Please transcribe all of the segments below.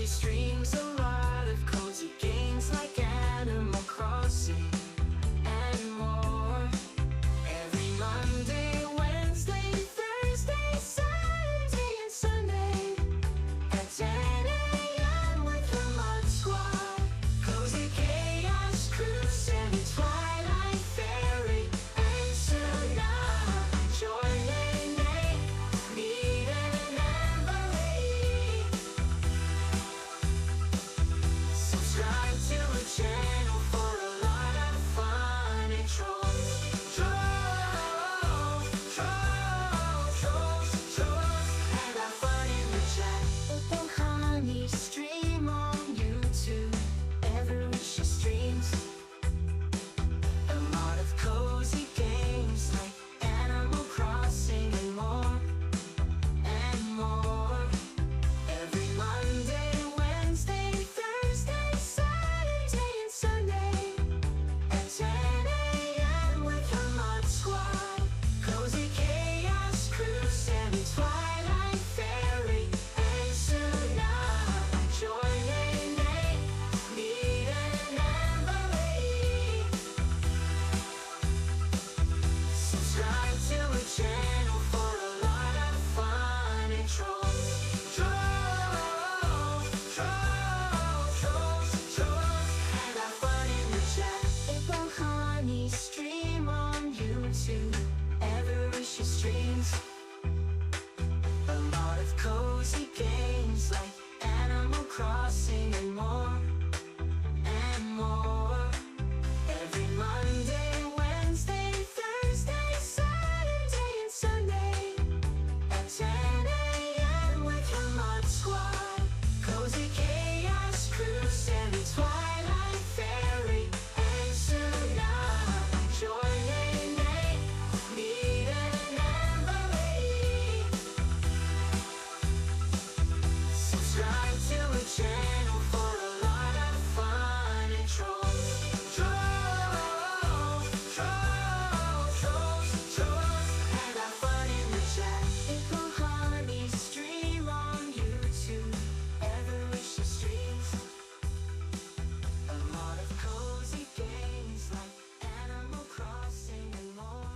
she streams a lot of cozy games like Animal Crossing and more. Every Monday, Wednesday, Thursday, Saturday, and Sunday at 10 a.m. with her Mod Squad. Cozy Chaos Crew, Sammy, Twilight Fairy, and Suna. Joy, Nene, Nita, and Emily. Subscribe to her channel for a lot of fun and trolls. Trolls, and have fun in the chat. Open Honey stream on YouTube. Everywhere she streams. A lot of cozy games like Animal Crossing and more. Every Monday, Wednesday, Thursday, Saturday, and Sunday at 10 a.m. with her Mod Squad. Cozy Chaos Crew, Sammy, Twilight Fairy, and Suna. Joy, Nene, Nita, and Emily. Subscribe to her channel for a lot of fun and trolls. And have fun in the chat. April Honey stream on YouTube. Everywhere she streams. A lot of cozy games like Animal Crossing and more. Every Monday, Wednesday, Thursday, Saturday, and Sunday at 10 a.m. with her Mod Squad. Cozy Chaos Crew, Sammy, Twilight Fairy, and Suna. Joy, Nene, Nita, and Emily. Subscribe to her channel for a lot of fun and trolls. And have fun in the chat. April Honey stream on YouTube. Everywhere she streams. A lot of cozy games like Animal Crossing and more.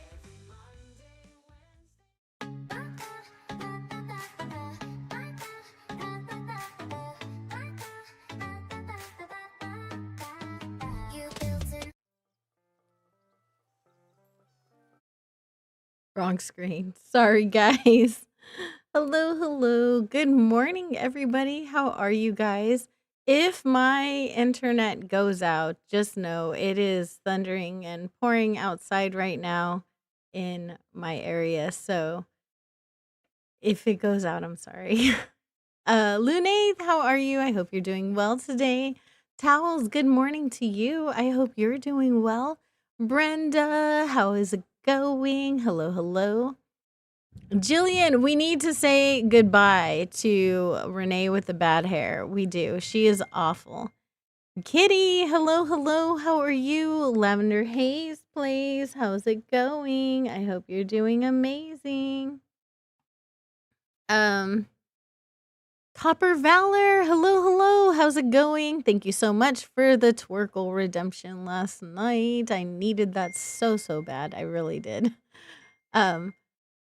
Every Monday, Wednesday. Wrong screen. Sorry, guys. Hello. Good morning, everybody. How are you guys? If my internet goes out, just know it is thundering and pouring outside right now in my area. So if it goes out, I'm sorry. Lune, how are you? I hope you're doing well today. Towels, good morning to you. I hope you're doing well. Brenda, how is it going? Hello. Jillian, we need to say goodbye to Renee with the bad hair. We do. She is awful. Kitty, hello. How are you? Lavender Haze, please. How's it going? I hope you're doing amazing. Copper Valor, hello. How's it going? Thank you so much for the Twerkle redemption last night. I needed that so bad. I really did.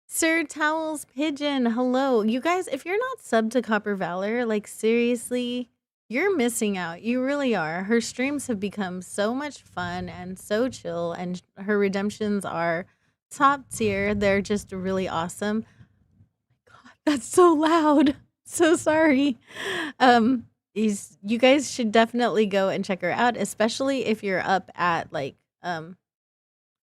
Sir Towels Pigeon, hello. You guys, if you're not subbed to Copper Valor, like seriously, you're missing out. You really are. Her streams have become so much fun and so chill, and her redemptions are top tier. They're just really awesome. God, that's so loud. So sorry. You guys should definitely go and check her out, especially if you're up at like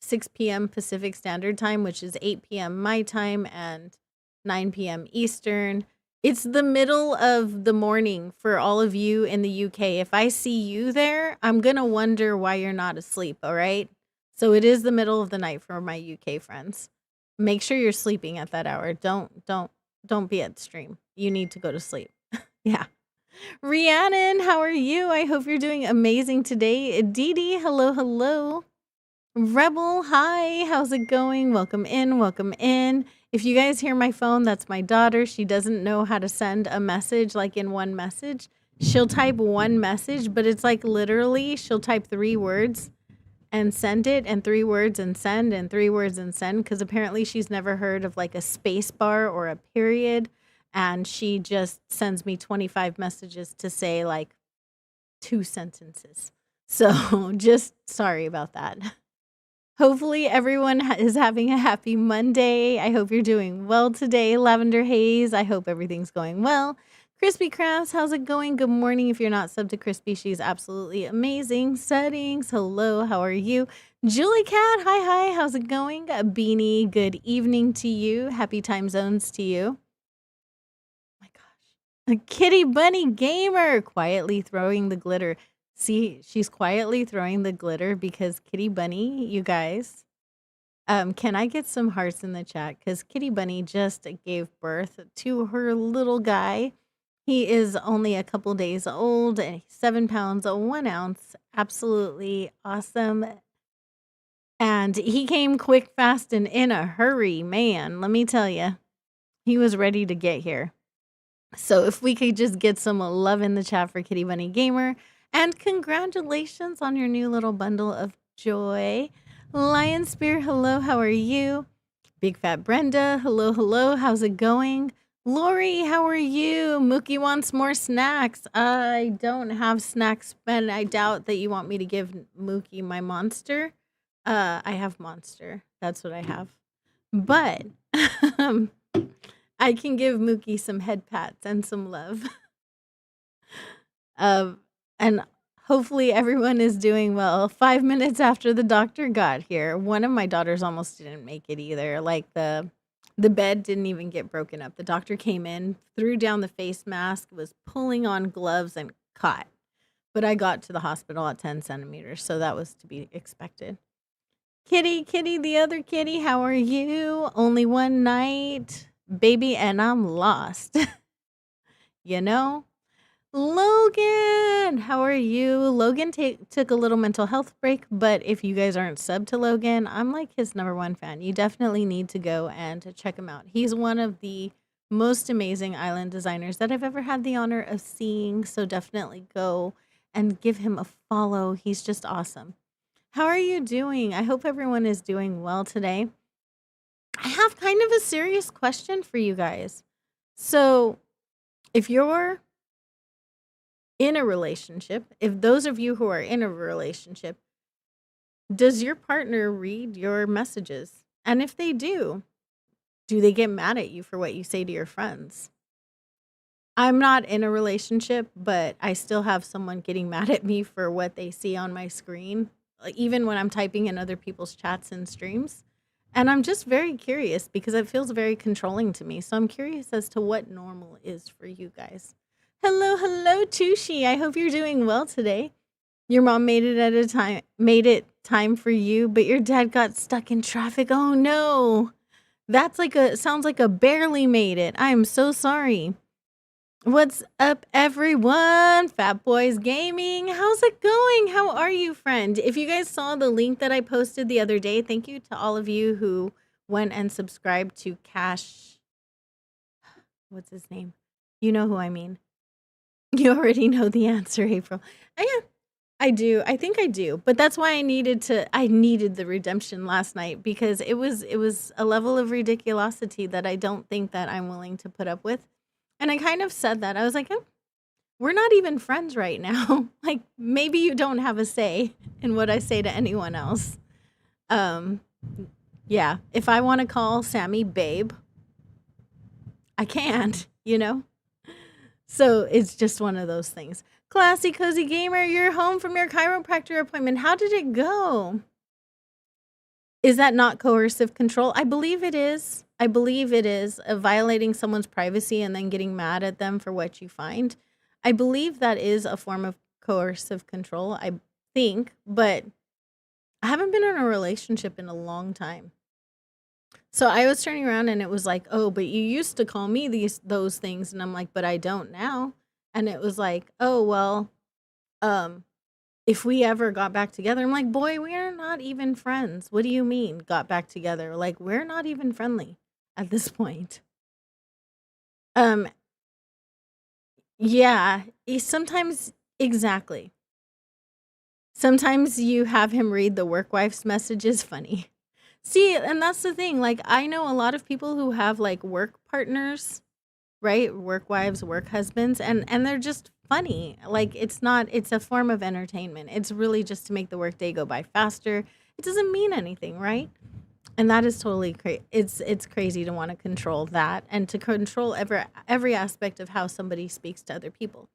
6 p.m. Pacific Standard Time, which is 8 p.m. my time and 9 p.m. Eastern. It's the middle of the morning for all of you in the UK. If I see you there, I'm going to wonder why you're not asleep, all right? So it is the middle of the night for my UK friends. Make sure you're sleeping at that hour. Don't be at the stream. You need to go to sleep. Yeah. Rhiannon, how are you? I hope you're doing amazing today. Dee Dee, hello. Rebel, hi, how's it going? Welcome in, welcome in. If you guys hear my phone, that's my daughter. She doesn't know how to send a message like in one message. She'll type one message, but it's like literally she'll type 3 words and send it, and 3 words and send, and 3 words and send, because apparently she's never heard of like a space bar or a period. And she just sends me 25 messages to say like 2 sentences. So just sorry about that. Hopefully, everyone is having a happy Monday. I hope you're doing well today. Lavender Haze, I hope everything's going well. Crispy Crafts, how's it going? Good morning. If you're not subbed to Crispy, she's absolutely amazing. Settings, hello, how are you? Julie Cat, hi, how's it going? Beanie, good evening to you. Happy time zones to you. Oh my gosh. Kitty Bunny Gamer, quietly throwing the glitter. See, she's quietly throwing the glitter because Kitty Bunny, you guys, can I get some hearts in the chat? Because Kitty Bunny just gave birth to her little guy. He is only a couple days old, 7 pounds, 1 ounce. Absolutely awesome. And he came quick, fast, and in a hurry. Man, let me tell you, he was ready to get here. So if we could just get some love in the chat for Kitty Bunny Gamer. And congratulations on your new little bundle of joy. Lion Spear, hello, how are you? Big Fat Brenda, hello, how's it going? Lori, how are you? Mookie wants more snacks. I don't have snacks, and I doubt that you want me to give Mookie my monster. I have monster. That's what I have. But I can give Mookie some head pats and some love. And hopefully everyone is doing well. 5 minutes after the doctor got here, one of my daughters almost didn't make it either. Like the bed didn't even get broken up. The doctor came in, threw down the face mask, was pulling on gloves, and caught. But I got to the hospital at 10 centimeters, so that was to be expected. Kitty, the other kitty, how are you? Only one night, baby, and I'm lost. You know? Logan, how are you? Logan took a little mental health break, but if you guys aren't subbed to Logan, I'm like his #1 fan. You definitely need to go and check him out. He's one of the most amazing island designers that I've ever had the honor of seeing, so definitely go and give him a follow. He's just awesome. How are you doing? I hope everyone is doing well today. I have kind of a serious question for you guys. So, if you're in a relationship, if those of you who are in a relationship, does your partner read your messages? And if they do they get mad at you for what you say to your friends? I'm not in a relationship, but I still have someone getting mad at me for what they see on my screen, even when I'm typing in other people's chats and streams. And I'm just very curious because it feels very controlling to me. So I'm curious as to what normal is for you guys. Hello, Tushi. I hope you're doing well today. Your mom made it time for you, but your dad got stuck in traffic. Oh no. Sounds like a barely made it. I am so sorry. What's up, everyone? Fat Boys Gaming. How's it going? How are you, friend? If you guys saw the link that I posted the other day, thank you to all of you who went and subscribed to Cash. What's his name? You know who I mean. You already know the answer, April. I do. I think I do. But that's why I needed the redemption last night, because it was a level of ridiculosity that I don't think that I'm willing to put up with. And I kind of said that. I was like, we're not even friends right now. Like, maybe you don't have a say in what I say to anyone else. Yeah. If I want to call Sammy babe, I can't, you know? So it's just one of those things. Classy Cozy Gamer, you're home from your chiropractor appointment. How did it go? Is that not coercive control? I believe it is. Violating someone's privacy and then getting mad at them for what you find. I believe that is a form of coercive control, I think, but I haven't been in a relationship in a long time. So I was turning around and it was like, oh, but you used to call me those things. And I'm like, but I don't now. And it was like, oh, well, if we ever got back together, I'm like, boy, we are not even friends. What do you mean got back together? Like, we're not even friendly at this point. Um, yeah, sometimes, exactly. Sometimes you have him read the work wife's messages. Funny. See, and that's the thing. Like, I know a lot of people who have like work partners, right? Work wives, work husbands, and they're just funny. Like, it's a form of entertainment. It's really just to make the workday go by faster. It doesn't mean anything, right? And that is totally crazy. It's crazy to want to control that and to control every aspect of how somebody speaks to other people.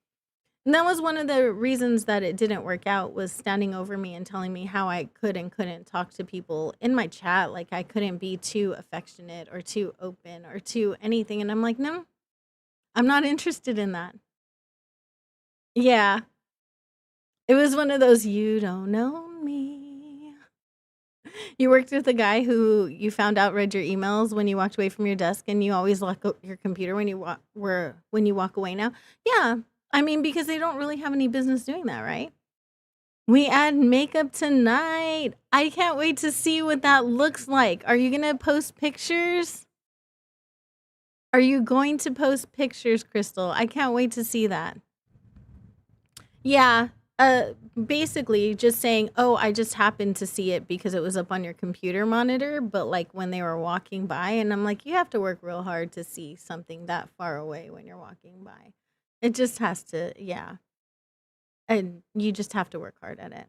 And that was one of the reasons that it didn't work out, was standing over me and telling me how I could and couldn't talk to people in my chat. Like, I couldn't be too affectionate or too open or too anything. And I'm like, no, I'm not interested in that. Yeah. It was one of those, you don't know me. You worked with a guy who you found out read your emails when you walked away from your desk, and you always lock your computer when when you walk away now. Yeah. I mean, because they don't really have any business doing that, right? We add makeup tonight. I can't wait to see what that looks like. Are you going to post pictures? Are you going to post pictures, Crystal? I can't wait to see that. Yeah. Basically just saying, "Oh, I just happened to see it because it was up on your computer monitor," but like when they were walking by, and I'm like, "You have to work real hard to see something that far away when you're walking by." It just has to, yeah. And you just have to work hard at it.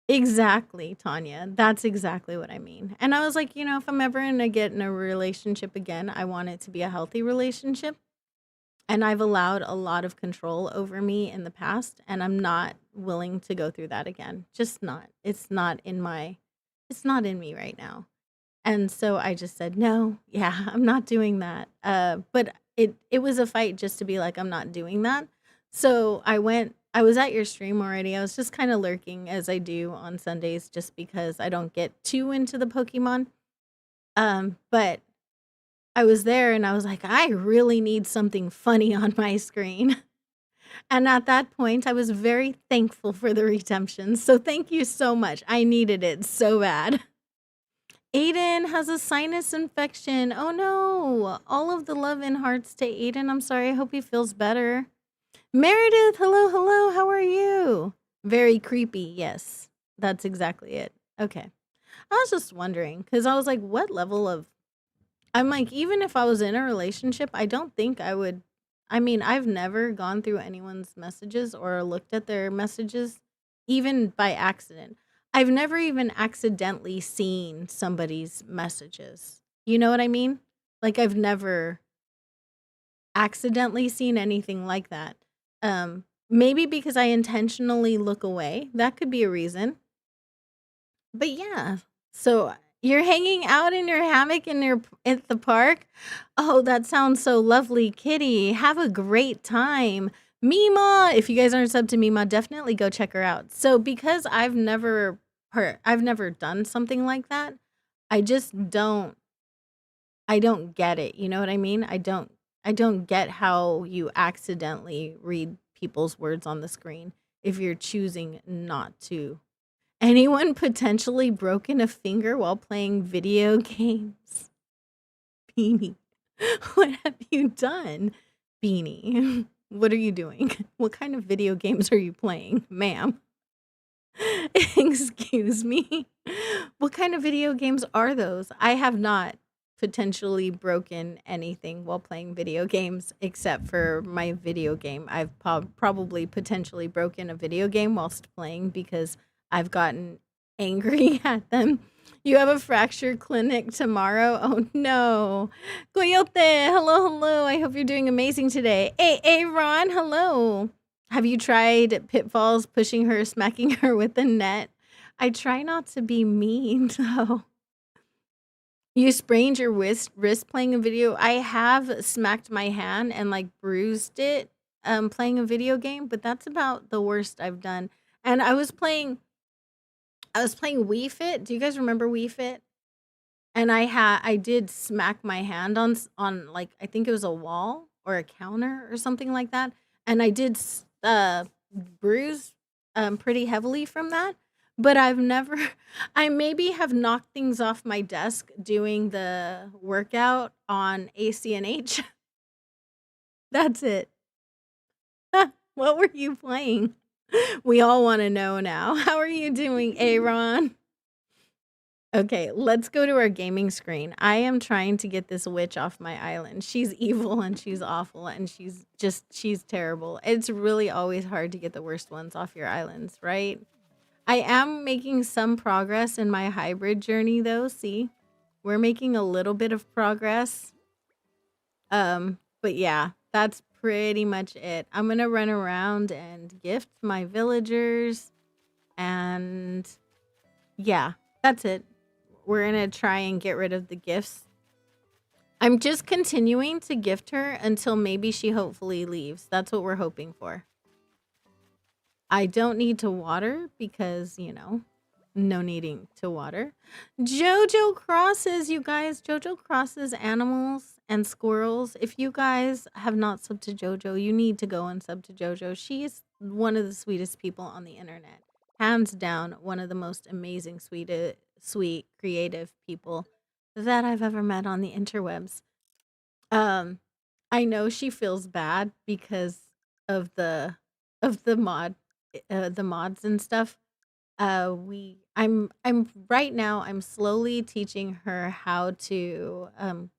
Exactly, Tanya. That's exactly what I mean. And I was like, if I'm ever gonna get in a relationship again, I want it to be a healthy relationship. And I've allowed a lot of control over me in the past, and I'm not willing to go through that again. Just not. It's not in me right now. And so I just said, no, yeah, I'm not doing that. But it was a fight just to be like, I'm not doing that. So I was at your stream already. I was just kind of lurking, as I do on Sundays, just because I don't get too into the Pokemon. But I was there and I was like, I really need something funny on my screen. And at that point, I was very thankful for the redemption. So thank you so much. I needed it so bad. Aiden has a sinus infection. Oh no. All of the love and hearts to Aiden. I'm sorry. I hope he feels better. Meredith, hello, hello. How are you? Very creepy. Yes, that's exactly it. Okay. I was just wondering because I was like, what level of. I'm like, even if I was in a relationship, I don't think I would. I mean, I've never gone through anyone's messages or looked at their messages, even by accident. I've never even accidentally seen somebody's messages. You know what I mean? Like, I've never accidentally seen anything like that. Maybe because I intentionally look away. That could be a reason. But yeah. So you're hanging out in your hammock at the park? Oh, that sounds so lovely, Kitty. Have a great time. Mima, if you guys aren't sub to Mima, definitely go check her out. So because I've never done something like that, I just don't I don't get it. You know what I mean? I don't get how you accidentally read people's words on the screen if you're choosing not to. Anyone potentially broken a finger while playing video games? Beanie. What have you done? Beanie. What are you doing? What kind of video games are you playing, ma'am? Excuse me. What kind of video games are those? I have not potentially broken anything while playing video games except for my video game. I've probably potentially broken a video game whilst playing because I've gotten angry at them. You have a fracture clinic tomorrow? Oh no. Coyote, hello, hello. I hope you're doing amazing today. Hey, Ron, hello. Have you tried pitfalls, pushing her, smacking her with the net? I try not to be mean, though. You sprained your wrist playing a video. I have smacked my hand and like bruised it playing a video game, but that's about the worst I've done. And I was playing Wii Fit. Do you guys remember Wii Fit? And I did smack my hand on like I think it was a wall or a counter or something like that. And I did bruise pretty heavily from that. But I've never, I maybe have knocked things off my desk doing the workout on ACNH. That's it. What were you playing? We all want to know now. How are you doing, Aaron? Okay, let's go to our gaming screen. I am trying to get this witch off my island. She's evil and she's awful and she's terrible. It's really always hard to get the worst ones off your islands, right? I am making some progress in my hybrid journey though. See, we're making a little bit of progress. But yeah, that's pretty much it. I'm gonna run around and gift my villagers, and yeah, that's it. We're gonna try and get rid of the gifts. I'm just continuing to gift her until maybe she hopefully leaves. That's what we're hoping for. I don't need to water because, no needing to water. Jojo crosses, you guys. Jojo crosses animals and squirrels. If you guys have not subbed to Jojo, you need to go and sub to Jojo. She's one of the sweetest people on the internet. Hands down, one of the most amazing, sweet, creative people that I've ever met on the interwebs. Um, I know she feels bad because of the mods and stuff. I'm right now I'm slowly teaching her how to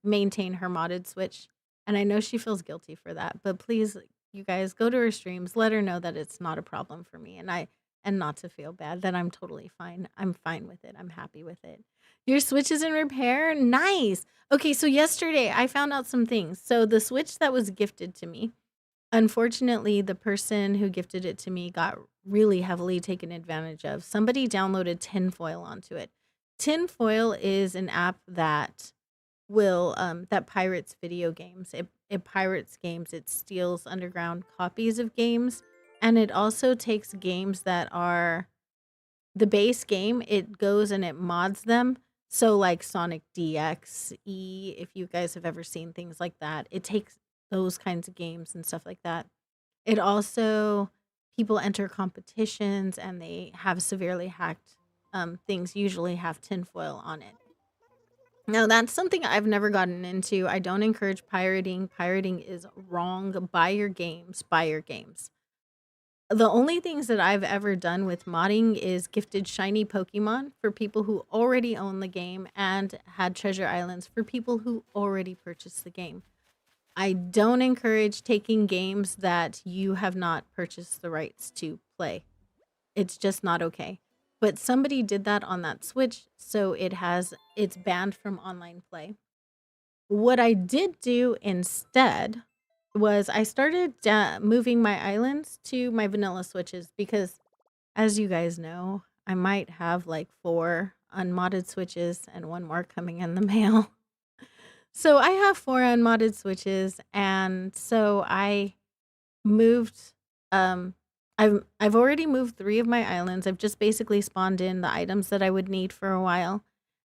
maintain her modded switch, and I know she feels guilty for that, but please, you guys, go to her streams, let her know that it's not a problem for me, and not to feel bad, that I'm totally fine. I'm fine with it. I'm happy with it. Your switch is in repair. Nice. Okay, so yesterday I found out some things. So the switch that was gifted to me, unfortunately, the person who gifted it to me got really heavily taken advantage of. Somebody downloaded tinfoil onto it. Tinfoil is an app that will that pirates video games. It pirates games. It steals underground copies of games, and it also takes games that are the base game. It goes and it mods them. So like Sonic DXE, if you guys have ever seen things like that, it takes those kinds of games and stuff like that. It also, people enter competitions and they have severely hacked things, usually have tinfoil on it. Now, that's something I've never gotten into. I don't encourage pirating. Pirating is wrong. Buy your games. Buy your games. The only things that I've ever done with modding is gifted shiny Pokemon for people who already own the game, and had treasure islands for people who already purchased the game. I don't encourage taking games that you have not purchased the rights to play. It's just not okay. But somebody did that on that Switch, so it's banned from online play. What I did do instead was I started moving my islands to my vanilla switches because, as you guys know, I might have like 4 unmodded switches and one more coming in the mail. So I have 4 unmodded switches, and so I moved. Um, I've already moved 3 of my islands. I've just basically spawned in the items that I would need for a while,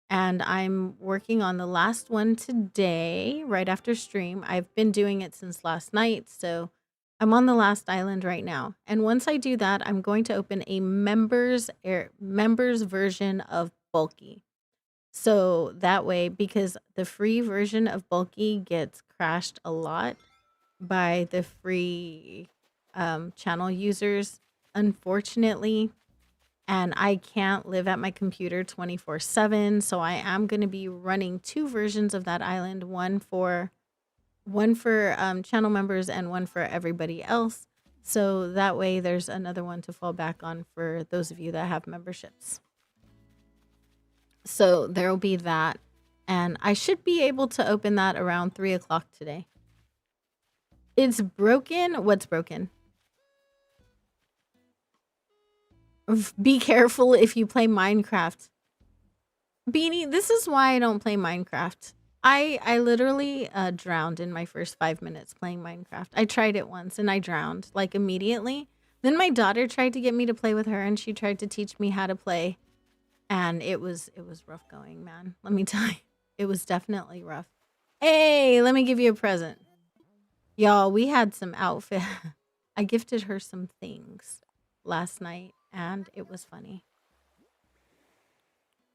and I'm working on the last one today, right after stream. I've been doing it since last night, so I'm on the last island right now. And once I do that, I'm going to open a members version of Bulky. So that way, because the free version of Bulky gets crashed a lot by the free channel users, unfortunately, and I can't live at my computer 24/7, so I am going to be running 2 versions of that island, one for channel members and one for everybody else. So that way there's another one to fall back on for those of you that have memberships. So there'll be that. And I should be able to open that around 3 o'clock today. It's broken. What's broken? Be careful if you play Minecraft. Beanie, this is why I don't play Minecraft. I literally drowned in my first 5 minutes playing Minecraft. I tried it once and I drowned like immediately. Then my daughter tried to get me to play with her, and she tried to teach me how to play, and it was rough going, man. Let me tell you. It was definitely rough. Hey, let me give you a present. Y'all, we had some outfit. I gifted her some things. last night and it was funny.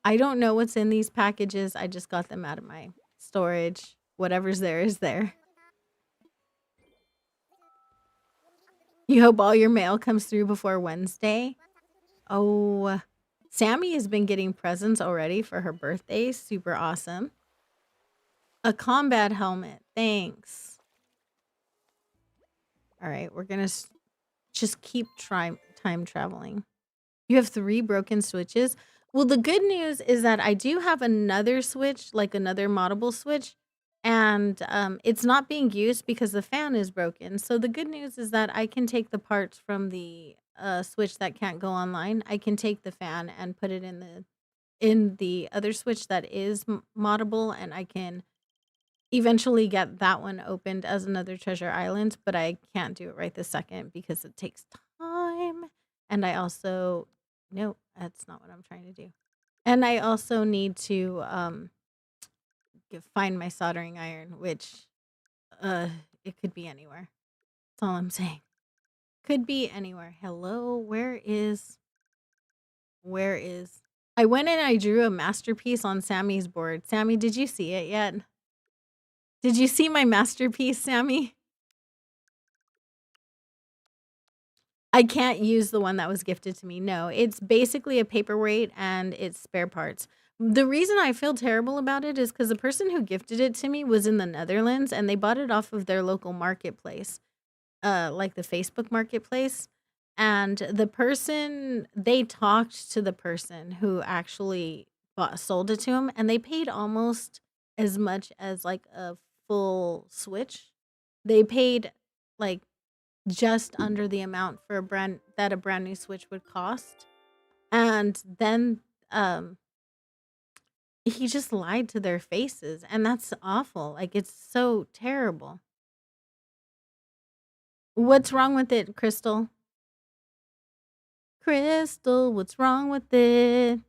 I don't know what's in these packages. I just got them out of my storage. Whatever's there is there. You hope all your mail comes through before Wednesday? Oh, Sammy has been getting presents already for her birthday. Super awesome. A combat helmet. Thanks. All right, we're going to just keep time traveling. You have 3 broken switches. Well, the good news is that I do have another switch, like another moddable switch, and it's not being used because the fan is broken. So the good news is that I can take the parts from the switch that can't go online. I can take the fan and put it in the other switch that is moddable, and I can eventually get that one opened as another treasure island, but I can't do it right this second because it takes time. And I also, no, that's not what I'm trying to do. And I also need to find my soldering iron, which it could be anywhere. That's all I'm saying. Could be anywhere. Hello, where is I went and I drew a masterpiece on Sammy's board. Sammy, did you see it yet? Did you see my masterpiece, Sammy? I can't use the one that was gifted to me. No, it's basically a paperweight and it's spare parts. The reason I feel terrible about it is because the person who gifted it to me was in the Netherlands and they bought it off of their local marketplace, like the Facebook marketplace. And they talked to the person who actually sold it to him, and they paid almost as much as like a full Switch. They paid like just under the amount for a brand new Switch would cost. And then he just lied to their faces, and that's awful. Like, it's so terrible. What's wrong with it, Crystal? Crystal, what's wrong with it?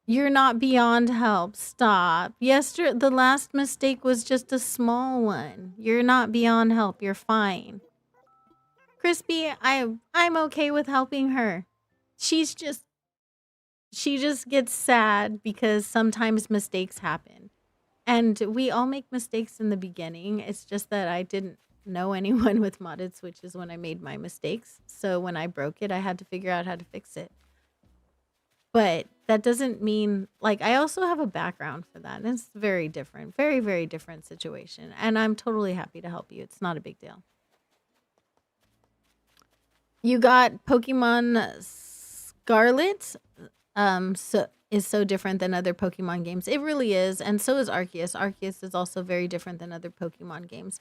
You're not beyond help. Stop. The last mistake was just a small one. You're not beyond help. You're fine. Crispy, I'm okay with helping her. She's just she just gets sad because sometimes mistakes happen. And we all make mistakes in the beginning. It's just that I didn't know anyone with modded switches when I made my mistakes. So when I broke it, I had to figure out how to fix it. But that doesn't mean, like, I also have a background for that. And it's very different, very, very different situation. And I'm totally happy to help you. It's not a big deal. You got Pokemon Scarlet. Is so different than other Pokemon games. It really is, and so is Arceus. Arceus is also very different than other Pokemon games.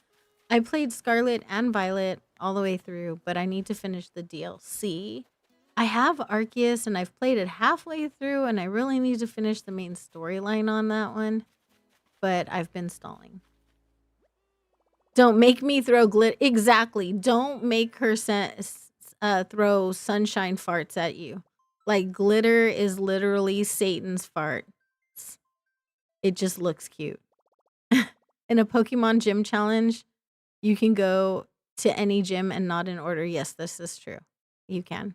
I played Scarlet and Violet all the way through, but I need to finish the DLC. I have Arceus and I've played it halfway through, and I really need to finish the main storyline on that one, but I've been stalling. Don't make me throw glitter. Exactly. Don't make her throw sunshine farts at you. Like, glitter is literally Satan's farts. It just looks cute. In a Pokemon gym challenge, you can go to any gym and not in order. Yes, this is true. You can.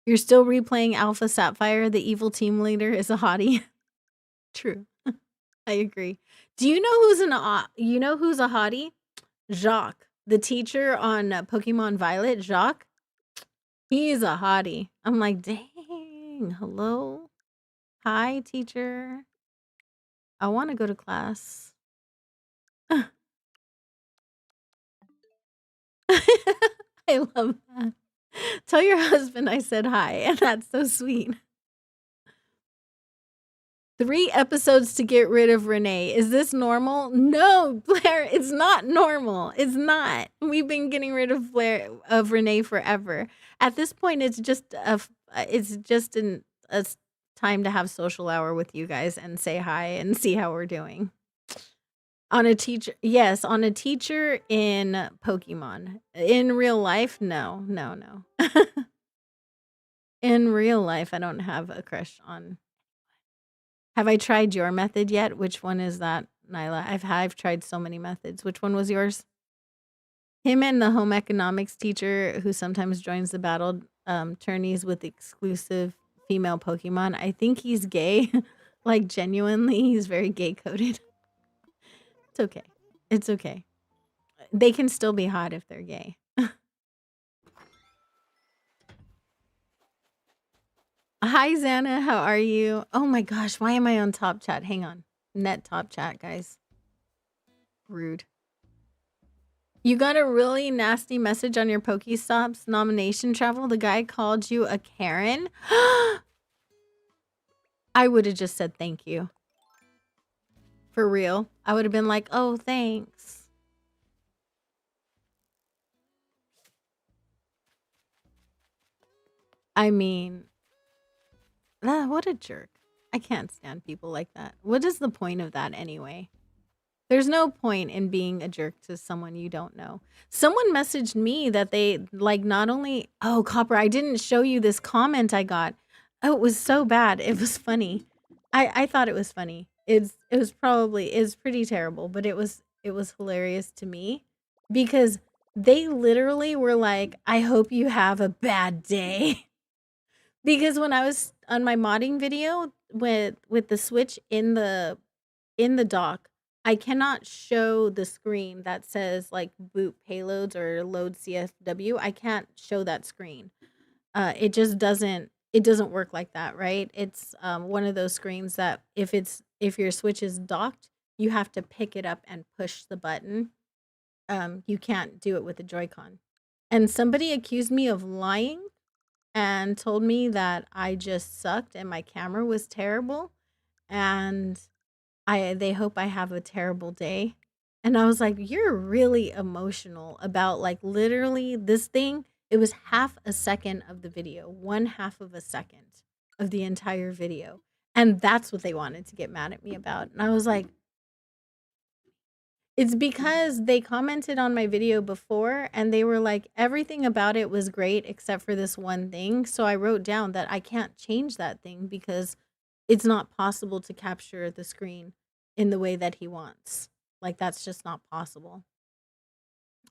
You're still replaying Alpha Sapphire. The evil team leader is a hottie. True. I agree. Do you know who's a hottie? Jacques, the teacher on Pokemon Violet. Jacques, he is a hottie. I'm like, dang, hello. Hi, teacher. I want to go to class. I love that. Tell your husband I said hi, and that's so sweet. 3 episodes to get rid of Renee. Is this normal? No, Blair, it's not normal. It's not. We've been getting rid of Renee forever. At this point, it's just a time to have social hour with you guys and say hi and see how we're doing. On a teacher, yes, on a teacher in Pokemon. In real life, no. In real life, I don't have a crush on. Have I tried your method yet? Which one is that, Nyla? I've tried so many methods. Which one was yours? Him and the home economics teacher who sometimes joins the battle tourneys with exclusive female Pokemon. I think he's gay. Like, genuinely, he's very gay coded. It's okay. It's okay. They can still be hot if they're gay. Hi, Xana. How are you? Oh my gosh. Why am I on top chat? Hang on. Net top chat, guys. Rude. You got a really nasty message on your Pokestops nomination travel. The guy called you a Karen. I would have just said thank you. For real. I would have been like, oh, thanks. I mean, what a jerk. I can't stand people like that. What is the point of that anyway? There's no point in being a jerk to someone you don't know. Someone messaged me that they like not only, oh, Copper, I didn't show you this comment I got. Oh, it was so bad. It was funny. I thought it was funny. It's pretty terrible, but it was hilarious to me because they literally were like, I hope you have a bad day. Because when I was on my modding video with the Switch in the dock, I cannot show the screen that says like boot payloads or load CSW. I can't show that screen. It just doesn't work like that, right? It's one of those screens that if your Switch is docked, you have to pick it up and push the button. You can't do it with the Joy-Con. And somebody accused me of lying and told me that I just sucked and my camera was terrible and they hope I have a terrible day. And I was like, you're really emotional about like literally this thing. It was half a second of the video, 1/2 of a second of the entire video. And that's what they wanted to get mad at me about. And I was like, it's because they commented on my video before and they were like, everything about it was great except for this one thing. So I wrote down that I can't change that thing because it's not possible to capture the screen in the way that he wants. Like, that's just not possible.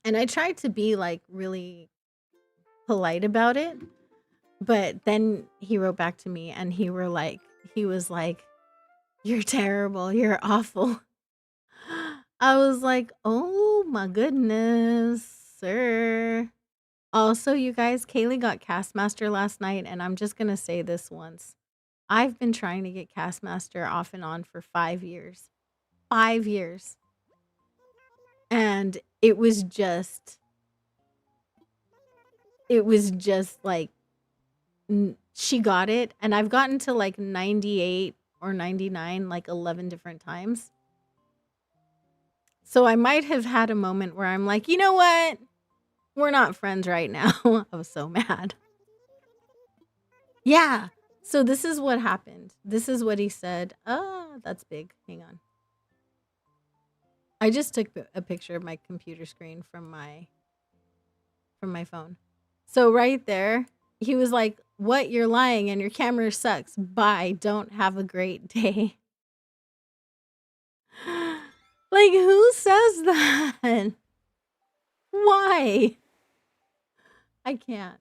And I tried to be like really polite about it, but then he wrote back to me and he was like, you're terrible, you're awful. I was like, oh my goodness, sir. Also, you guys, Kaylee got Castmaster last night, and I'm just gonna say this once. I've been trying to get Castmaster off and on for 5 years. 5 years. And it was just like she got it, and I've gotten to like 98 or 99 like 11 different times. So I might have had a moment where I'm like, you know what? We're not friends right now. I was so mad. Yeah. So this is what happened. This is what he said. That's big. Hang on. I just took a picture of my computer screen from my phone. So right there, he was like, "What? You're lying and your camera sucks. Bye. Don't have a great day." Like, who says that? Why? I can't.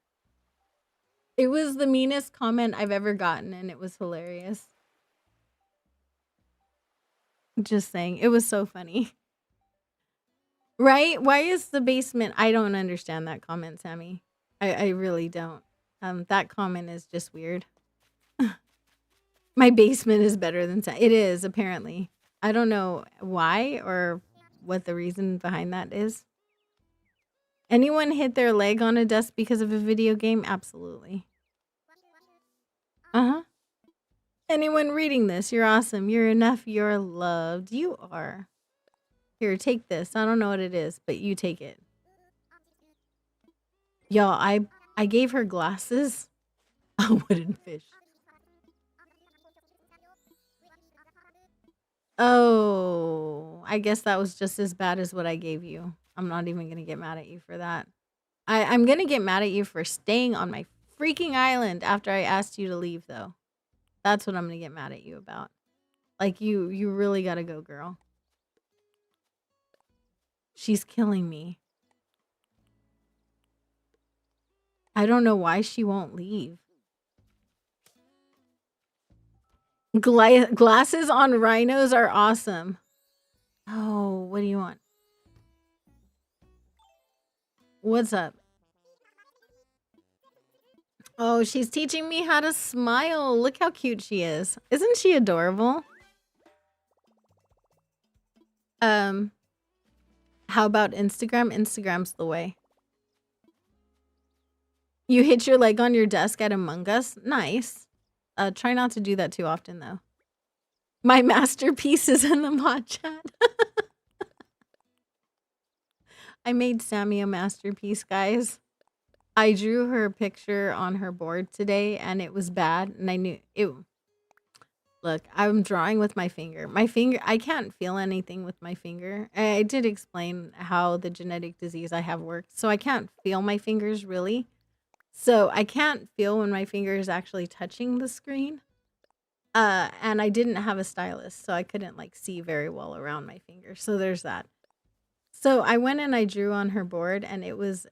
It was the meanest comment I've ever gotten, and it was hilarious. Just saying. It was so funny. Right? Why is the basement? I don't understand that comment, Sammy. I really don't. That comment is just weird. My basement is better than it is, apparently. I don't know why or what the reason behind that is. Anyone hit their leg on a desk because of a video game? Absolutely. Uh-huh. Anyone reading this, you're awesome. You're enough. You're loved. You are. Here, take this. I don't know what it is, but you take it. Y'all, I gave her glasses. A wooden fish. Oh, I guess that was just as bad as what I gave you. I'm not even going to get mad at you for that. I'm going to get mad at you for staying on my freaking island after I asked you to leave, though. That's what I'm going to get mad at you about. Like, you really got to go, girl. She's killing me. I don't know why she won't leave. Glasses on rhinos are awesome. Oh, what do you want? What's up? Oh, she's teaching me how to smile. Look how cute she is. Isn't she adorable? How about Instagram? Instagram's the way. You hit your leg on your desk at Among Us? Nice. Try not to do that too often, though. My masterpiece is in the mod chat. I made Sammy a masterpiece, guys. I drew her picture on her board today, and it was bad, and I knew it. Look, I'm drawing with my finger. I can't feel anything with my finger. I did explain how the genetic disease I have works, so I can't feel my fingers really. So I can't feel when my finger is actually touching the screen. And I didn't have a stylus, so I couldn't like see very well around my finger. So there's that. So I went and I drew on her board, and it was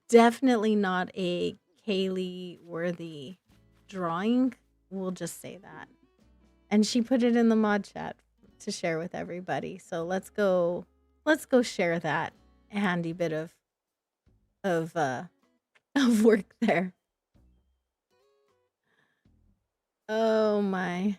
definitely not a Kaylee worthy drawing. We'll just say that. And she put it in the mod chat to share with everybody. So let's go share that handy bit of work there. Oh my.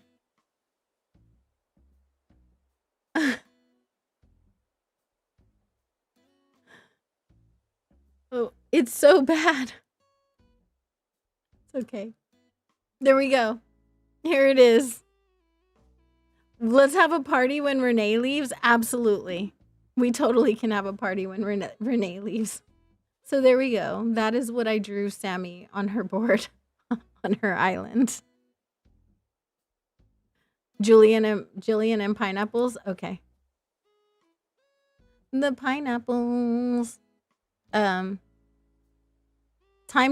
Oh, it's so bad. It's okay. There we go. Here it is. Let's have a party when Renee leaves. Absolutely. We totally can have a party when Renee leaves. So there we go. That is what I drew Sammy on her board on her island. Jillian and pineapples. Okay. The pineapples. Time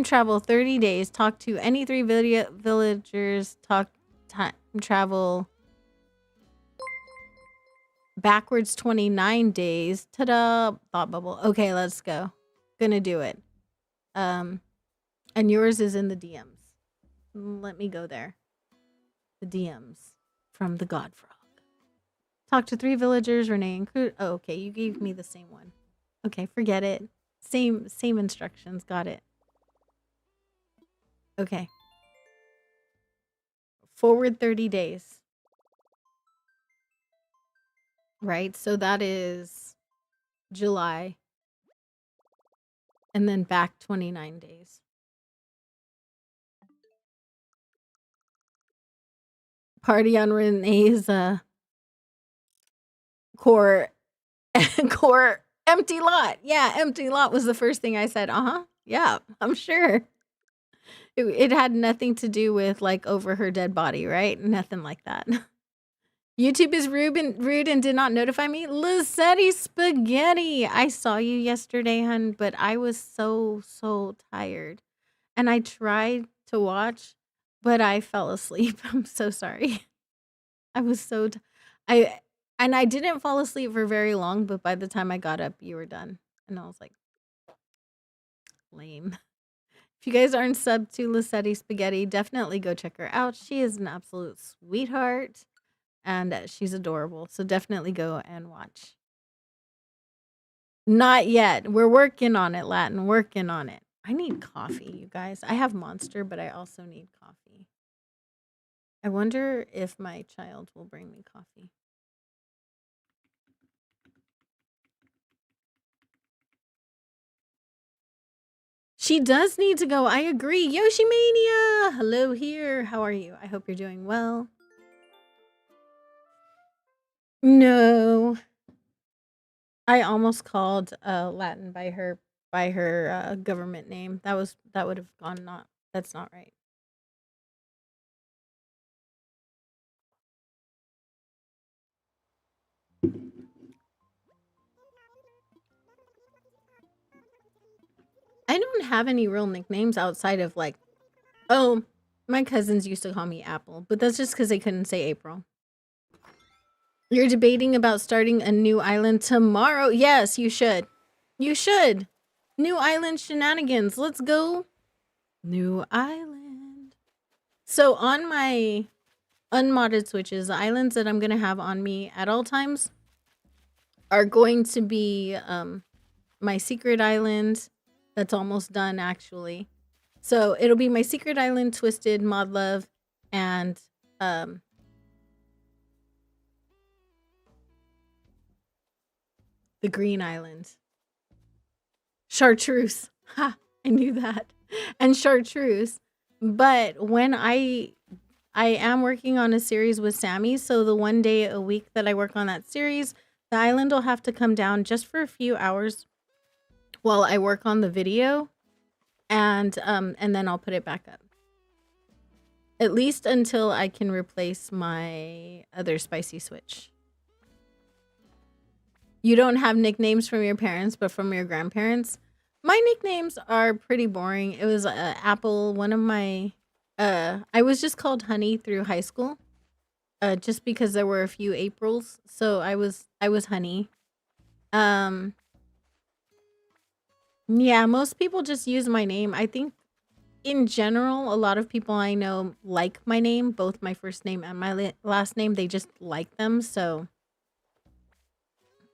travel 30 days. Talk to any 3 villagers. Time travel backwards 29 days. Ta-da! Thought bubble. Okay, let's go. Gonna do it. And yours is in the DMs. Let me go there. The DMs from the Godfrog. Talk to 3 villagers. Renee include. Oh, okay. You gave me the same one. Okay, forget it. Same instructions. Got it. Okay. Forward 30 days. Right? So that is July. And then back 29 days. Party on Renee's core empty lot. Yeah, empty lot was the first thing I said. Yeah, I'm sure. It had nothing to do with like over her dead body, right? Nothing like that. YouTube is rude and did not notify me. Lissetti Spaghetti. I saw you yesterday, hun, but I was so tired. And I tried to watch, but I fell asleep. I'm so sorry. I was so I didn't fall asleep for very long, but by the time I got up, you were done. And I was like, lame. If you guys aren't subbed to Lissetti Spaghetti, definitely go check her out. She is an absolute sweetheart, and she's adorable. So definitely go and watch. Not yet. We're working on it, Latin. Working on it. I need coffee, you guys. I have Monster, but I also need coffee. I wonder if my child will bring me coffee. She does need to go. I agree. Yoshi Mania! Hello here. How are you? I hope you're doing well. No. I almost called Latin by her government name. That would have gone not. That's not right. I don't have any real nicknames outside of like, oh, my cousins used to call me Apple, but that's just because they couldn't say April. You're debating about starting a new island tomorrow? Yes, you should. You should. New island shenanigans. Let's go. New island. So on my unmodded switches, the islands that I'm going to have on me at all times are going to be my secret island. That's almost done, actually. So it'll be my secret island, Twisted, Mod Love, and the green island. Chartreuse. Ha! I knew that. And chartreuse. But when I am working on a series with Sammy, so the one day a week that I work on that series, the island will have to come down just for a few hours while I work on the video, and then I'll put it back up. At least until I can replace my other spicy switch. You don't have nicknames from your parents, but from your grandparents? My nicknames are pretty boring. It was Apple. One of my, I was just called Honey through high school, just because there were a few Aprils. So I was Honey. Yeah, most people just use my name. I think in general, a lot of people I know like my name, both my first name and my last name. They just like them. So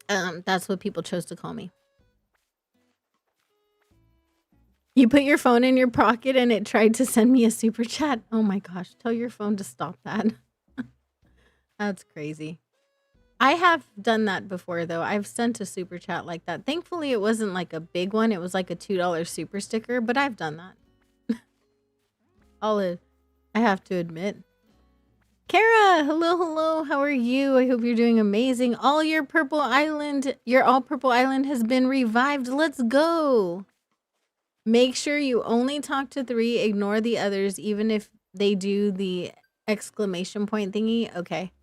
that's what people chose to call me. You put your phone in your pocket and it tried to send me a super chat. Oh my gosh, tell your phone to stop that. That's crazy. I have done that before, though. I've sent a super chat like that. Thankfully, it wasn't like a big one. It was like a $2 super sticker, but I've done that. I have to admit. Kara, hello. How are you? I hope you're doing amazing. Your all purple island has been revived. Let's go. Make sure you only talk to 3. Ignore the others, even if they do the exclamation point thingy. Okay.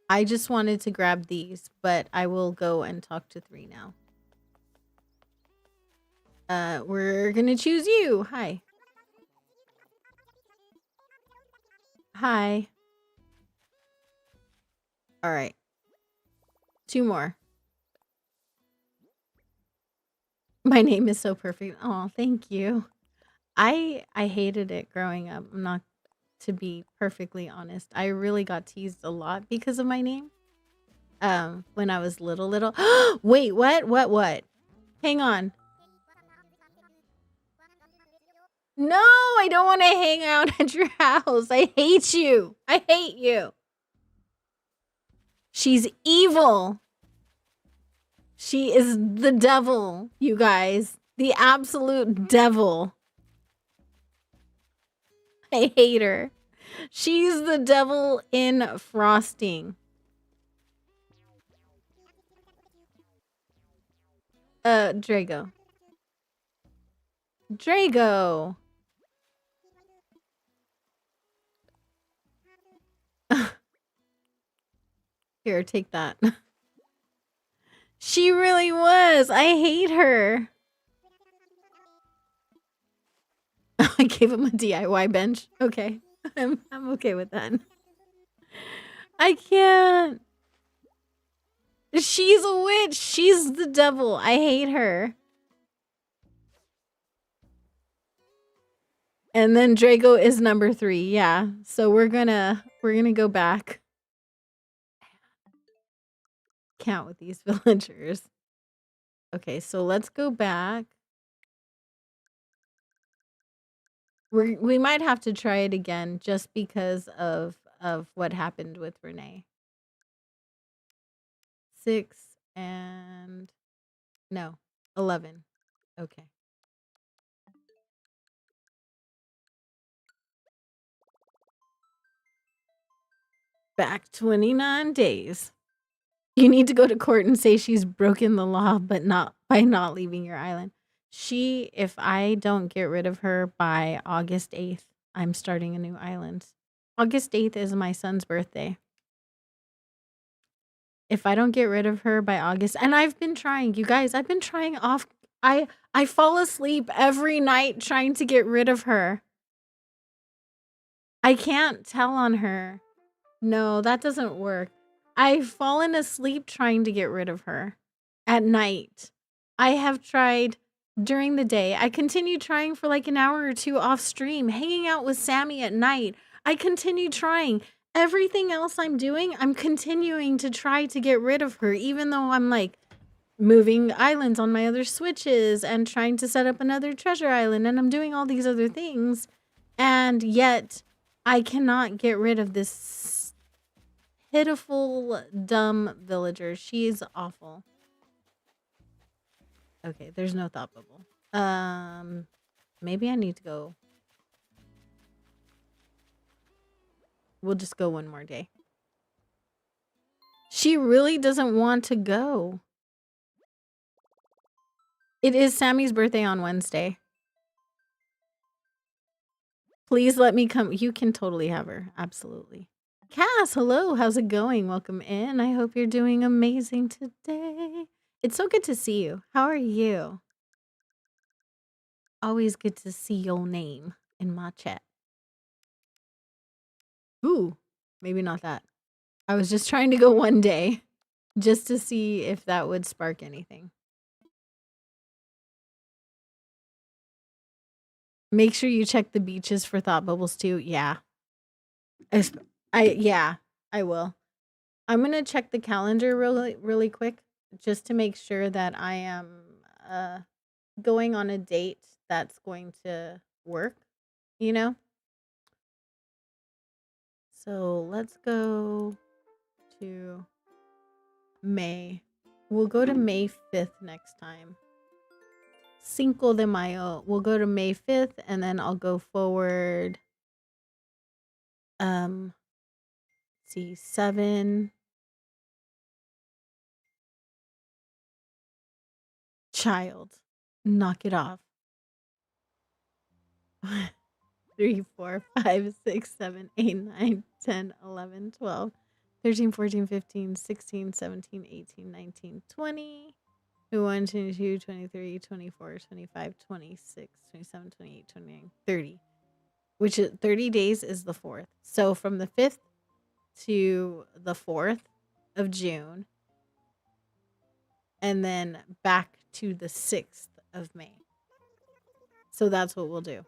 I just wanted to grab these, but I will go and talk to 3 now. We're gonna choose you. Hi. Hi. All right. 2 more. My name is so perfect. Oh, thank you. I hated it growing up. I'm not, to be perfectly honest. I really got teased a lot because of my name. When I was little. Wait, what? Hang on. No, I don't want to hang out at your house. I hate you. I hate you. She's evil. She is the devil, you guys. The absolute devil. I hate her. She's the devil in frosting. Drago. Drago. Here, take that. She really was. I hate her. I gave him a DIY bench. Okay. I'm okay with that. I can't. She's a witch. She's the devil. I hate her. And then Drago is number 3. Yeah. So we're gonna go back. Count with these villagers. Okay, so let's go back. We might have to try it again just because of what happened with Renee. 6 and no, 11. Okay. Back 29 days. You need to go to court and say she's broken the law, but not by not leaving your island. If I don't get rid of her by August 8th, I'm starting a new island. August 8th is my son's birthday. If I don't get rid of her by August, and I've been trying, you guys, I've been trying off. I fall asleep every night trying to get rid of her. I can't tell on her. No, that doesn't work. I've fallen asleep trying to get rid of her at night. I have tried during the day. I continue trying for like an hour or two off stream, hanging out with Sammy at night. I continue trying. Everything else I'm doing, I'm continuing to try to get rid of her, even though I'm like moving islands on my other switches and trying to set up another treasure island, and I'm doing all these other things. And yet, I cannot get rid of this pitiful, dumb villager. She is awful. Okay, there's no thought bubble. Maybe I need to go. We'll just go one more day. She really doesn't want to go. It is Sammy's birthday on Wednesday. Please let me come. You can totally have her. Absolutely. Cass, hello. How's it going? Welcome in. I hope you're doing amazing today. It's so good to see you. How are you? Always good to see your name in my chat. Ooh, maybe not that. I was just trying to go one day just to see if that would spark anything. Make sure you check the beaches for thought bubbles too. Yeah. Yeah, I will. I'm going to check the calendar really quick just to make sure that I am going on a date that's going to work, you know? So let's go to May. We'll go to May 5th next time. Cinco de Mayo. We'll go to May 5th and then I'll go forward. Let's see, 7. Child. Knock it off. 3, 4, 5, 6, 7, 8, 9, 10, 11, 12, 13, 14, 15, 16, 17, 18, 19, 20, 21, 22, 23, 24, 25, 26, 27, 28, 29, 30. Which is 30 days is the 4th. So from the 5th to the 4th of June. And then back to the 6th of May. So that's what we'll do.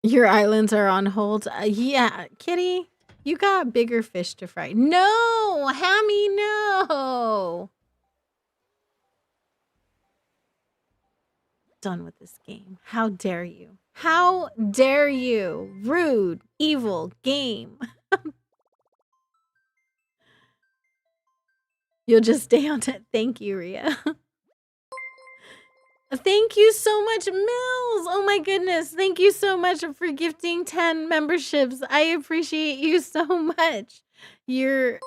Your islands are on hold. Yeah, Kitty, you got bigger fish to fry. No, Hammy, no. Done with this game. How dare you? How dare you? Rude, evil game. You'll just stay on it. Thank you, Ria. Thank you so much, Mills. Oh my goodness. Thank you so much for gifting 10 memberships. I appreciate you so much. You're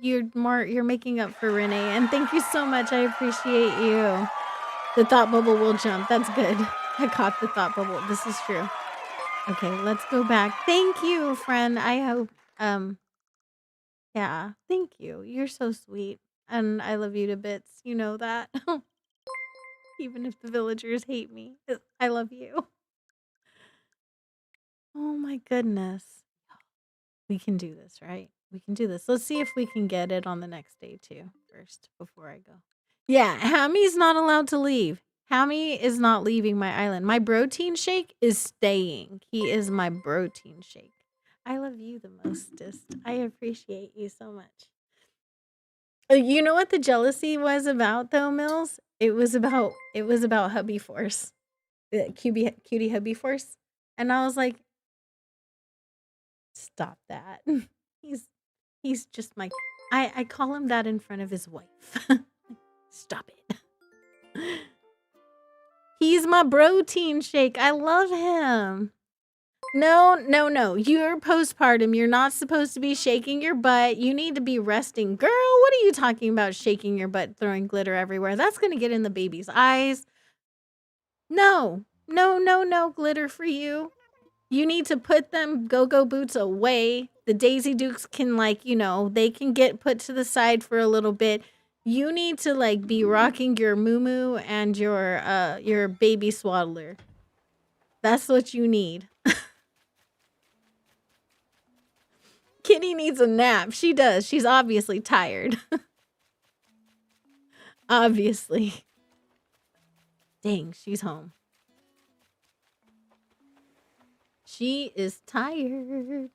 making up for Renee, and thank you so much. I appreciate you. The thought bubble will jump. That's good. I caught the thought bubble. This is true. Okay, let's go back. Thank you, friend. I hope yeah, thank you. You're so sweet. And I love you to bits. You know that. Even if the villagers hate me, I love you. Oh my goodness. We can do this, right? We can do this. Let's see if we can get it on the next day too, first, before I go. Yeah, Hammy's not allowed to leave. Hammy is not leaving my island. My protein shake is staying. He is my protein shake. I love you the mostest. I appreciate you so much. You know what the jealousy was about though, Mills? It was about Hubby Force. Cutie Hubby Force. And I was like, stop that. He's just my I call him that in front of his wife. Stop it. He's my protein shake. I love him. No. You're postpartum. You're not supposed to be shaking your butt. You need to be resting. Girl, what are you talking about shaking your butt, throwing glitter everywhere? That's going to get in the baby's eyes. No, glitter for you. You need to put them go-go boots away. The Daisy Dukes can they can get put to the side for a little bit. You need to be rocking your moo and your baby swaddler. That's what you need. Kitty needs a nap. She does. She's obviously tired. Obviously. Dang, she's home. She is tired.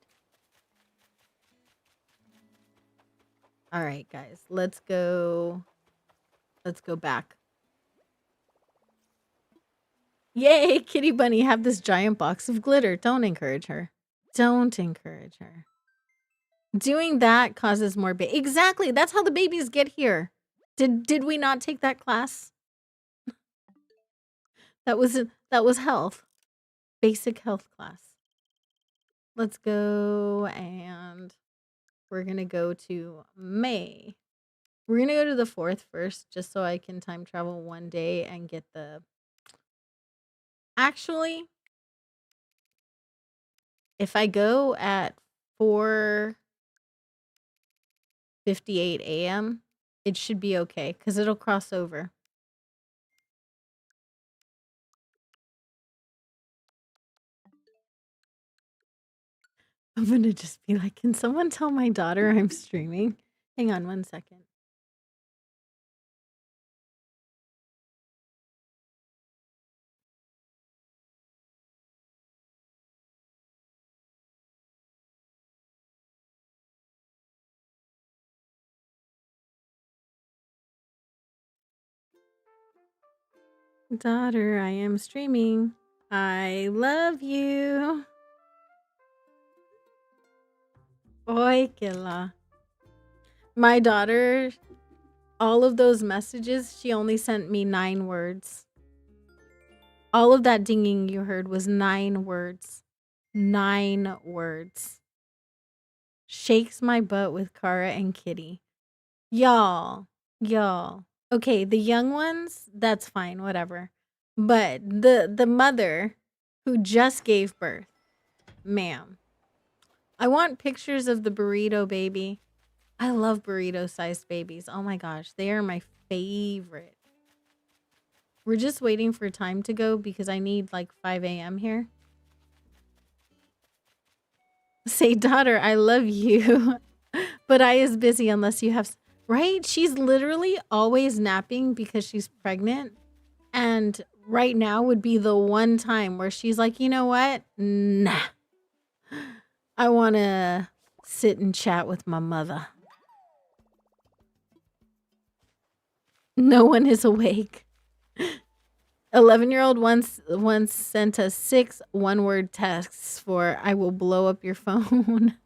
All right, guys. Let's go back. Yay, Kitty Bunny, have this giant box of glitter. Don't encourage her. Don't encourage her. Doing that causes more exactly. That's how the babies get here. Did we not take that class? That was health. Basic health class. Let's go, and we're going to go to May. We're going to go to the 4th first, just so I can time travel one day and get the... Actually, if I go at 4:58 a.m., it should be okay, because it'll cross over. I'm going to just be like, can someone tell my daughter I'm streaming? Hang on one second. Daughter, I am streaming. I love you. Oy, Killa. My daughter, all of those messages, she only sent me 9 words. All of that dinging you heard was 9 words. 9 words. Shakes my butt with Kara and Kitty. Y'all. Okay, the young ones, that's fine, whatever. But the mother who just gave birth, ma'am. I want pictures of the burrito baby. I love burrito-sized babies. Oh my gosh, they are my favorite. We're just waiting for time to go because I need like 5 a.m. here. Say, daughter, I love you, but I is busy unless you have... Right? She's literally always napping because she's pregnant. And right now would be the one time where she's like, you know what? Nah. I want to sit and chat with my mother. No one is awake. 11-year-old once sent us 6 one-word texts for I will blow up your phone.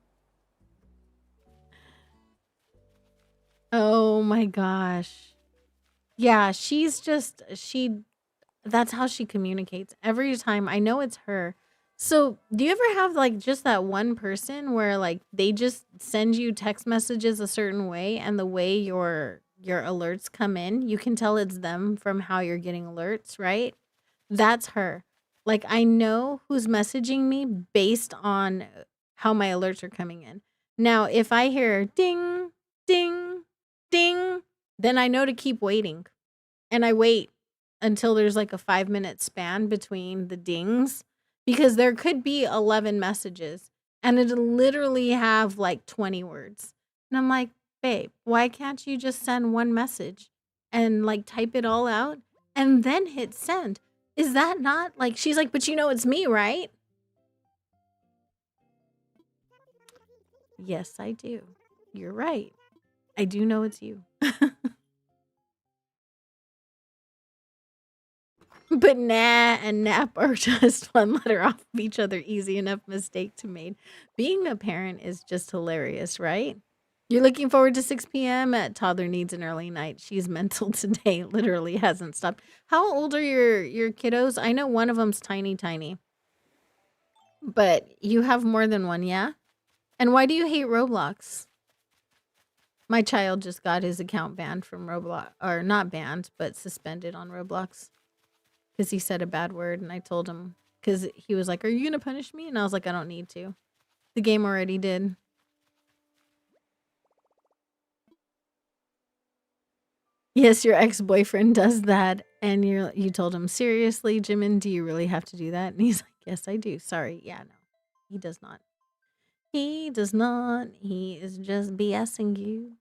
Oh my gosh. Yeah, she's just that's how she communicates every time. I know it's her. So, do you ever have like just that one person where like they just send you text messages a certain way, and the way your alerts come in, you can tell it's them from how you're getting alerts, right? That's her. Like I know who's messaging me based on how my alerts are coming in. Now, if I hear ding, ding, ding, then I know to keep waiting. And I wait until there's like a 5-minute span between the dings, because there could be 11 messages and it'll literally have like 20 words. And I'm like, babe, why can't you just send one message and like type it all out and then hit send? Is that not like... She's like, but you know it's me, right? Yes, I do. You're right. I do know it's you. But nah and nap are just one letter off of each other. Easy enough mistake to make. Being a parent is just hilarious, right? You're looking forward to 6 p.m. at Toddler Needs an Early Night. She's mental today. Literally hasn't stopped. How old are your kiddos? I know one of them's tiny. But you have more than one, yeah? And why do you hate Roblox? My child just got his account banned from Roblox. Or not banned, but suspended on Roblox. Because he said a bad word, and I told him, because he was like, are you going to punish me? And I was like, I don't need to. The game already did. Yes, your ex-boyfriend does that. And you told him, seriously, Jimin, do you really have to do that? And he's like, yes, I do. Sorry. Yeah, no, he does not. He does not. He is just BSing you.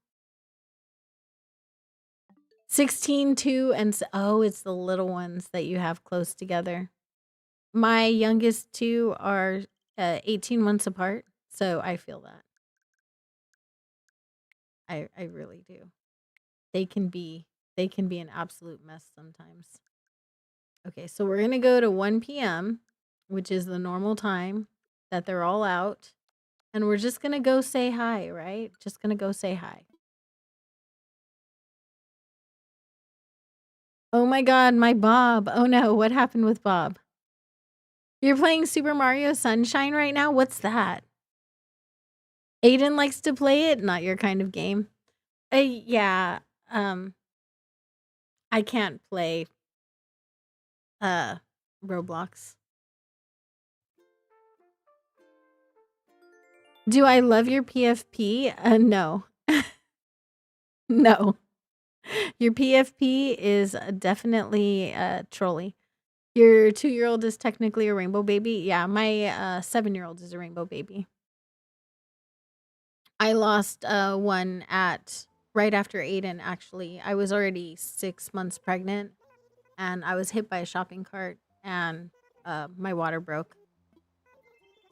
16, 2, and oh, it's the little ones that you have close together. My youngest two are 18 months apart, so I feel that. I really do. They can be an absolute mess sometimes. Okay, so we're gonna go to 1 p.m., which is the normal time that they're all out, and we're just gonna go say hi, right? Just gonna go say hi. Oh my god, my Bob. Oh no, what happened with Bob? You're playing Super Mario Sunshine right now? What's that? Aiden likes to play it, not your kind of game. Yeah, um, I can't play uh Roblox. Do I love your PFP? No. No. Your PFP is definitely trolly. Your 2-year-old is technically a rainbow baby. Yeah, my 7-year-old is a rainbow baby. I lost one at right after Aiden, actually. I was already 6 months pregnant and I was hit by a shopping cart and my water broke.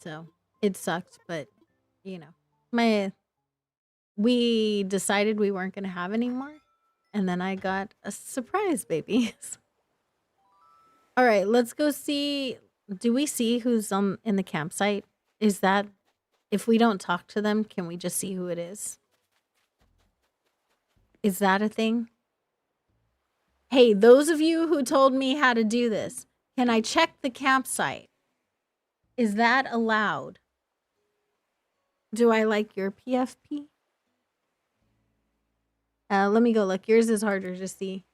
So it sucked, but you know, we decided we weren't going to have any more. And then I got a surprise baby. All right, let's go see. Do we see who's in the campsite? Is that if we don't talk to them, can we just see who it is? Is that a thing? Hey, those of you who told me how to do this, can I check the campsite? Is that allowed? Do I like your PFP? Let me go look. Yours is harder to see.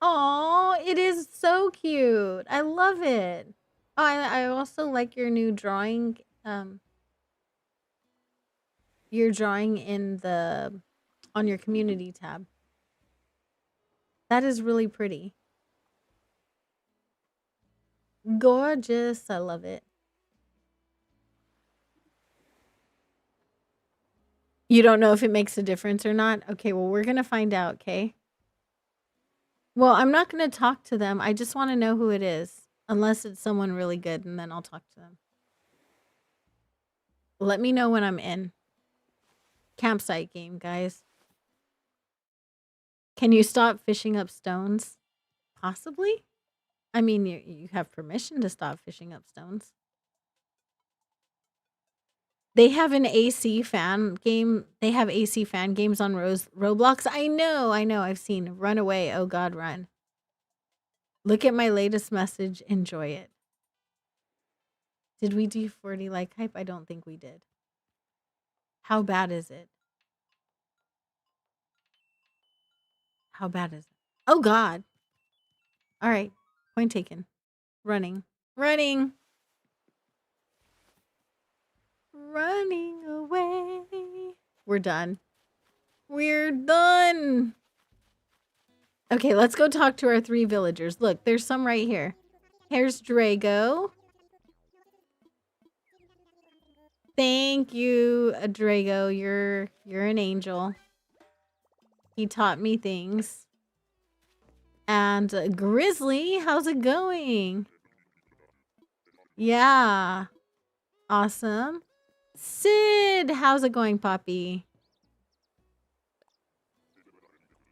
Oh, it is so cute. I love it. Oh, I also like your new drawing. Your drawing in the on your community tab. That is really pretty. Gorgeous. I love it. You don't know if it makes a difference or not? Okay, well, we're going to find out, okay? Well, I'm not going to talk to them. I just want to know who it is. Unless it's someone really good, and then I'll talk to them. Let me know when I'm in. Campsite game, guys. Can you stop fishing up stones? Possibly. I mean, you have permission to stop fishing up stones. They have an AC fan game. They have AC fan games on Roblox. I know. I've seen. Run away. Oh God, run. Look at my latest message. Enjoy it. Did we do 40 like hype? I don't think we did. How bad is it? How bad is it? Oh God. All right. Point taken. Running. Running. Running away. We're done. We're done. Okay, let's go talk to our 3 villagers. Look, there's some right here. Here's Drago. Thank you, Drago. You're an angel. He taught me things. And Grizzly, how's it going? Yeah. Awesome. Sid, how's it going, Poppy?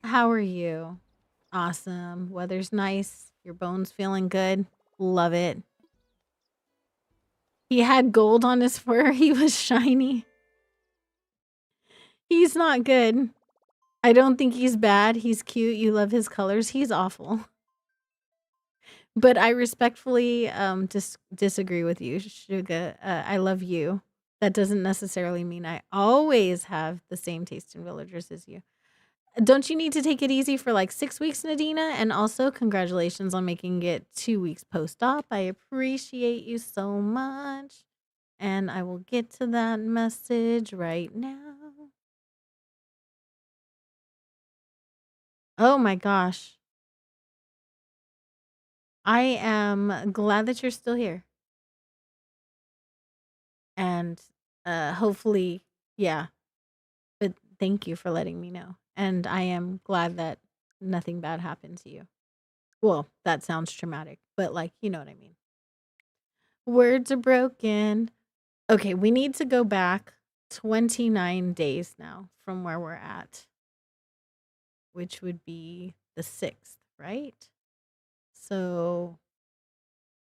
How are you? Awesome. Weather's nice. Your bones feeling good. Love it. He had gold on his fur. He was shiny. He's not good. I don't think he's bad. He's cute. You love his colors. He's awful. But I respectfully disagree with you, Suga. I love you. That doesn't necessarily mean I always have the same taste in villagers as you. Don't you need to take it easy for like 6 weeks, Nadina? And also, congratulations on making it 2 weeks post-op. I appreciate you so much. And I will get to that message right now. Oh my gosh. I am glad that you're still here. And hopefully, yeah. But thank you for letting me know. And I am glad that nothing bad happened to you. Well, that sounds traumatic, but like, you know what I mean. Words are broken. Okay, we need to go back 29 days now from where we're at, which would be the 6th, right? So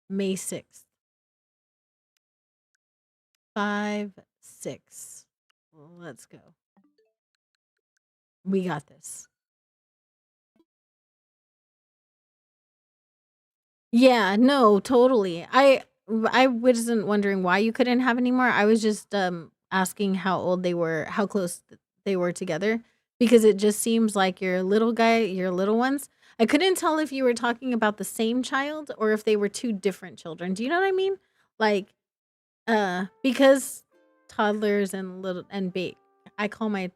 May 6th. 5, 6. Let's go. We got this. Yeah, no, totally. I wasn't wondering why you couldn't have any more. I was just asking how old they were, how close they were together because it just seems like your little guy, your little ones. I couldn't tell if you were talking about the same child or if they were two different children. Do you know what I mean? Like because toddlers and little and I call my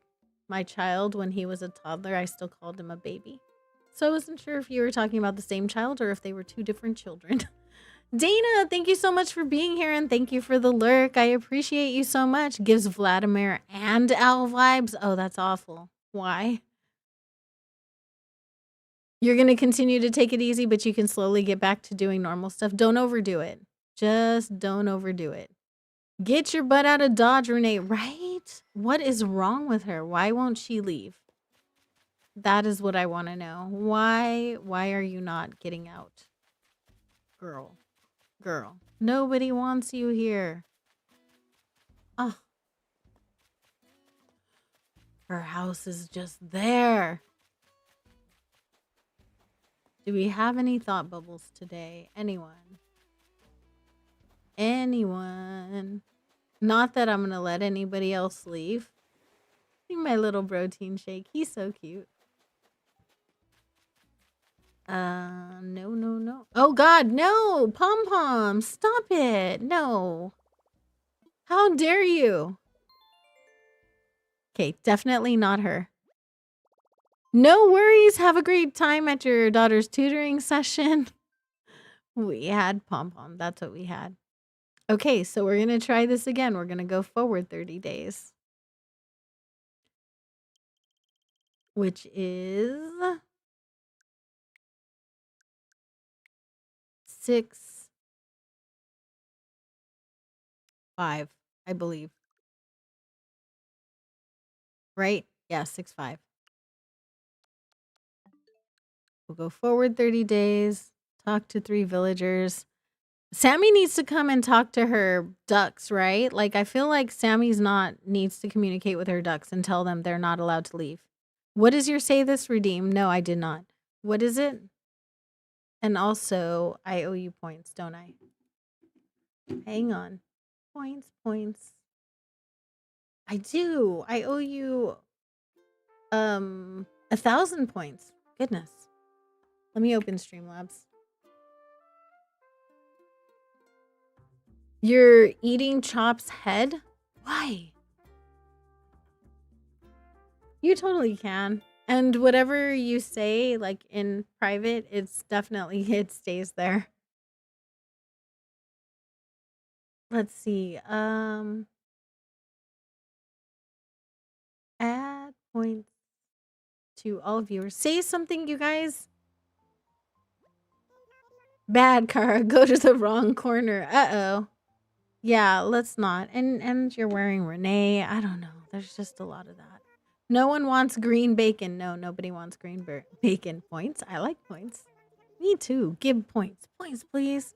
child when he was a toddler, I still called him a baby. So I wasn't sure if you were talking about the same child or if they were two different children. Dana, thank you so much for being here and thank you for the lurk. I appreciate you so much. Gives Vladimir and Al vibes. Oh, that's awful. Why? You're going to continue to take it easy, but you can slowly get back to doing normal stuff. Don't overdo it. Just don't overdo it. Get your butt out of Dodge, Renee, right? What is wrong with her? Why won't she leave? That is what I want to know. Why are you not getting out? Girl. Nobody wants you here. Oh, her house is just there. Do we have any thought bubbles today? Anyone? Anyone? Not that I'm going to let anybody else leave. See my little protein shake. He's so cute. No. Oh God, no! Pom Pom, stop it! No. How dare you? Okay, definitely not her. No worries. Have a great time at your daughter's tutoring session. We had Pom Pom. That's what we had. Okay, so we're gonna try this again. We're gonna go forward 30 days, which is 6, 5, I believe. Right? Yeah, 6, 5. We'll go forward 30 days, talk to 3 villagers. Sammy needs to come and talk to her ducks, right? Like, I feel like Sammy's needs to communicate with her ducks and tell them they're not allowed to leave. What is your say this redeem? No, I did not. What is it? And also, I owe you points, don't I? Hang on. Points. I do. I owe you 1,000 points. Goodness. Let me open Streamlabs. You're eating Chop's head? Why? You totally can. And whatever you say, like in private, it's definitely, it stays there. Let's see. Add points to all viewers. Say something, you guys. Bad Kara, go to the wrong corner. Uh-oh. Yeah, let's not. And you're wearing Renee. I don't know. There's just a lot of that. No one wants green bacon. No, nobody wants green bacon. Points. I like points. Me too. Give points. Points, please.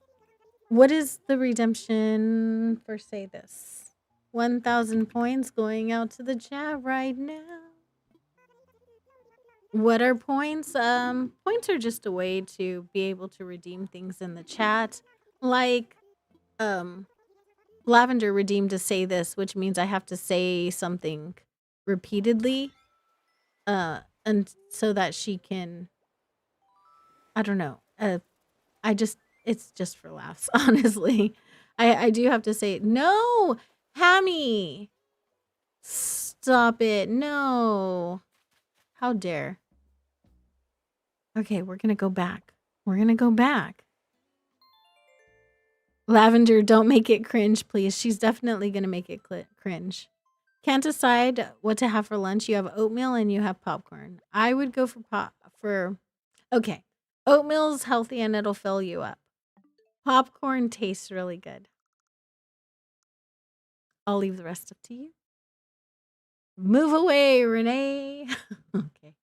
What is the redemption for say this? 1,000 points going out to the chat right now. What are points? Points are just a way to be able to redeem things in the chat. Like, Lavender redeemed to say this, which means I have to say something repeatedly. And so that she can, I don't know. It's just for laughs, honestly. I do have to say, no, Hammy, stop it. No. How dare. Okay, we're going to go back. Lavender, don't make it cringe, please. She's definitely going to make it cringe. Can't decide what to have for lunch. You have oatmeal and you have popcorn. I would go for okay. Oatmeal's healthy and it'll fill you up. Popcorn tastes really good. I'll leave the rest up to you. Move away, Renee. Okay.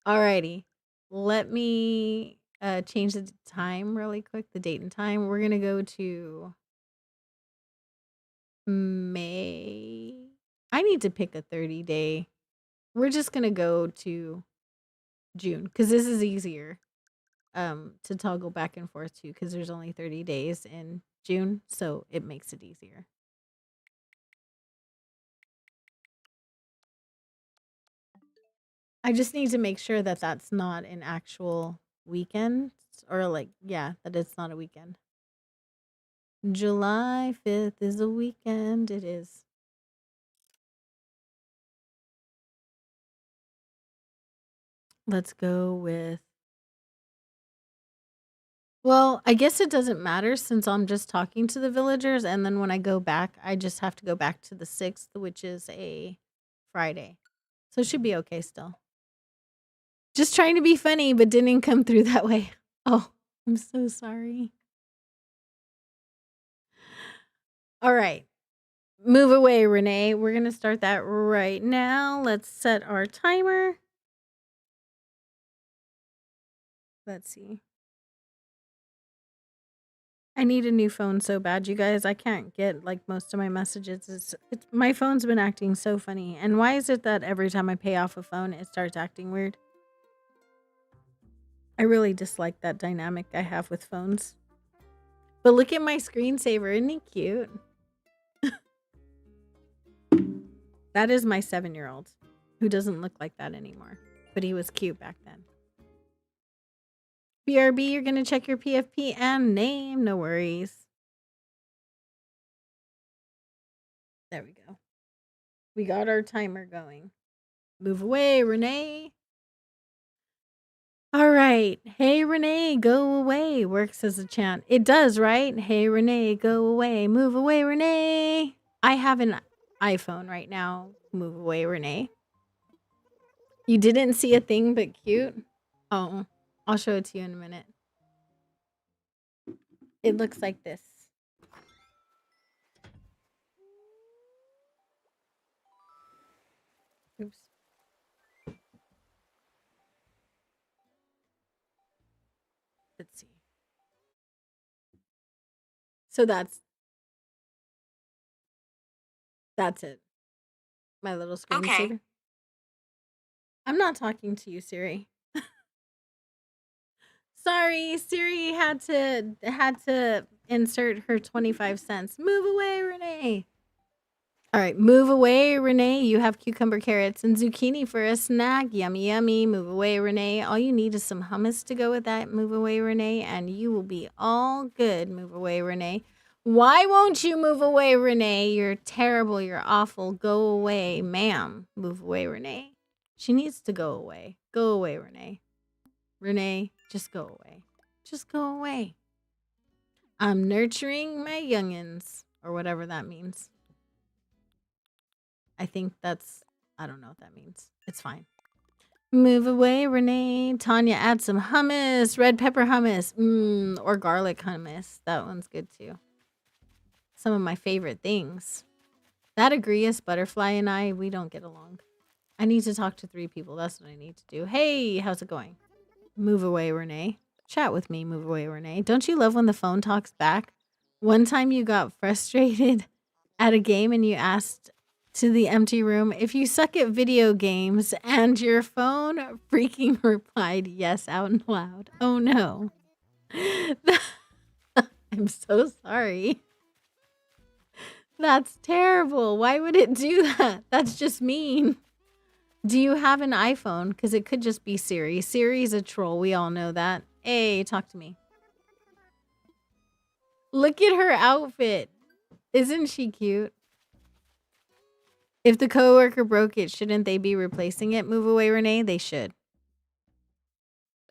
Alrighty. Let me change the time really quick, the date and time. We're going to go to May. I need to pick a 30-day. We're just going to go to June because this is easier to toggle back and forth to because there's only 30 days in June, so it makes it easier. I just need to make sure that that's not an actual weekend or like, yeah, that it's not a weekend. July 5th is a weekend. It is. Let's go with. Well, I guess it doesn't matter since I'm just talking to the villagers. And then when I go back, I just have to go back to the 6th, which is a Friday. So it should be okay still. Just trying to be funny, but didn't come through that way. Oh, I'm so sorry. All right. Move away, Renee. We're going to start that right now. Let's set our timer. Let's see. I need a new phone so bad, you guys. I can't get like most of my messages. My phone's been acting so funny. And why is it that every time I pay off a phone, it starts acting weird? I really dislike that dynamic I have with phones. But look at my screensaver. Isn't he cute? That is my 7-year-old who doesn't look like that anymore. But he was cute back then. BRB, you're going to check your PFP and name. No worries. There we go. We got our timer going. Move away, Renee. All right. Hey, Renee, go away. Works as a chant. It does, right? Hey, Renee, go away. Move away, Renee. I have an iPhone right now. Move away, Renee. You didn't see a thing but cute? Oh, I'll show it to you in a minute. It looks like this. Oops. Let's see. So that's it. My little screensaver. Okay. I'm not talking to you, Siri. Sorry, Siri had to insert her 25 cents. Move away, Renee. All right, move away, Renee. You have cucumber, carrots, and zucchini for a snack. Yummy, yummy. Move away, Renee. All you need is some hummus to go with that. Move away, Renee, and you will be all good. Move away, Renee. Why won't you move away, Renee? You're terrible. You're awful. Go away, ma'am. Move away, Renee. She needs to go away. Go away, Renee. Renee, just go away. Just go away. I'm nurturing my youngins, or whatever that means. I think that's, I don't know what that means. It's fine. Move away, Renee. Tanya, add some hummus, red pepper hummus, or garlic hummus. That one's good too. Some of my favorite things. That Agrius butterfly and I, we don't get along. I need to talk to 3 people. That's what I need to do. Hey, how's it going? Move away, Renee. Chat with me, move away, Renee. Don't you love when the phone talks back? One time you got frustrated at a game and you asked to the empty room if you suck at video games, and your phone freaking replied yes out loud. Oh no. I'm so sorry. That's terrible. Why would it do that? That's just mean. Do you have an iPhone? Because it could just be Siri. Siri's a troll. We all know that. Hey, talk to me. Look at her outfit. Isn't she cute? If the coworker broke it, shouldn't they be replacing it? Move away, Renee. They should.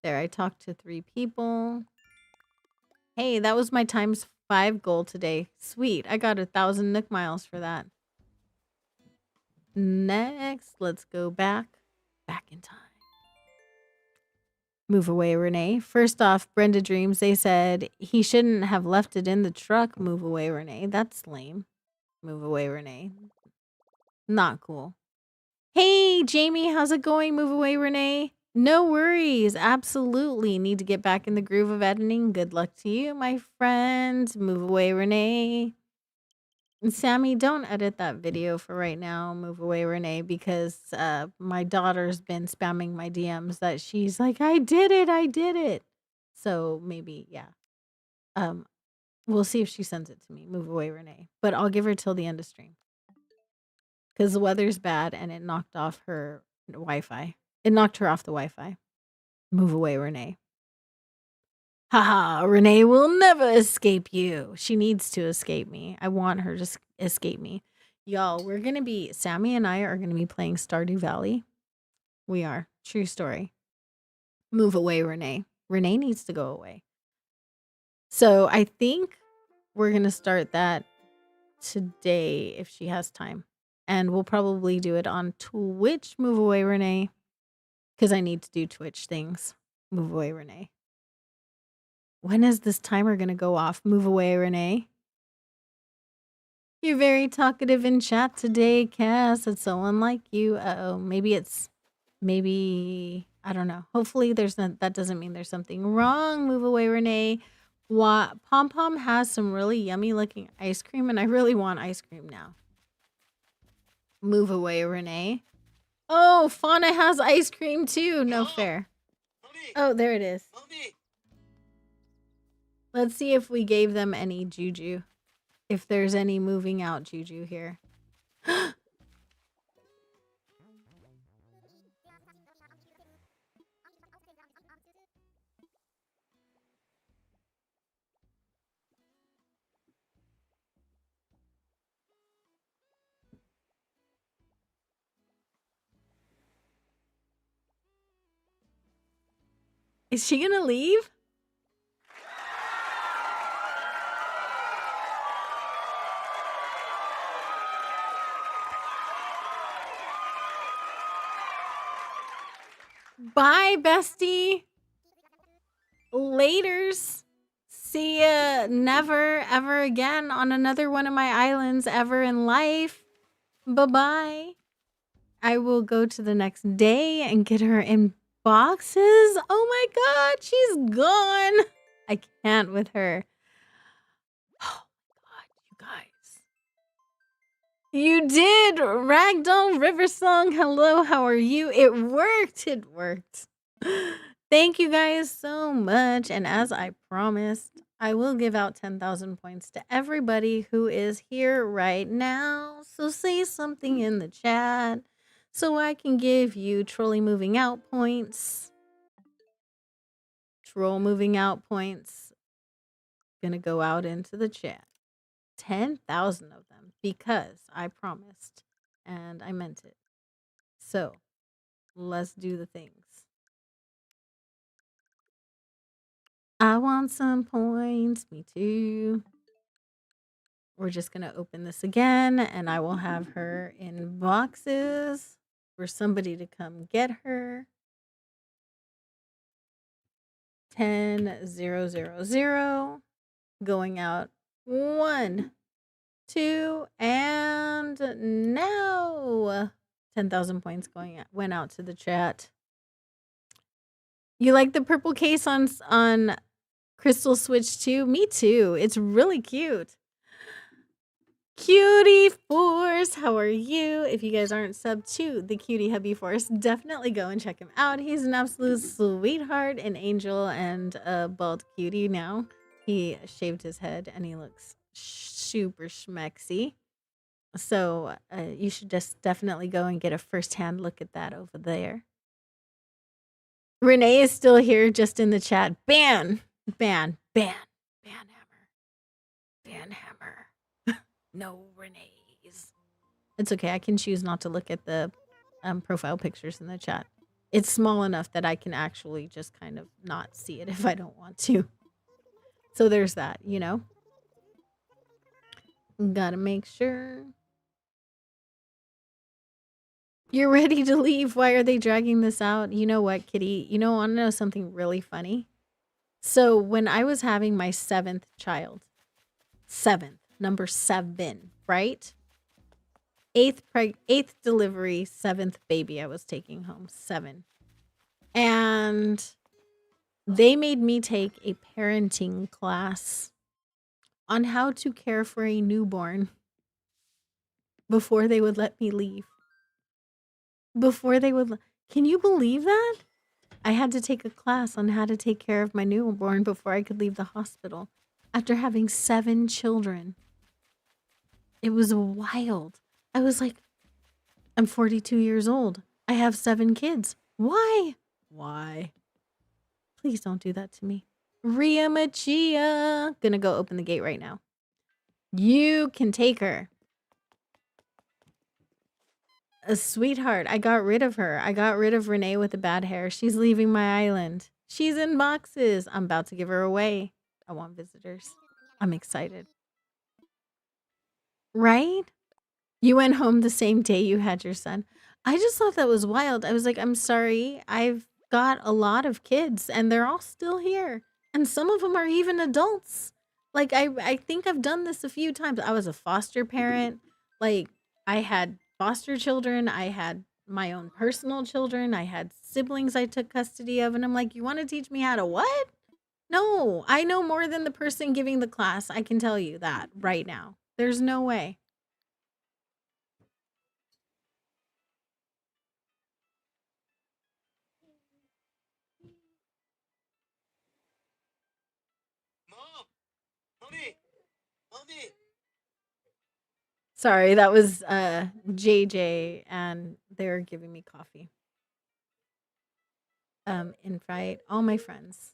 There, I talked to 3 people. Hey, that was my ×5 goal today. Sweet. I got 1,000 Nook miles for that. Next, let's go back in time. Move away, Renee. First off, Brenda Dreams, they said he shouldn't have left it in the truck. Move away, Renee. That's lame. Move away, Renee. Not cool. Hey, Jamie, how's it going? Move away, Renee. No worries. Absolutely. Need to get back in the groove of editing. Good luck to you, my friend. Move away, Renee. And Sammy, don't edit that video for right now. Move away, Renee, because my daughter's been spamming my DMs that she's like, I did it. I did it. So maybe, yeah. We'll see if she sends it to me. Move away, Renee. But I'll give her till the end of stream. Because the weather's bad and it knocked off her Wi-Fi. It knocked her off the Wi-Fi. Move away, Renee. Haha, Renee will never escape you. She needs to escape me. I want her to escape me. Y'all, Sammy and I are going to be playing Stardew Valley. We are. True story. Move away, Renee. Renee needs to go away. So I think we're going to start that today if she has time. And we'll probably do it on Twitch. Move away, Renee. Because I need to do Twitch things. Move away, Renee. When is this timer going to go off? Move away, Renee. You're very talkative in chat today, Cass. It's so unlike you. Uh-oh. Maybe, I don't know. Hopefully that doesn't mean there's something wrong. Move away, Renee. Pom Pom has some really yummy looking ice cream, and I really want ice cream now. Move away, Renee. Oh, Fauna has ice cream too. No fair. Oh, there it is. Let's see if we gave them any juju. If there's any moving out juju here. Is she gonna leave? Bye, bestie. Laters. See ya never, ever again on another one of my islands ever in life. Bye-bye. I will go to the next day and get her in boxes. Oh my god, she's gone. I can't with her. Oh my god, you guys. You did! Ragdoll Riversong, hello, how are you? It worked! It worked. Thank you guys so much. And as I promised, I will give out 10,000 points to everybody who is here right now. So say something in the chat so I can give you trolley moving out points. Troll moving out points. Gonna go out into the chat. 10,000 of them because I promised and I meant it. So let's do the things. I want some points. Me too. We're just going to open this again and I will have her in boxes for somebody to come get her. 10,000 going out 1, 2, and now 10,000 points went out to the chat. You like the purple case on Crystal Switch too? Me too. It's really cute. Cutie Force, how are you? If you guys aren't subbed to the Cutie Hubby Force, definitely go and check him out. He's an absolute sweetheart, an angel, and a bald cutie now. He shaved his head and he looks super schmexy. So you should just definitely go and get a first-hand look at that over there. Renee is still here just in the chat. Ban hammer. No Renee's. It's okay. I can choose not to look at the profile pictures in the chat. It's small enough that I can actually just kind of not see it if I don't want to. So there's that, you know? Gotta make sure you're ready to leave. Why are they dragging this out? You know what, Kitty? You know, want to know something really funny? So when I was having my seventh child, number 7, right? Eighth delivery, 7th baby I was taking home, 7. And they made me take a parenting class on how to care for a newborn before they would let me leave. Before they would, can you believe that? I had to take a class on how to take care of my newborn before I could leave the hospital after having 7 children. It was wild. I was like, I'm 42 years old. I have 7 kids. Why? Why? Please don't do that to me. Ria Machia. Gonna go open the gate right now. You can take her. A sweetheart. I got rid of her. I got rid of Renee with the bad hair. She's leaving my island. She's in boxes. I'm about to give her away. I want visitors. I'm excited. Right? You went home the same day you had your son. I just thought that was wild. I was like, I'm sorry. I've got a lot of kids and they're all still here. And some of them are even adults. Like I think I've done this a few times. I was a foster parent. Like I had foster children. I had my own personal children. I had siblings I took custody of. And I'm like, you want to teach me how to what? No, I know more than the person giving the class. I can tell you that right now. There's no way. Sorry, that was JJ and they're giving me coffee. Invite all my friends.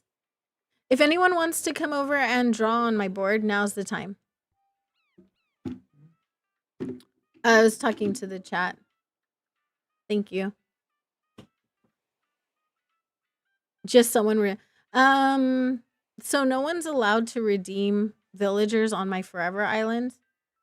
If anyone wants to come over and draw on my board, now's the time. I was talking to the chat. Thank you. Just someone so no one's allowed to redeem villagers on my forever island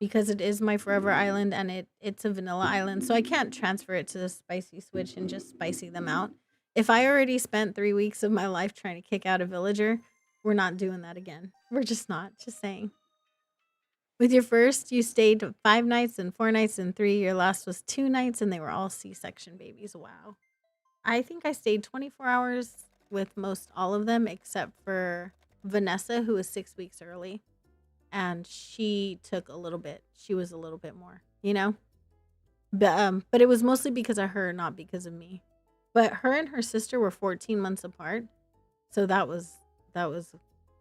because it is my forever island and it's a vanilla island. So I can't transfer it to the spicy switch and just spicy them out. If I already spent 3 weeks of my life trying to kick out a villager, we're not doing that again. We're just not. Just saying. With your first, you stayed 5 nights and 4 nights and 3. Your last was 2 nights and they were all C-section babies. Wow. I think I stayed 24 hours with most all of them except for Vanessa, who was 6 weeks early. And she took a little bit. She was a little bit more, you know? But it was mostly because of her, not because of me. But her and her sister were 14 months apart. So that was a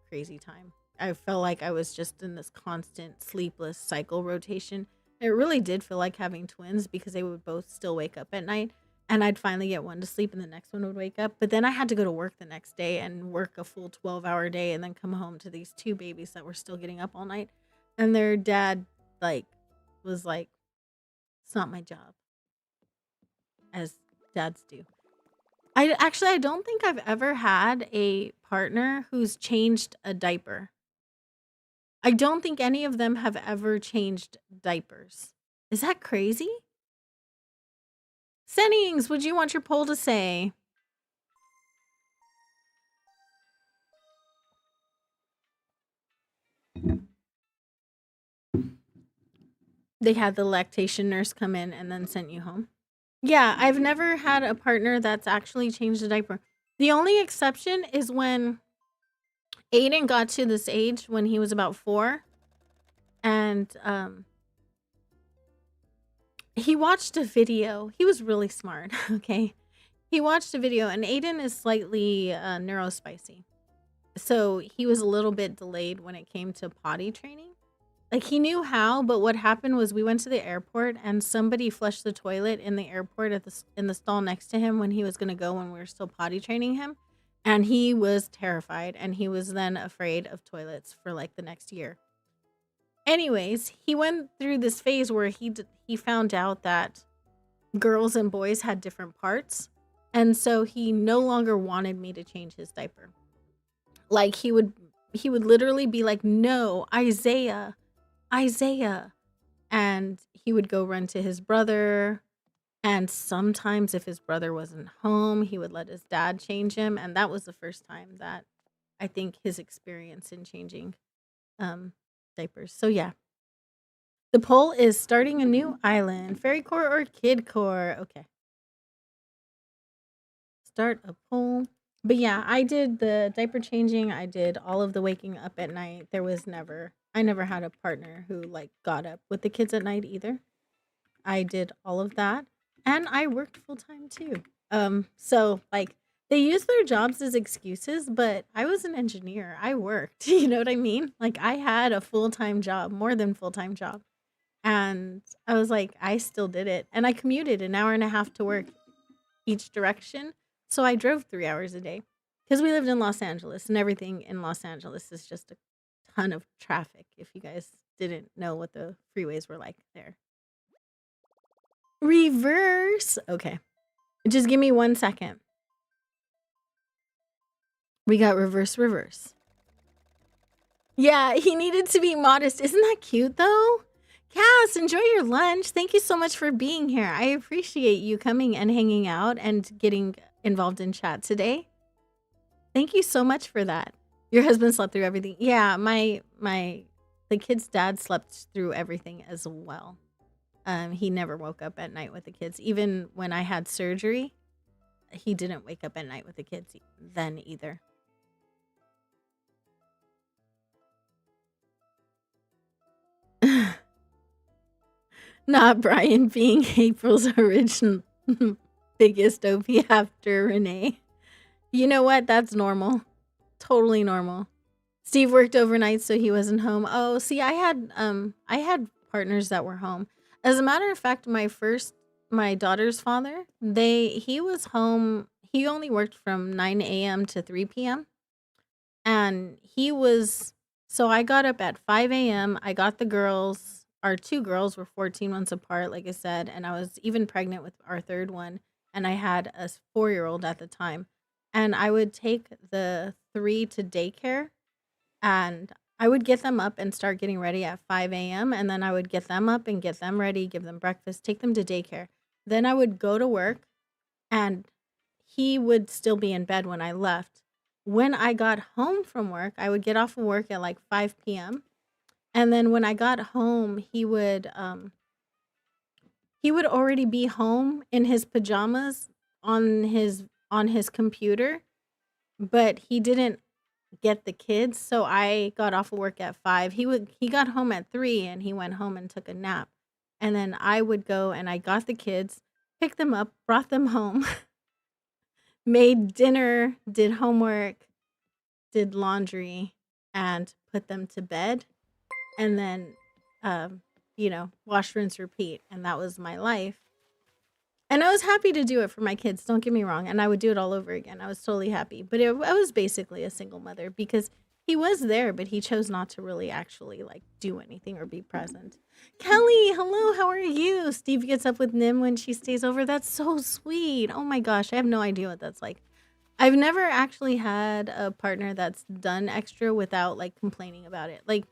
crazy time. I felt like I was just in this constant sleepless cycle rotation. It really did feel like having twins because they would both still wake up at night and I'd finally get one to sleep and the next one would wake up. But then I had to go to work the next day and work a full 12-hour day and then come home to these 2 babies that were still getting up all night. And their dad was like, it's not my job, as dads do. I don't think I've ever had a partner who's changed a diaper. I don't think any of them have ever changed diapers. Is that crazy? Settings, would you want your poll to say? They had the lactation nurse come in and then sent you home. Yeah, I've never had a partner that's actually changed a diaper. The only exception is when Aiden got to this age when he was about 4 and he watched a video. He was really smart, okay? He watched a video and Aiden is slightly neurospicy. So he was a little bit delayed when it came to potty training. Like he knew how, but what happened was we went to the airport and somebody flushed the toilet in the airport in the stall next to him when he was going to go when we were still potty training him, and he was terrified and he was then afraid of toilets for like the next year. Anyways, he went through this phase where he found out that girls and boys had different parts, and so he no longer wanted me to change his diaper. Like he would he would literally be like, "No, Isaiah, Isaiah." And he would go run to his brother. And sometimes, if his brother wasn't home, he would let his dad change him. And that was the first time that I think his experience in changing um, diapers. So, yeah, the poll is starting a new island, fairy core or kid core. Okay, start a poll. But yeah, I did the diaper changing. I did all of the waking up at night. I never had a partner who like got up with the kids at night either. I did all of that, and I worked full time too. So like they use their jobs as excuses, but I was an engineer. I worked. You know what I mean? Like I had a full time job, more than full time job, and I was like, I still did it, and I commuted an hour and a half to work each direction. So I drove 3 hours a day because we lived in Los Angeles, and everything in Los Angeles is just a ton of traffic. If you guys didn't know what the freeways were like there. Reverse. Okay. Just give me 1 second. We got reverse, reverse. Yeah, he needed to be modest. Isn't that cute though? Cass, enjoy your lunch. Thank you so much for being here. I appreciate you coming and hanging out and getting involved in chat today. Thank you so much for that. Your husband slept through everything. Yeah, the kid's dad slept through everything as well. He never woke up at night with the kids. Even when I had surgery, he didn't wake up at night with the kids then either. Not Brian being April's original biggest OP after Renee. You know what? That's normal. Totally normal. Steve worked overnight, so he wasn't home. Oh, see, I had partners that were home. As a matter of fact, my daughter's father, he was home. He only worked from 9 a.m. to 3 p.m. And so I got up at 5 a.m. I got the girls, our two girls were 14 months apart, like I said, and I was even pregnant with our third one, and I had a 4-year-old at the time. And I would take the three to daycare, and I would get them up and start getting ready at 5 a.m. And then I would get them up and get them ready, give them breakfast, take them to daycare. Then I would go to work, and he would still be in bed when I left. When I got home from work, I would get off of work at like 5 p.m. And then when I got home, he would already be home in his pajamas on his computer, but he didn't get the kids. So I got off of work at 5. He got home at 3 and he went home and took a nap. And then I would go and I got the kids, picked them up, brought them home, made dinner, did homework, did laundry, and put them to bed. And then, wash, rinse, repeat. And that was my life. And I was happy to do it for my kids, don't get me wrong. And I would do it all over again. I was totally happy. But I was basically a single mother because he was there, but he chose not to really actually like do anything or be present. Kelly, hello, how are you? Steve gets up with Nim when she stays over. That's so sweet. Oh my gosh, I have no idea what that's like. I've never actually had a partner that's done extra without like complaining about it. Like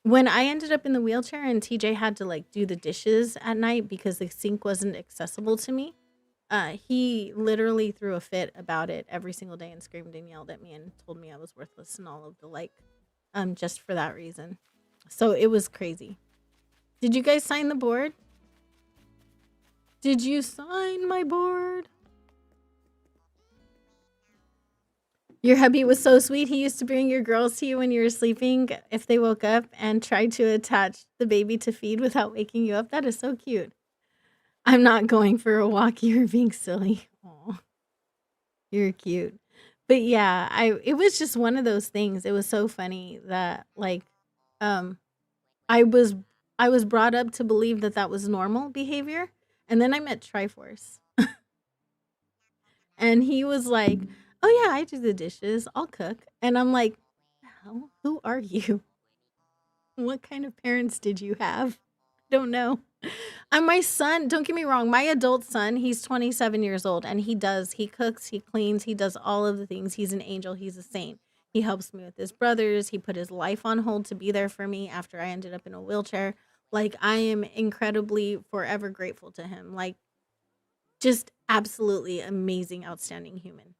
when I ended up in the wheelchair and TJ had to like do the dishes at night because the sink wasn't accessible to me, he literally threw a fit about it every single day and screamed and yelled at me and told me I was worthless and all of the like, just for that reason. So it was crazy. Did you guys sign the board? Did you sign my board? Your hubby was so sweet. He used to bring your girls to you when you were sleeping if they woke up and tried to attach the baby to feed without waking you up. That is so cute. I'm not going for a walk. You're being silly. Aw, you're cute. But yeah, it was just one of those things. It was so funny that like um I was I was brought up to believe that that was normal behavior. And then I met Triforce. And he was like, "Oh yeah, I do the dishes. I'll cook." And I'm like, Who are you? What kind of parents did you have? Don't know." And my son, don't get me wrong, my adult son, he's 27 years old and he cooks, he cleans, he does all of the things. He's an angel, he's a saint. He helps me with his brothers. He put his life on hold to be there for me after I ended up in a wheelchair. Like, I am incredibly forever grateful to him. Like, just absolutely amazing, outstanding human.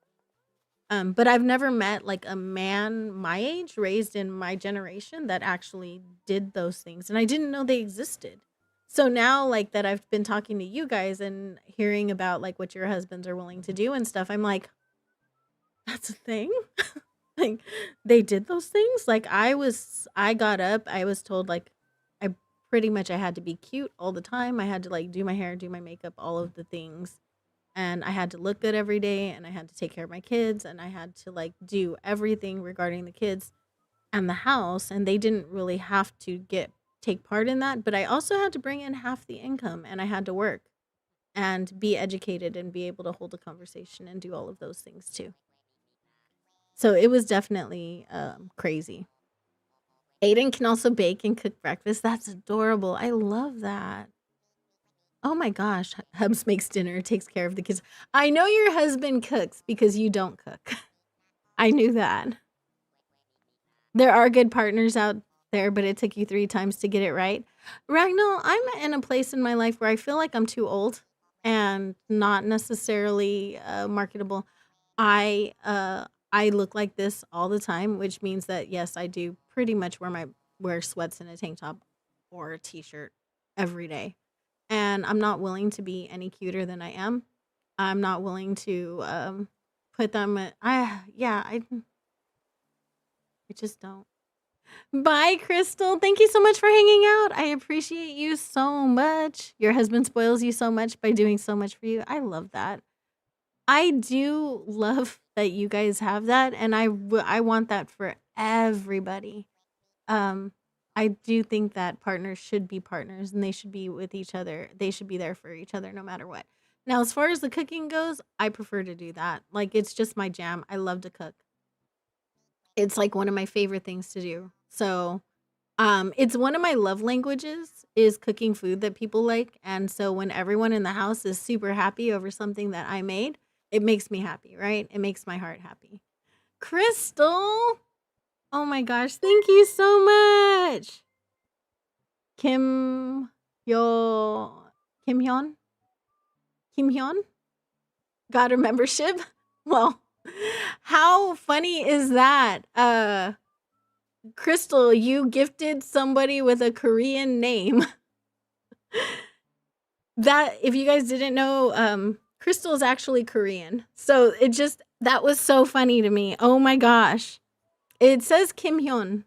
But I've never met like a man my age, raised in my generation, that actually did those things, and I didn't know they existed. So now, like that, I've been talking to you guys and hearing about like what your husbands are willing to do and stuff. I'm like, that's a thing. Like, they did those things. Like, I got up. I was told like, I pretty much I had to be cute all the time. I had to like do my hair, do my makeup, all of the things, and I had to look good every day, and I had to take care of my kids, and I had to like do everything regarding the kids and the house, and they didn't really have to get take part in that, but I also had to bring in half the income, and I had to work and be educated and be able to hold a conversation and do all of those things too. So it was definitely crazy. Aiden can also bake and cook breakfast. That's adorable. I love that. Oh my gosh, Hubs makes dinner, takes care of the kids. I know your husband cooks because you don't cook. I knew that. There are good partners out there, but it took you 3 times to get it right. Ragnall, I'm in a place in my life where I feel like I'm too old and not necessarily marketable. I look like this all the time, which means that yes, I do pretty much wear sweats and a tank top or a t-shirt every day. And I'm not willing to be any cuter than I am. I'm not willing to put them I just don't. Bye, Crystal. Thank you so much for hanging out. I appreciate you so much. Your husband spoils you so much by doing so much for you. I love that. I do love that you guys have that, and I want that for everybody. Um, I do think that partners should be partners, and they should be with each other. They should be there for each other no matter what. Now, as far as the cooking goes, I prefer to do that. Like, it's just my jam. I love to cook. It's like one of my favorite things to do. So, it's one of my love languages is cooking food that people like, and so when everyone in the house is super happy over something that I made, it makes me happy, right? It makes my heart happy. Crystal, oh my gosh, thank you so much. Kim Yo Kim Hyun? Kim Hyun got a membership? Well, how funny is that? Crystal, you gifted somebody with a Korean name. That if you guys didn't know, Crystal is actually Korean. So it just that was so funny to me. Oh my gosh. It says Kim Hyun,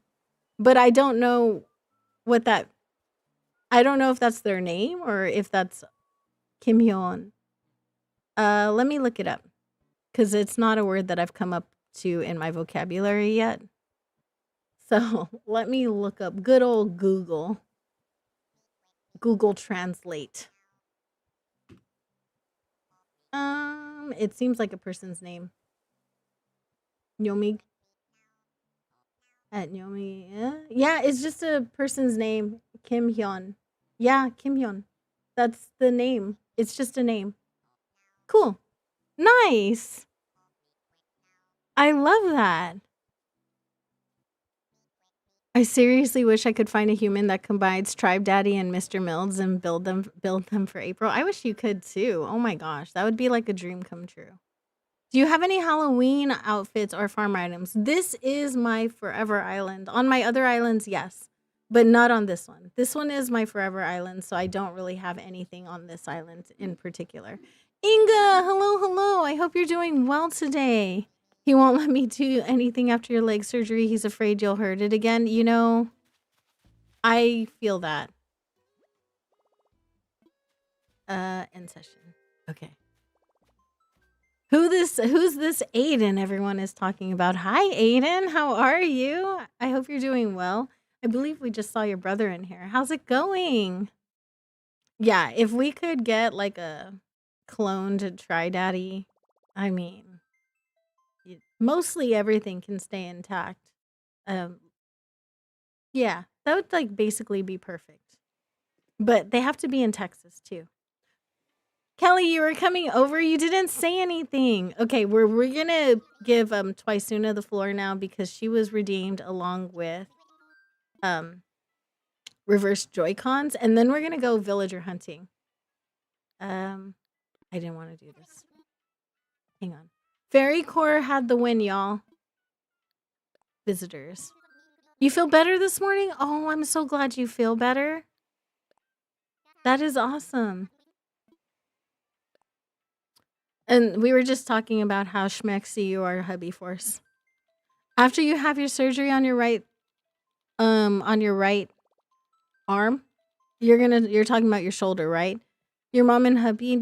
but I don't know what that I don't know if that's their name or if that's Kim Hyun. Let me look it up cuz it's not a word that I've come up to in my vocabulary yet. So, let me look up good old Google. Google Translate. It seems like a person's name. Yomi at Yomi. Yeah, it's just a person's name. Kim Hyun. Yeah, Kim Hyun. That's the name. It's just a name. Cool. Nice. I love that. I seriously wish I could find a human that combines Tribe Daddy and Mr. Mills and build them for April. I wish you could too. Oh my gosh, that would be like a dream come true. Do you have any Halloween outfits or farm items? This is my forever island. On my other islands, yes, but not on this one. This one is my forever island, so I don't really have anything on this island in particular. Inga, hello, hello. I hope you're doing well today. He won't let me do anything after your leg surgery. He's afraid you'll hurt it again. You know, I feel that. End session. Okay. Who's this Aiden everyone is talking about? Hi Aiden, how are you? I hope you're doing well. I believe we just saw your brother in here. How's it going? Yeah, if we could get like a clone to Try Daddy, I mean, mostly everything can stay intact. Um, yeah, that would like basically be perfect. But they have to be in Texas too. Kelly, you were coming over. You didn't say anything. Okay, we're gonna give Twisuna the floor now because she was redeemed along with um reverse Joy-Cons, and then we're gonna go villager hunting. I didn't want to do this. Hang on. Fairy Core had the win, y'all. Visitors. You feel better this morning? Oh, I'm so glad you feel better. That is awesome. And we were just talking about how schmexy you are, hubby force. After you have your surgery on your right arm, you're talking about your shoulder, right? Your mom and hubby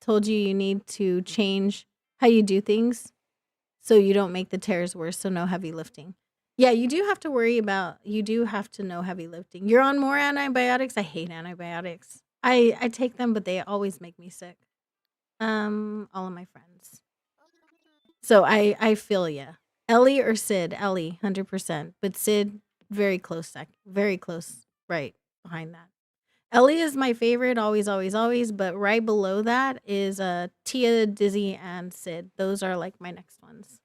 told you need to change how you do things so you don't make the tears worse, so no heavy lifting. Yeah, you do have to know heavy lifting. You're on more antibiotics. I hate antibiotics. I take them, but they always make me sick. All of my friends. So I feel ya. Ellie or Sid? Ellie, 100%. But Sid, very close very close right behind that. Ellie is my favorite, always, always, always. But right below that is Tia, Dizzy, and Sid. Those are like my next ones.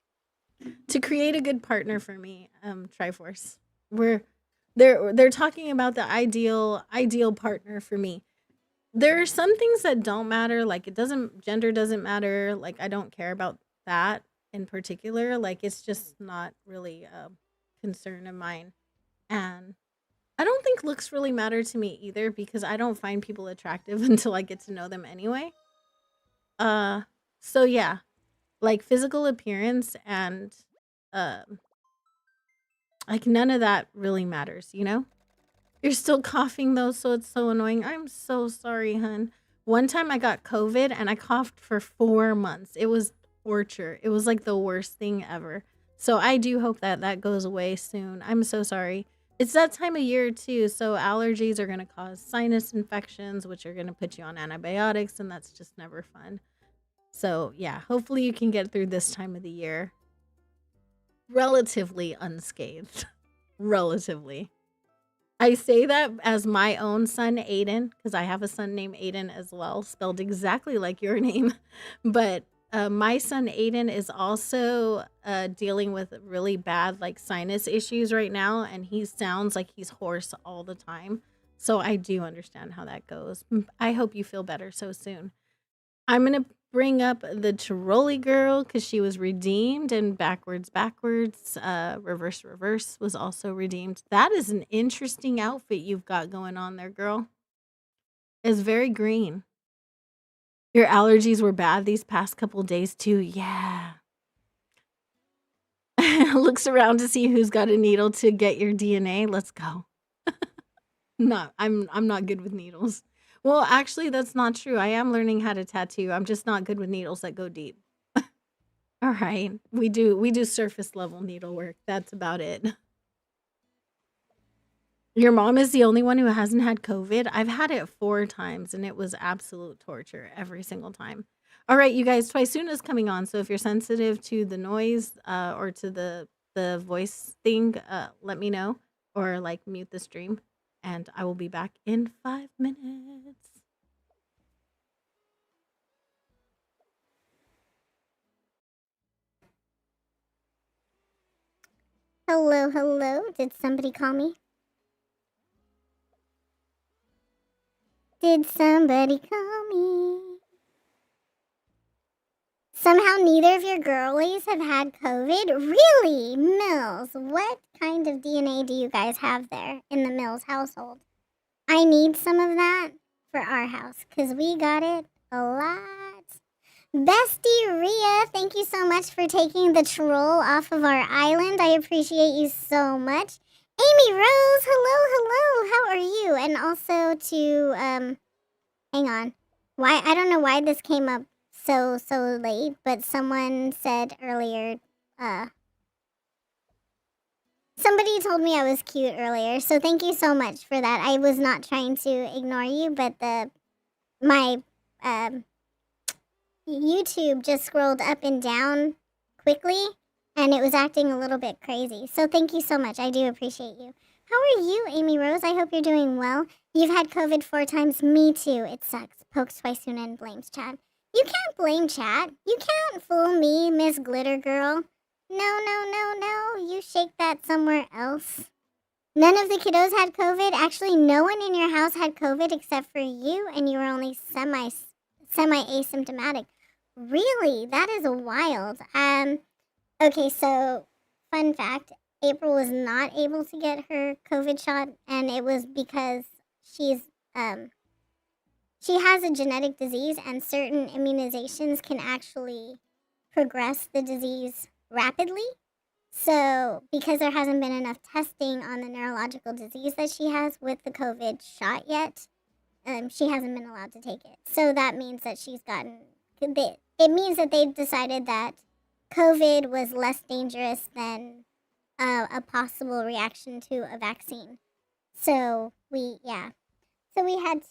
To create a good partner for me, Triforce. They're talking about the ideal partner for me. There are some things that don't matter, like gender doesn't matter, like I don't care about that in particular, like it's just not really a concern of mine. And I don't think looks really matter to me either because I don't find people attractive until I get to know them anyway. Uh so yeah, like physical appearance and um like none of that really matters, you know? You're still coughing though, so it's so annoying. I'm so sorry, hun. One time I got COVID and I coughed for 4 months. It was torture. It was like the worst thing ever. So I do hope that that goes away soon. I'm so sorry. It's that time of year too, so allergies are going to cause sinus infections, which are going to put you on antibiotics, and that's just never fun. So yeah, hopefully you can get through this time of the year relatively unscathed. Relatively. I say that as my own son, Aiden, because I have a son named Aiden as well, spelled exactly like your name. But my son, Aiden, is also dealing with really bad like sinus issues right now. And he sounds like he's hoarse all the time. So I do understand how that goes. I hope you feel better so soon. I'm going to bring up the trolley girl because she was redeemed, and backwards reverse was also redeemed. That is an interesting outfit you've got going on there, girl. It's very green. Your allergies were bad these past couple days too. Yeah. Looks around to see who's got a needle to get your DNA. Let's go. No, I'm not good with needles. Well, actually, that's not true. I am learning how to tattoo. I'm just not good with needles that go deep. All right. We do surface level needlework. That's about it. Your mom is the only one who hasn't had COVID. I've had it 4 times and it was absolute torture every single time. All right, you guys, Twisoon is coming on. So if you're sensitive to the noise or to the voice thing, let me know or like mute the stream and I will be back in 5 minutes. Hello, hello. Did somebody call me? Did somebody call me? Somehow neither of your girlies have had COVID? Really? Mills, what kind of DNA do you guys have there in the Mills household? I need some of that for our house because we got it a lot. Bestie Rhea, thank you so much for taking the troll off of our island. I appreciate you so much. Amy Rose, hello, how are you? And also to, hang on. I don't know why this came up so late, but someone said earlier, somebody told me I was cute earlier, so thank you so much for that. I was not trying to ignore you, but my YouTube just scrolled up and down quickly, and it was acting a little bit crazy. So thank you so much. I do appreciate you. How are you, Amy Rose? I hope you're doing well. You've had COVID 4 times. Me too. It sucks. Pokes twisuna and blames chat. You can't blame chat. You can't fool me, Miss Glitter Girl. No. You shake that somewhere else. None of the kiddos had COVID. Actually, no one in your house had COVID except for you, and you were only semi asymptomatic. Really? That is wild. Okay, so fun fact, April was not able to get her COVID shot, and it was because she has a genetic disease, and certain immunizations can actually progress the disease rapidly. So, because there hasn't been enough testing on the neurological disease that she has with the COVID shot yet, she hasn't been allowed to take it. So that means that it means that they decided that COVID was less dangerous than a possible reaction to a vaccine. So we had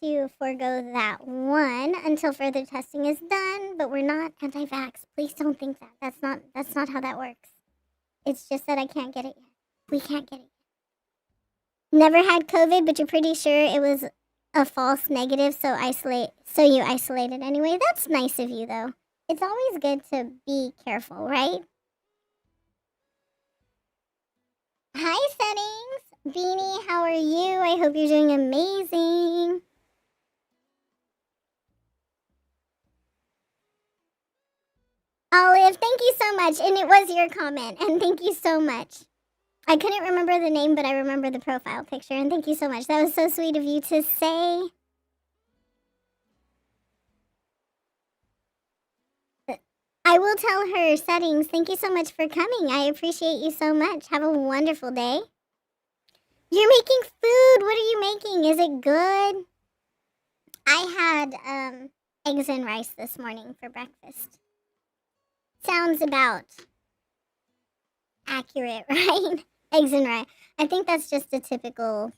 to forego that one until further testing is done, but we're not anti-vax. Please don't think that. That's not how that works. It's just that I can't get it yet. We can't get it yet. Never had COVID, but you're pretty sure it was a false negative, so you isolated anyway. That's nice of you, though. It's always good to be careful, right? Hi, Settings. Beanie, how are you? I hope you're doing amazing. Olive, thank you so much. And it was your comment. And thank you so much. I couldn't remember the name, but I remember the profile picture. And thank you so much. That was so sweet of you to say. I will tell her, Settings, thank you so much for coming. I appreciate you so much. Have a wonderful day. You're making food. What are you making? Is it good? I had eggs and rice this morning for breakfast. Sounds about accurate, right? Eggs and rice. I think that's just a typical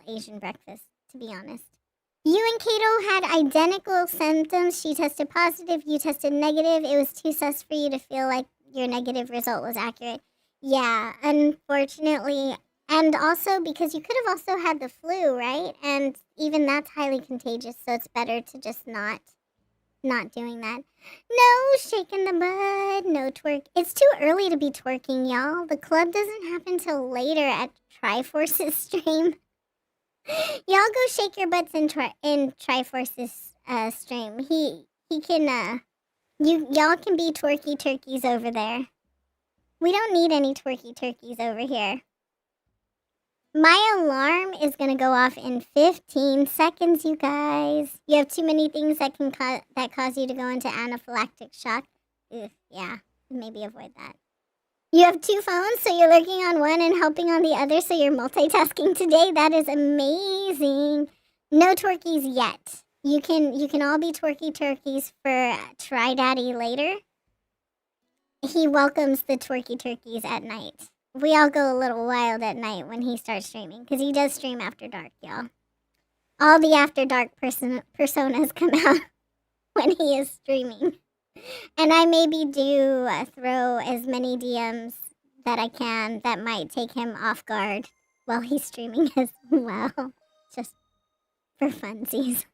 Asian breakfast, to be honest. You and Kato had identical symptoms. She tested positive, you tested negative. It was too sus for you to feel like your negative result was accurate. Yeah, unfortunately. And also because you could have also had the flu, right? And even that's highly contagious, so it's better to just not doing that. No shaking the bud, no twerk. It's too early to be twerking, y'all. The club doesn't happen till later at Triforce's stream. Y'all go shake your butts in Triforce's stream. He can y'all can be twerky turkeys over there. We don't need any twerky turkeys over here. My alarm is gonna go off in 15 seconds, you guys. You have too many things that can cause you to go into anaphylactic shock. Ugh, yeah, maybe avoid that. You have 2 phones, so you're lurking on one and helping on the other, so you're multitasking today. That is amazing. No twerkies yet. You can all be twerky turkeys for Try Daddy later. He welcomes the twerky turkeys at night. We all go a little wild at night when he starts streaming, because he does stream after dark, y'all. All the after dark personas come out when he is streaming. And I maybe do throw as many DMs that I can that might take him off guard while he's streaming as well. Just for funsies.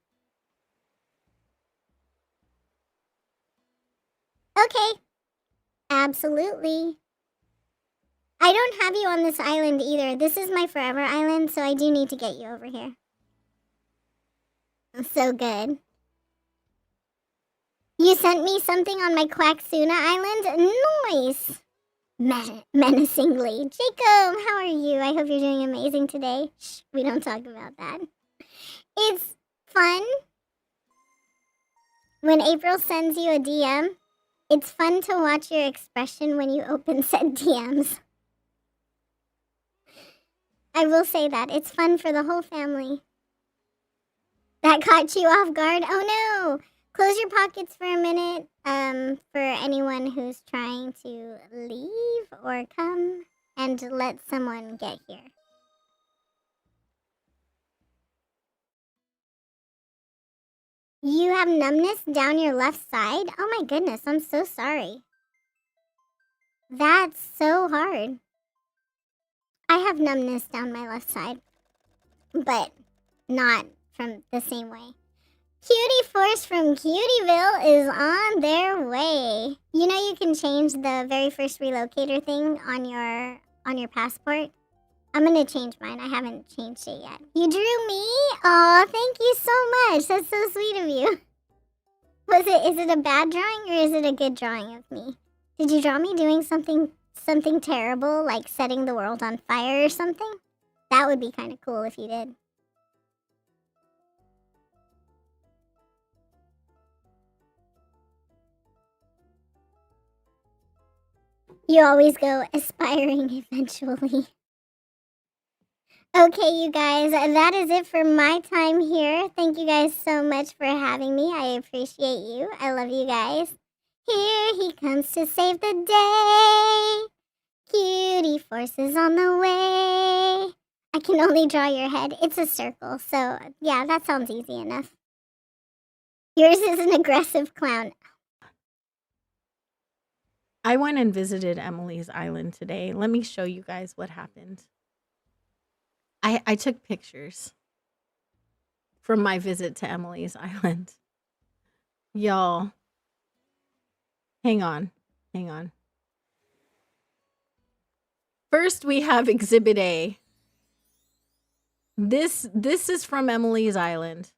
Okay. Absolutely. I don't have you on this island either. This is my forever island, so I do need to get you over here. So good. You sent me something on my Quacksuna island? Nice! Menacingly. Jacob, how are you? I hope you're doing amazing today. Shh, we don't talk about that. It's fun. When April sends you a DM, it's fun to watch your expression when you open said DMs. I will say that. It's fun for the whole family. That caught you off guard? Oh no! Close your pockets for a minute, for anyone who's trying to leave or come, and let someone get here. You have numbness down your left side? Oh my goodness, I'm so sorry. That's so hard. I have numbness down my left side, but not from the same way. Cutie Force from Cutieville is on their way. You know you can change the very first relocator thing on your passport? I'm gonna change mine. I haven't changed it yet. You drew me? Aw, thank you so much. That's so sweet of you. Is it a bad drawing or is it a good drawing of me? Did you draw me doing something terrible, like setting the world on fire or something? That would be kind of cool if you did. You always go aspiring eventually. Okay, you guys, that is it for my time here. Thank you guys so much for having me. I appreciate you. I love you guys. Here he comes to save the day. Cutie Force is on the way. I can only draw your head. It's a circle, so yeah, that sounds easy enough. Yours is an aggressive clown. I went and visited Emily's Island today. Let me show you guys what happened. I took pictures from my visit to Emily's Island. Y'all, hang on. First, we have Exhibit A. This is from Emily's Island.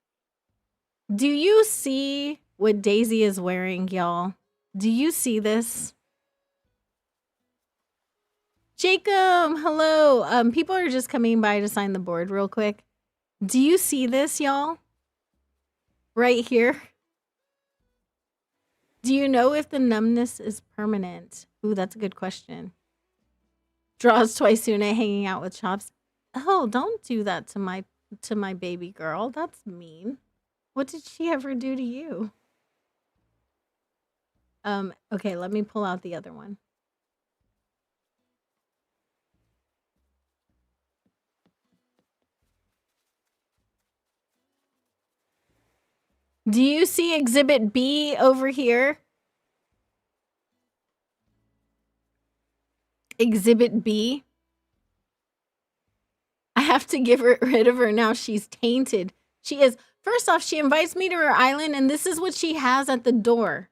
Do you see what Daisy is wearing, y'all? Do you see this? Jacob, hello. People are just coming by to sign the board real quick. Do you see this, y'all? Right here. Do you know if the numbness is permanent? Ooh, that's a good question. Draws twisuna hanging out with chops. Oh, don't do that to my baby girl. That's mean. What did she ever do to you? Okay, let me pull out the other one. Do you see Exhibit B over here? Exhibit B. I have to give rid of her now. She's tainted. She is. First off, she invites me to her island, and this is what she has at the door.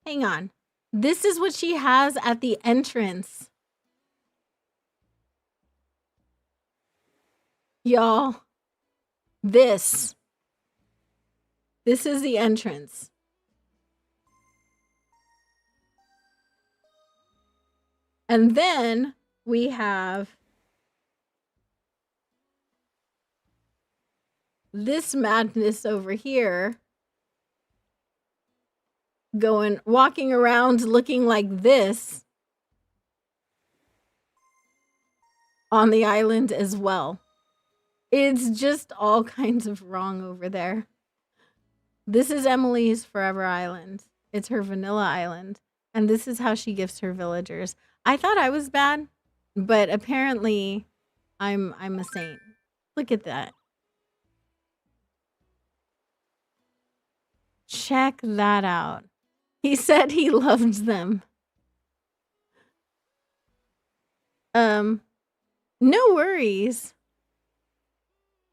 Hang on. This is what she has at the entrance. Y'all, this is the entrance. And then we have this madness over here walking around looking like this on the island as well. It's just all kinds of wrong over there. This is Emily's Forever Island. It's her vanilla island. And this is how she gifts her villagers. I thought I was bad, but apparently I'm a saint. Look at that. Check that out. He said he loved them. No worries.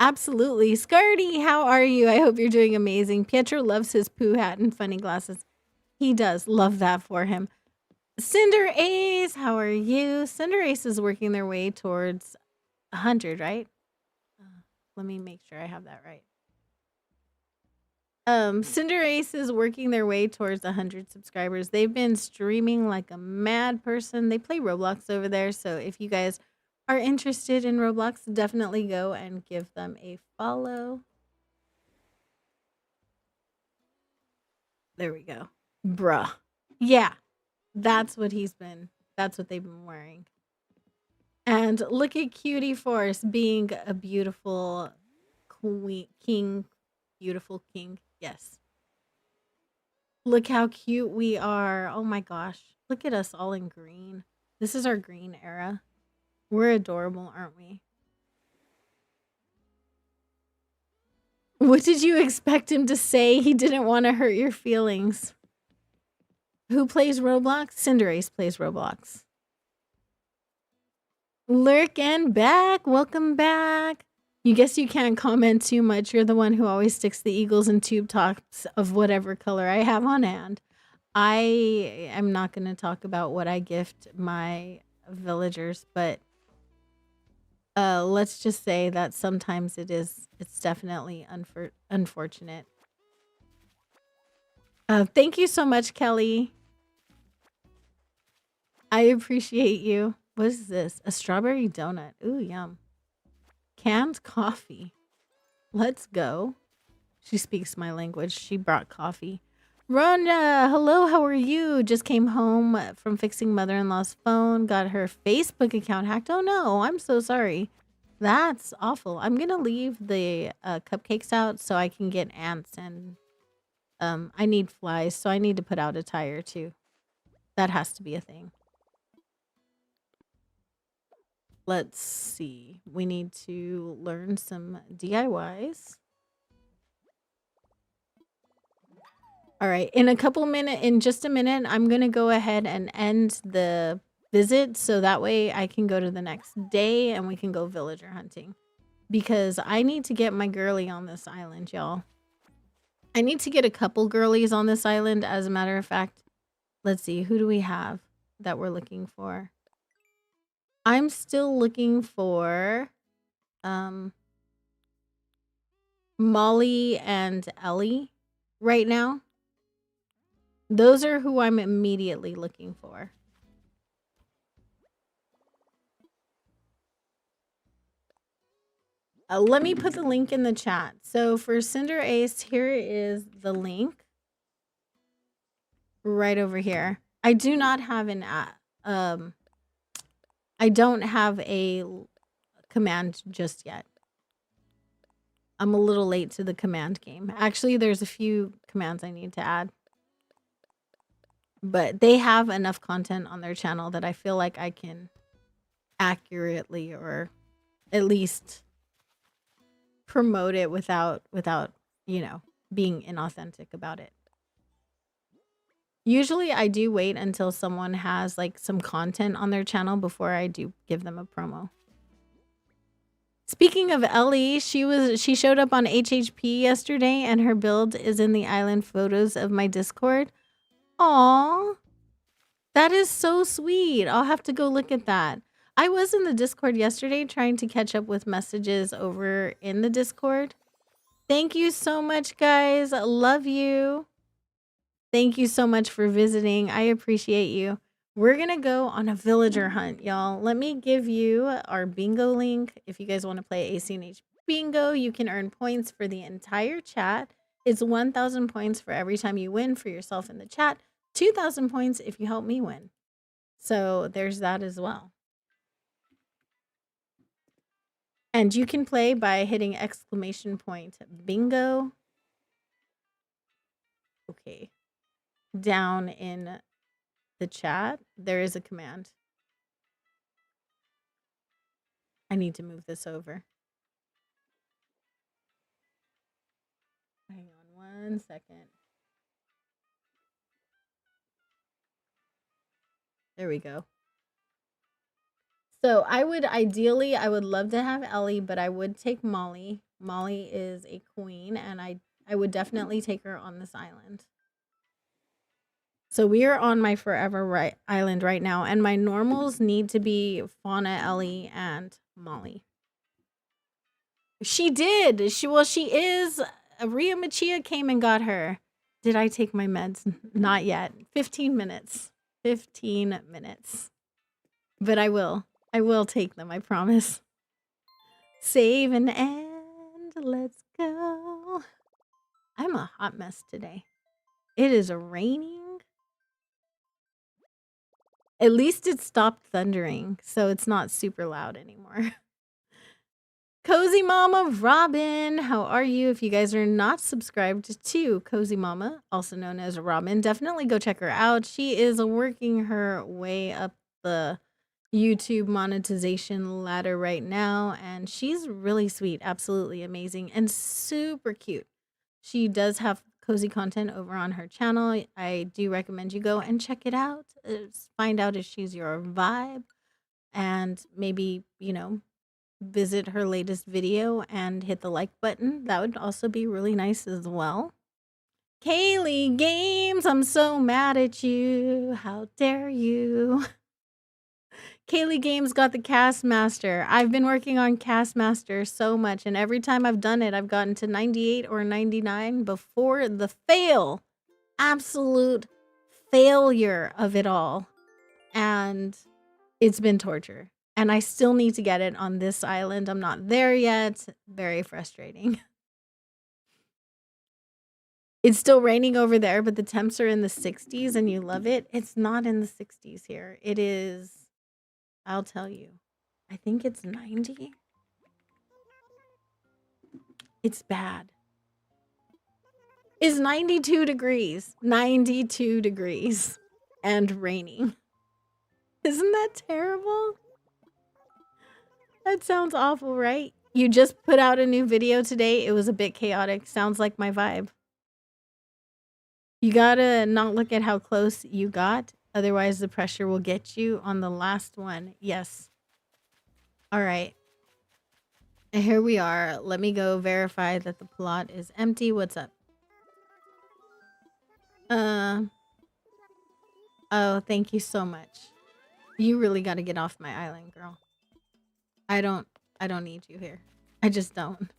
Absolutely. Scardy, how are you? I hope you're doing amazing. Pietro loves his poo hat and funny glasses. He does. Love that for him. Cinder Ace, how are you? Cinder Ace is working their way towards 100, right? Let me make sure I have that right. Cinder Ace is working their way towards 100 subscribers. They've been streaming like a mad person. They play Roblox over there, so if you guys are interested in Roblox, definitely go and give them a follow. There we go. Bruh. Yeah. That's what they've been wearing. And look at Cutie Force being a beautiful king. Beautiful king. Yes. Look how cute we are. Oh my gosh. Look at us all in green. This is our green era. We're adorable, aren't we? What did you expect him to say? He didn't want to hurt your feelings. Who plays Roblox? Cinderace plays Roblox. Lurkin back. Welcome back. You guess you can't comment too much. You're the one who always sticks the eagles and tube tops of whatever color I have on hand. I am not going to talk about what I gift my villagers, but let's just say that sometimes it's definitely unfortunate. Thank you so much, Kelly. I appreciate you. What is this? A strawberry donut. Ooh, yum. Canned coffee. Let's go. She speaks my language. She brought coffee. Rhonda, hello, how are you? Just came home from fixing mother-in-law's phone. Got her Facebook account hacked. Oh no, I'm so sorry. That's awful. I'm going to leave the cupcakes out so I can get ants and I need flies, so I need to put out a tire too. That has to be a thing. Let's see. We need to learn some DIYs. All right. In just a minute, I'm going to go ahead and end the visit so that way I can go to the next day and we can go villager hunting. Because I need to get my girly on this island, y'all. I need to get a couple girlies on this island, as a matter of fact. Let's see. Who do we have that we're looking for? I'm still looking for Molly and Ellie right now. Those are who I'm immediately looking for. Let me put the link in the chat. So for Cinder Ace, here is the link. Right over here. I do not have an I don't have a command just yet. I'm a little late to the command game. Actually, there's a few commands I need to add. But they have enough content on their channel that I feel like I can accurately or at least promote it without, you know, being inauthentic about it. Usually I do wait until someone has like some content on their channel before I do give them a promo. Speaking of Ellie, she showed up on HHP yesterday and her build is in the island photos of my Discord. Aww. That is so sweet. I'll have to go look at that. I was in the Discord yesterday trying to catch up with messages over in the Discord. Thank you so much, guys. Love you. Thank you so much for visiting. I appreciate you. We're going to go on a villager hunt, y'all. Let me give you our bingo link. If you guys want to play ACNH bingo, you can earn points for the entire chat. It's 1,000 points for every time you win for yourself in the chat. 2,000 points if you help me win. So there's that as well. And you can play by hitting exclamation point bingo. Okay. Down in the chat, there is a command. I need to move this over. Hang on 1 second. There we go. So I would love to have Ellie, but I would take Molly. Molly is a queen, and I would definitely take her on this island. So we are on my forever island right now, and my normals need to be Fauna, Ellie, and Molly. She did. She is. Ria Machia came and got her. Did I take my meds? Not yet. 15 minutes. 15 minutes. But I will. I will take them, I promise. Save and end. Let's go. I'm a hot mess today. It is raining. At least it stopped thundering, so it's not super loud anymore. Cozy Mama Robin, how are you? If you guys are not subscribed to Cozy Mama, also known as Robin, definitely go check her out. She is working her way up the YouTube monetization ladder right now, and she's really sweet, absolutely amazing, and super cute. She does have cozy content over on her channel. I do recommend you go and check it out. Find out if she's your vibe. and maybe, you know, visit her latest video and hit the like button. That would also be really nice as well. Kaylee Games, I'm so mad at you. How dare you? Kaylee Games got the Cast Master. I've been working on Cast Master so much, and every time I've done it, I've gotten to 98 or 99 before the fail. Absolute failure of it all. And it's been torture. And I still need to get it on this island. I'm not there yet. Very frustrating. It's still raining over there, but the temps are in the 60s and you love it. It's not in the 60s here. It is, I'll tell you, I think it's 90. It's bad. It's 92 degrees. 92 degrees. And raining. Isn't that terrible? That sounds awful, right? You just put out a new video today. It was a bit chaotic. Sounds like my vibe. You gotta not look at how close you got. Otherwise, the pressure will get you on the last one. Yes. All right. And here we are. Let me go verify that the plot is empty. What's up? Oh, thank you so much. You really got to get off my island, girl. I don't need you here. I just don't.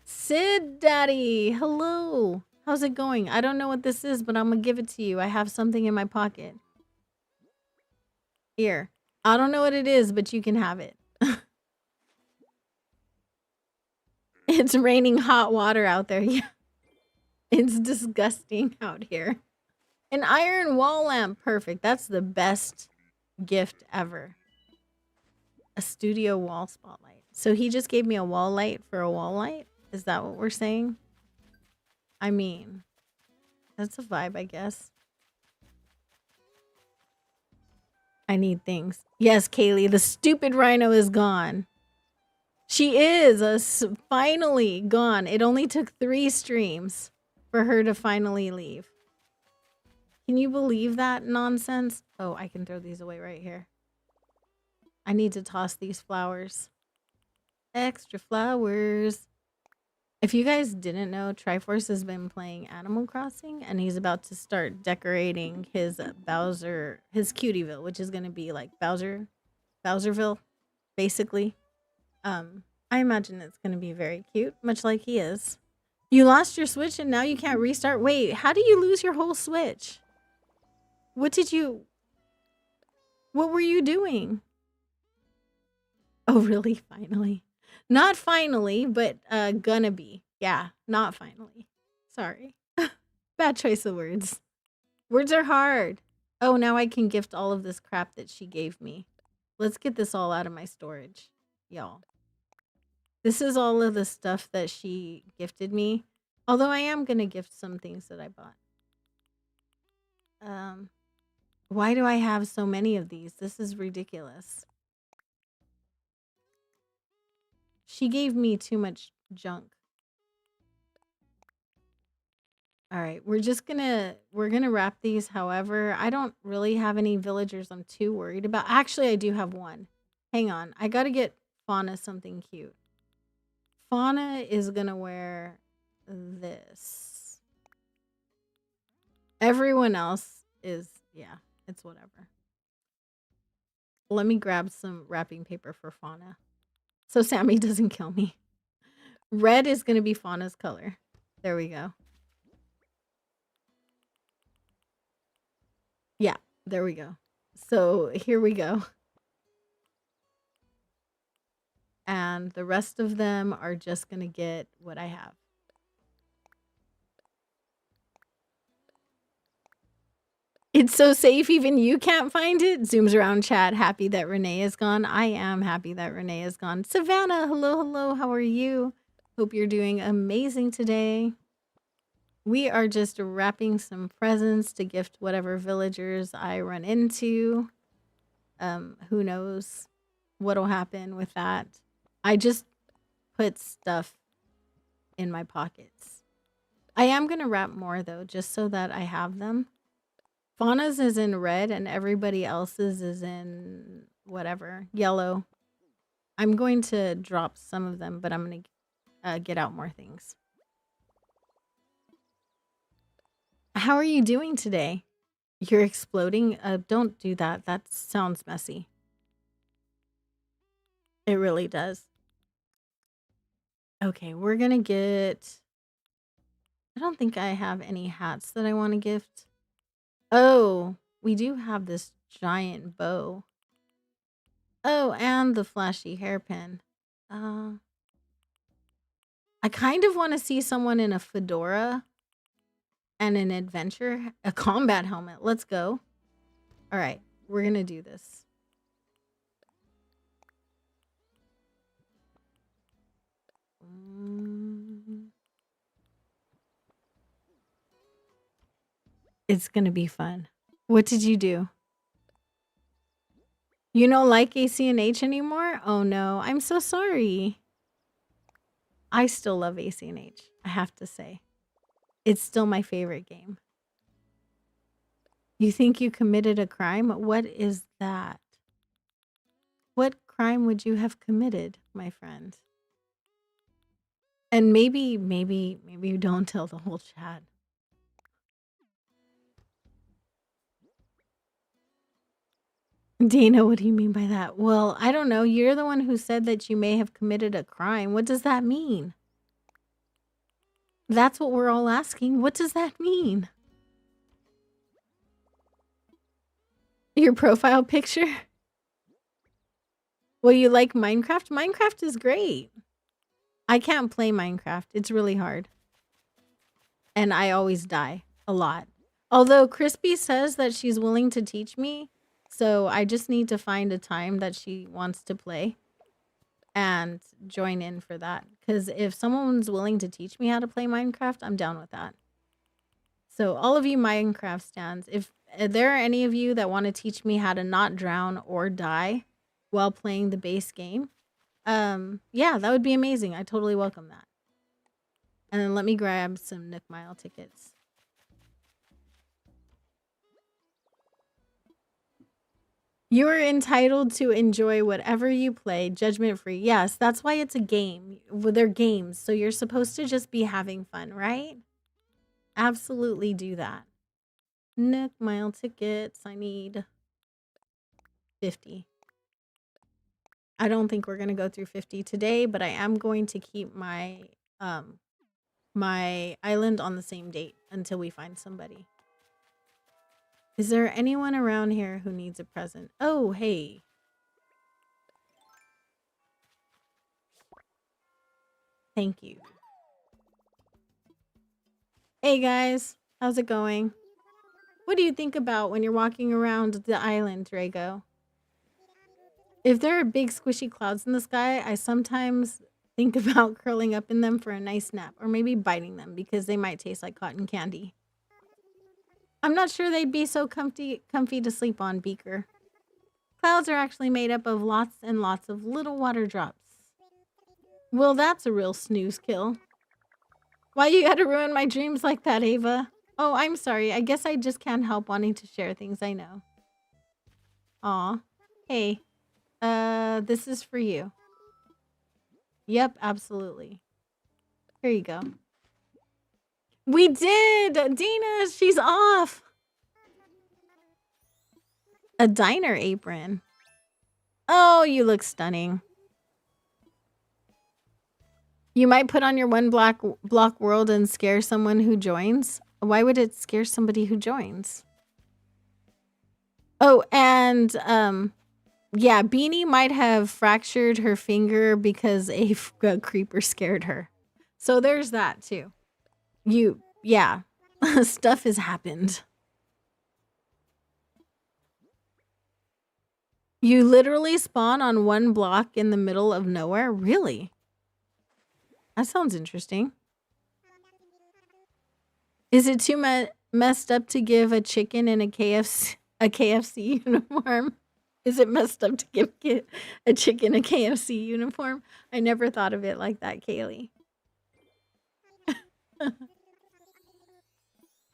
Sid Daddy, hello. How's it going? I don't know what this is, but I'm gonna give it to you. I have something in my pocket. Here. I don't know what it is, but you can have it. It's raining hot water out there. Yeah. It's disgusting out here. An iron wall lamp. Perfect. That's the best gift ever. A studio wall spotlight. So he just gave me a wall light for a wall light? Is that what we're saying? I mean, that's a vibe, I guess. I need things. Yes, Kaylee, the stupid rhino is gone. She is finally gone. It only took 3 streams for her to finally leave. Can you believe that nonsense? Oh, I can throw these away right here. I need to toss these flowers. Extra flowers. If you guys didn't know, Triforce has been playing Animal Crossing, and he's about to start decorating his Bowser, his Cutieville, which is going to be like Bowserville, basically. I imagine it's going to be very cute, much like he is. You lost your Switch and now you can't restart? Wait, how do you lose your whole Switch? What were you doing? Oh, really? Finally. Not finally, but gonna be. Yeah, not finally. Sorry. Bad choice of words. Words are hard. Oh, now I can gift all of this crap that she gave me. Let's get this all out of my storage, y'all. This is all of the stuff that she gifted me. Although I am gonna gift some things that I bought. Why do I have so many of these? This is ridiculous. She gave me too much junk. All right, we're gonna wrap these. However, I don't really have any villagers I'm too worried about. Actually, I do have one. Hang on, I gotta get Fauna something cute. Fauna is gonna wear this. Everyone else is, yeah, it's whatever. Let me grab some wrapping paper for Fauna so Sammy doesn't kill me. Red is gonna be Fauna's color. There we go. Yeah, there we go. So here we go. And the rest of them are just going to get what I have. It's so safe, even you can't find it. Zooms around chat, happy that Renee is gone. I am happy that Renee is gone. Savannah, hello, hello. How are you? Hope you're doing amazing today. We are just wrapping some presents to gift whatever villagers I run into. Who knows what'll happen with that. I just put stuff in my pockets. I am going to wrap more though, just so that I have them. Fauna's is in red and everybody else's is in whatever, yellow. I'm going to drop some of them, but I'm going to get out more things. How are you doing today? You're exploding? Don't do that. That sounds messy. It really does. Okay, we're going to get... I don't think I have any hats that I want to gift. Oh, we do have this giant bow. Oh, and the flashy hairpin. I kind of want to see someone in a fedora and an adventure, a combat helmet. Let's go. All right, we're going to do this. It's going to be fun. What did you do? You don't like ACNH anymore? Oh no, I'm so sorry. I still love ACNH, I have to say. It's still my favorite game. You think you committed a crime? What is that? What crime would you have committed, my friend? And maybe you don't tell the whole chat. Dana, what do you mean by that? Well, I don't know. You're the one who said that you may have committed a crime. What does that mean? That's what we're all asking. What does that mean? Your profile picture? Well, you like Minecraft? Minecraft is great. I can't play Minecraft. It's really hard. And I always die a lot. Although Crispy says that she's willing to teach me. So I just need to find a time that she wants to play and join in for that. Because if someone's willing to teach me how to play Minecraft, I'm down with that. So all of you Minecraft stands, if there are any of you that want to teach me how to not drown or die while playing the base game, yeah, that would be amazing. I totally welcome that. And then let me grab some Nook Mile tickets. You are entitled to enjoy whatever you play, judgment free. Yes, that's why it's a game. Well, they're games, so you're supposed to just be having fun, right? Absolutely do that. Nook Mile tickets. I need 50. I don't think we're going to go through 50 today, but I am going to keep my my island on the same date until we find somebody. Is there anyone around here who needs a present? Oh, hey. Thank you. Hey guys, how's it going? What do you think about when you're walking around the island, Drago? If there are big squishy clouds in the sky, I sometimes think about curling up in them for a nice nap, or maybe biting them because they might taste like cotton candy. I'm not sure they'd be so comfy to sleep on, Beaker. Clouds are actually made up of lots and lots of little water drops. Well, that's a real snooze kill. Why you gotta ruin my dreams like that, Ava? Oh, I'm sorry. I guess I just can't help wanting to share things I know. Aw. Hey. This is for you. Yep, absolutely. Here you go. We did! Dina, she's off! A diner apron. Oh, you look stunning. You might put on your one block world and scare someone who joins. Why would it scare somebody who joins? Oh, and yeah, Beanie might have fractured her finger because a creeper scared her. So there's that too. Yeah, stuff has happened. You literally spawn on one block in the middle of nowhere? Really? That sounds interesting. Is it too messed up to give a chicken in a KFC uniform? Is it messed up to give a chicken a KFC uniform? I never thought of it like that, Kaylee.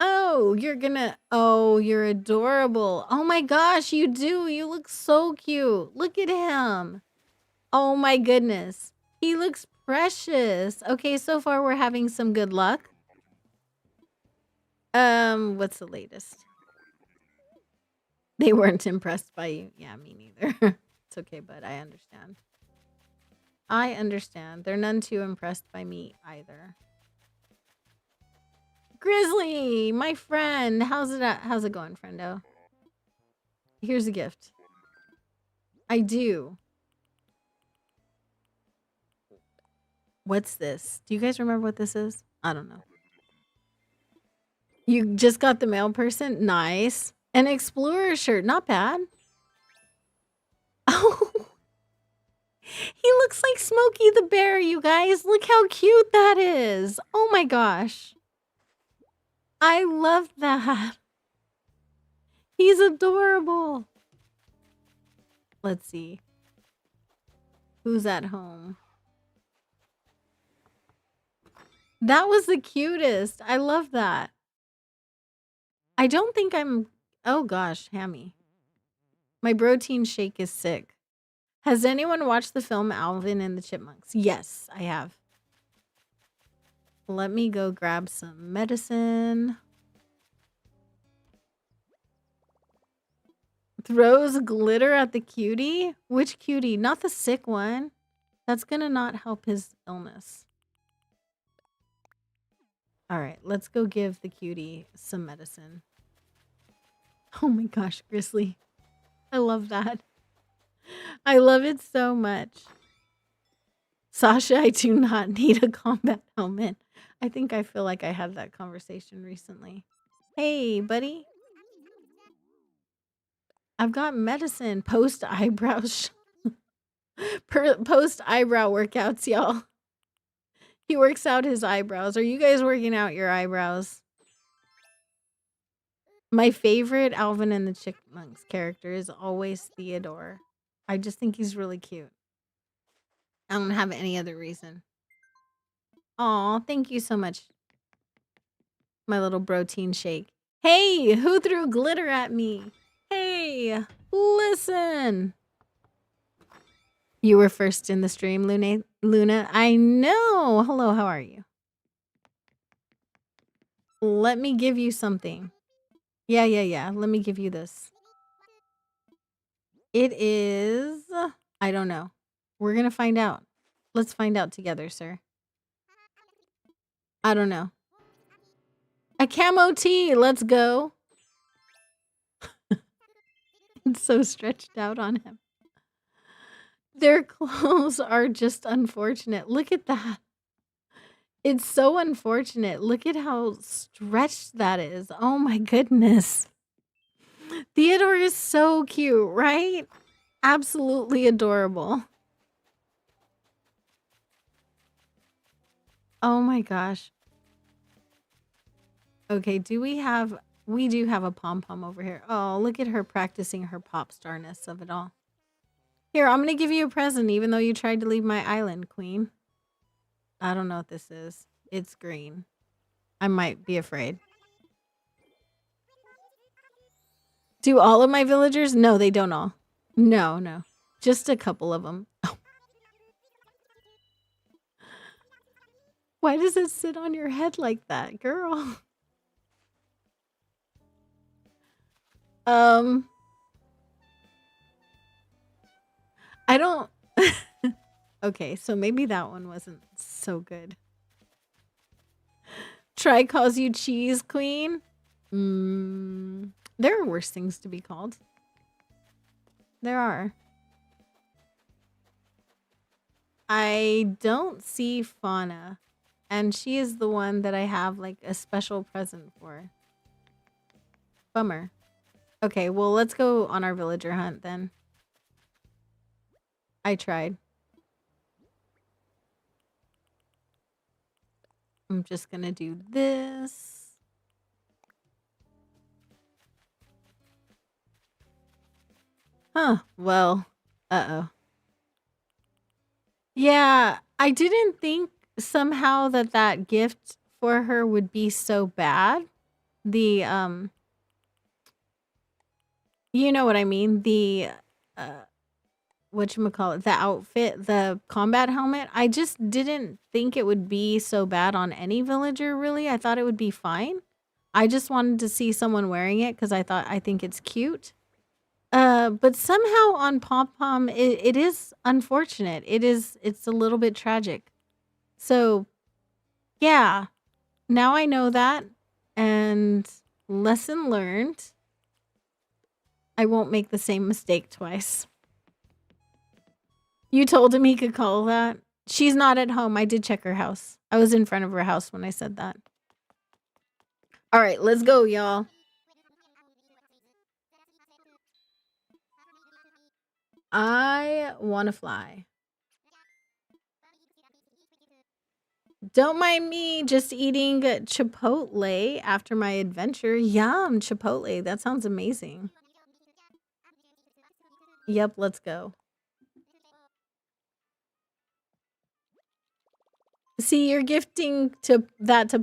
Oh, you're adorable. Oh my gosh, you do. You look so cute. Look at him. Oh my goodness. He looks precious. Okay, so far we're having some good luck. What's the latest? They weren't impressed by you. Yeah, me neither. It's okay, but I understand. I understand. They're none too impressed by me either. Grizzly, my friend. How's it going, friendo? Here's a gift. I do. What's this? Do you guys remember what this is? I don't know. You just got the mail person? Nice. An explorer shirt. Not bad. Oh, he looks like Smokey the Bear, you guys. Look how cute that is. Oh my gosh. I love that. He's adorable. Let's see. Who's at home? That was the cutest. I love that. I don't think I'm... Oh gosh, Hammy. My protein shake is sick. Has anyone watched the film Alvin and the Chipmunks? Yes, I have. Let me go grab some medicine. Throws glitter at the cutie? Which cutie? Not the sick one. That's gonna not help his illness. All right, let's go give the cutie some medicine. Oh my gosh, Grizzly. I love that. I love it so much. Sasha, I do not need a combat helmet. I think I feel like I had that conversation recently. Hey, buddy. I've got medicine. Post eyebrows. Post eyebrow workouts, y'all. He works out his eyebrows. Are you guys working out your eyebrows? My favorite Alvin and the Chipmunks character is always Theodore. I just think he's really cute. I don't have any other reason. Aw, thank you so much, my little protein shake. Hey, who threw glitter at me? Hey, listen. You were first in the stream, Luna. I know. Hello, how are you? Let me give you something. Yeah. Let me give you this. It is... I don't know. We're going to find out. Let's find out together, sir. I don't know. A camo tee. Let's go. It's so stretched out on him. Their clothes are just unfortunate. Look at that. It's so unfortunate. Look at how stretched that is. Oh my goodness. Theodore is so cute, right? Absolutely adorable. Oh my gosh. Okay, we do have a pom-pom over here. Oh, look at her practicing her pop starness of it all. Here, I'm gonna give you a present even though you tried to leave my island, queen. I don't know what this is. It's green. I might be afraid. Do all of my villagers? No, they don't all. No. Just a couple of them. Oh. Why does it sit on your head like that, girl? I don't... Okay, so maybe that one wasn't so good. Try calls you cheese queen? There are worse things to be called. There are. I don't see Fauna. And she is the one that I have like a special present for. Bummer. Okay, well, let's go on our villager hunt then. I tried. I'm just gonna do this. Huh, well, uh-oh. Yeah, I didn't think somehow that gift for her would be so bad. the you know what I mean, the whatchamacallit, the outfit, the combat helmet. I just didn't think it would be so bad on any villager, really. I thought it would be fine. I just wanted to see someone wearing it because I think it's cute. But somehow on Pom Pom, it is unfortunate. It's a little bit tragic. So yeah, now I know that, and lesson learned. I won't make the same mistake twice. You told him he could call that? She's not at home. I did check her house. I was in front of her house when I said that. All right, let's go, y'all. I want to fly. Don't mind me just eating Chipotle after my adventure. Yum, Chipotle. That sounds amazing. Yep, let's go. See, you're gifting to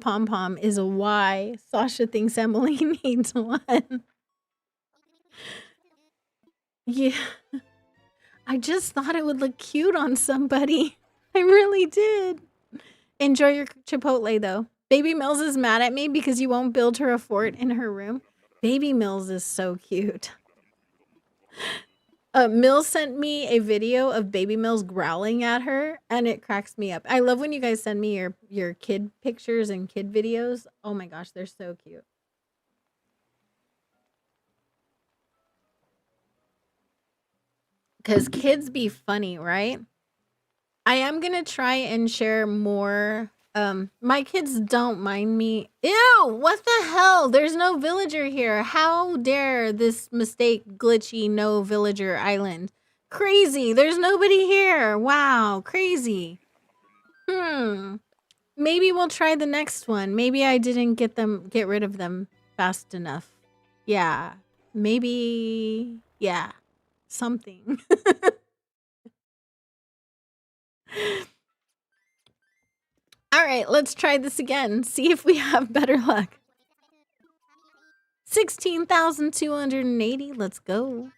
Pom Pom is why Sasha thinks Emily needs one. Yeah. I just thought it would look cute on somebody. I really did. Enjoy your Chipotle, though. Baby Mills is mad at me because you won't build her a fort in her room. Baby Mills is so cute. Mills sent me a video of Baby Mills growling at her, and it cracks me up. I love when you guys send me your kid pictures and kid videos. Oh my gosh, they're so cute. Because kids be funny, right? I am gonna try and share more. My kids don't mind me. Ew, what the hell? There's no villager here. How dare this mistake glitchy no villager island? Crazy. There's nobody here. Wow, crazy. Maybe we'll try the next one. Maybe I didn't get rid of them fast enough. Yeah. Maybe yeah. Something. All right, let's try this again. See if we have better luck. 16,280. Let's go.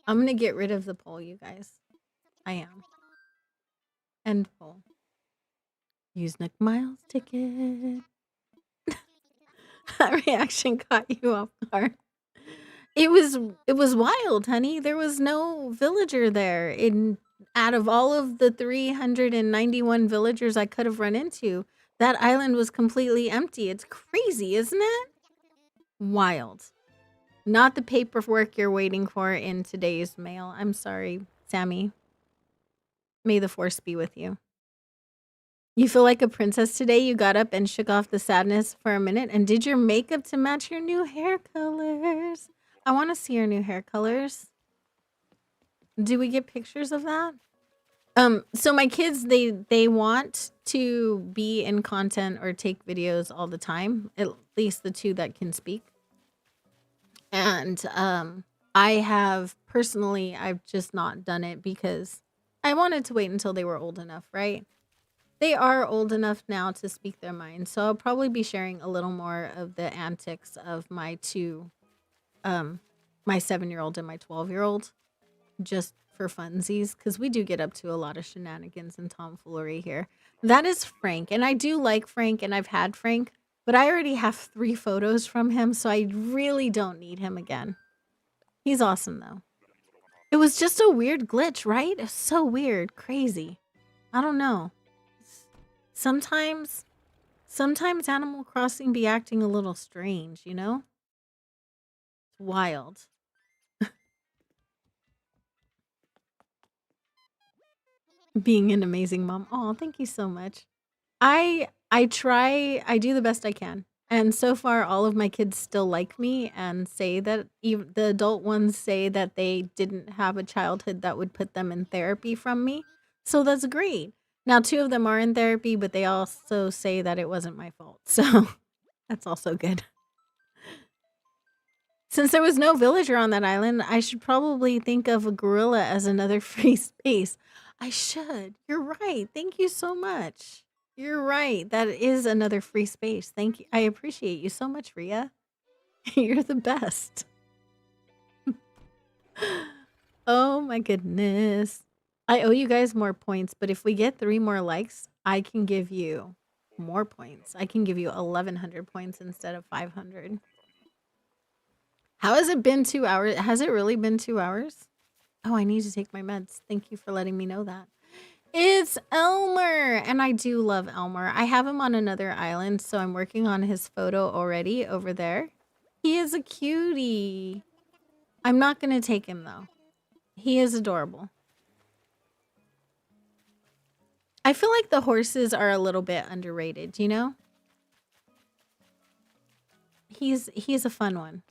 I'm going to get rid of the poll, you guys. I am. End poll. Use Nick Miles ticket. That reaction caught you off guard. It was wild, honey. There was no villager there. Out of all of the 391 villagers I could have run into, that island was completely empty. It's crazy, isn't it? Wild. Not the paperwork you're waiting for in today's mail. I'm sorry, Sammy. May the force be with you. You feel like a princess today? You got up and shook off the sadness for a minute and did your makeup to match your new hair colors. I want to see your new hair colors. Do we get pictures of that? So my kids, they want to be in content or take videos all the time, at least the two that can speak. And I have personally, I've just not done it because I wanted to wait until they were old enough, right? They are old enough now to speak their mind, so I'll probably be sharing a little more of the antics of my two, my 7-year-old and my 12-year-old, just for funsies, because we do get up to a lot of shenanigans and tomfoolery here. That is Frank, and I do like Frank, and I've had Frank, but I already have 3 photos from him, so I really don't need him again. He's awesome, though. It was just a weird glitch, right? It's so weird, crazy. I don't know. Sometimes Animal Crossing be acting a little strange, you know? It's wild. Being an amazing mom. Oh, thank you so much. I do the best I can. And so far all of my kids still like me and say that even the adult ones say that they didn't have a childhood that would put them in therapy from me. So that's great. Now 2 of them are in therapy, but they also say that it wasn't my fault. So that's also good. Since there was no villager on that island, I should probably think of a gorilla as another free space. I should. You're right. Thank you so much. You're right. That is another free space. Thank you. I appreciate you so much, Ria. You're the best. Oh my goodness. I owe you guys more points, but if we get 3 more likes, I can give you more points. I can give you 1,100 points instead of 500. How has it been 2 hours? Has it really been 2 hours? Oh, I need to take my meds. Thank you for letting me know that. It's Elmer, and I do love Elmer. I have him on another island, so I'm working on his photo already over there. He is a cutie. I'm not going to take him, though. He is adorable. I feel like the horses are a little bit underrated, you know? He's a fun one.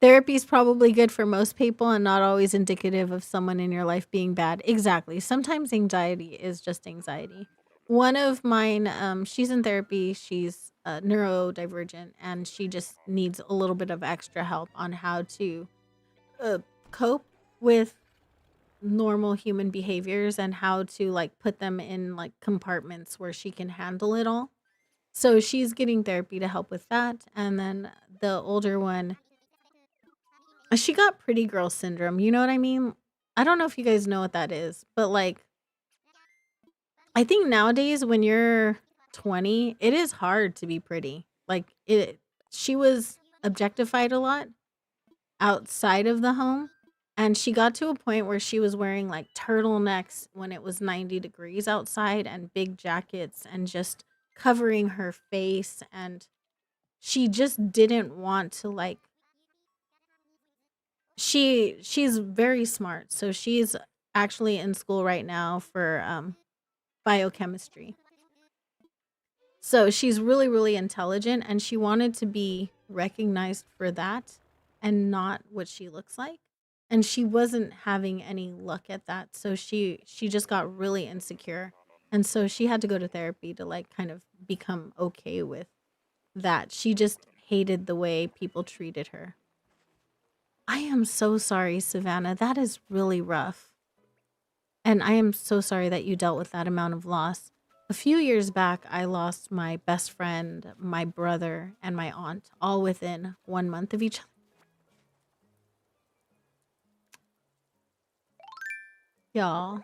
Therapy is probably good for most people and not always indicative of someone in your life being bad. Exactly. Sometimes anxiety is just anxiety. One of mine, she's in therapy. She's neurodivergent, and she just needs a little bit of extra help on how to cope with normal human behaviors and how to like put them in like compartments where she can handle it all. So she's getting therapy to help with that. And then the older one, she got pretty girl syndrome. You know what I mean? I don't know if you guys know what that is, but like I think nowadays when you're 20, it is hard to be pretty. Like she was objectified a lot outside of the home, and she got to a point where she was wearing like turtlenecks when it was 90 degrees outside and big jackets and just covering her face, and she just didn't want to like she's very smart. So she's actually in school right now for biochemistry. So she's really, really intelligent, and she wanted to be recognized for that and not what she looks like. And she wasn't having any luck at that. So she just got really insecure. And so she had to go to therapy to like kind of become okay with that. She just hated the way people treated her. I am so sorry, Savannah. That is really rough. And I am so sorry that you dealt with that amount of loss. A few years back, I lost my best friend, my brother, and my aunt, all within 1 month of each other. Y'all,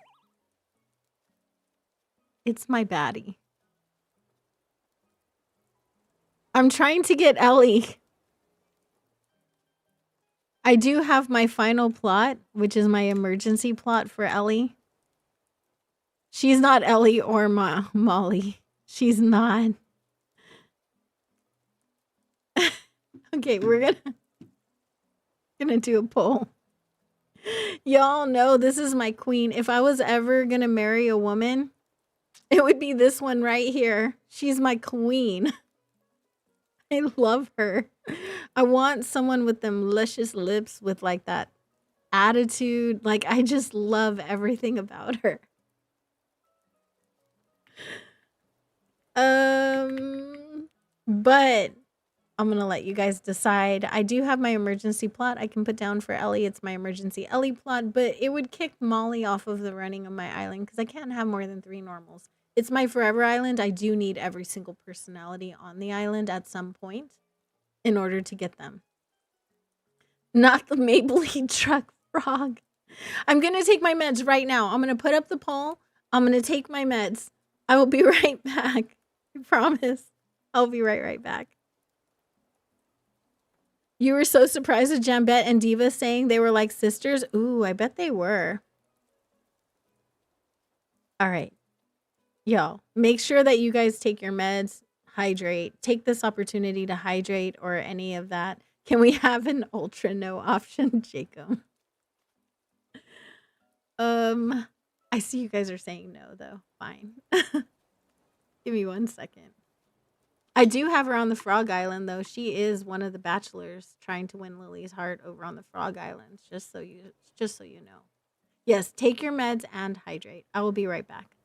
it's my baddie. I'm trying to get Ellie. I do have my final plot, which is my emergency plot for Ellie. She's not Ellie or Molly. She's not. Okay, we're gonna do a poll. Y'all know this is my queen. If I was ever gonna marry a woman, it would be this one right here. She's my queen. I love her. I want someone with them luscious lips with like that attitude. Like I just love everything about her. But I'm gonna let you guys decide. I do have my emergency plot I can put down for Ellie. It's my emergency Ellie plot, but it would kick Molly off of the running of my island because I can't have more than 3 normals. It's my forever island. I do need every single personality on the island at some point in order to get them. Not the Maybelline truck frog. I'm gonna take my meds right now. I'm gonna put up the poll. I'm gonna take my meds. I will be right back. I promise. I'll be right back. You were so surprised with Jambette and Diva saying they were like sisters? Ooh, I bet they were. All right. Y'all, make sure that you guys take your meds, hydrate. Take this opportunity to hydrate or any of that. Can we have an ultra no option, Jacob? I see you guys are saying no, though. Fine. Give me 1 second. I do have her on the Frog Island, though. She is one of the bachelors trying to win Lily's heart over on the Frog Island. Just so you know. Yes, take your meds and hydrate. I will be right back.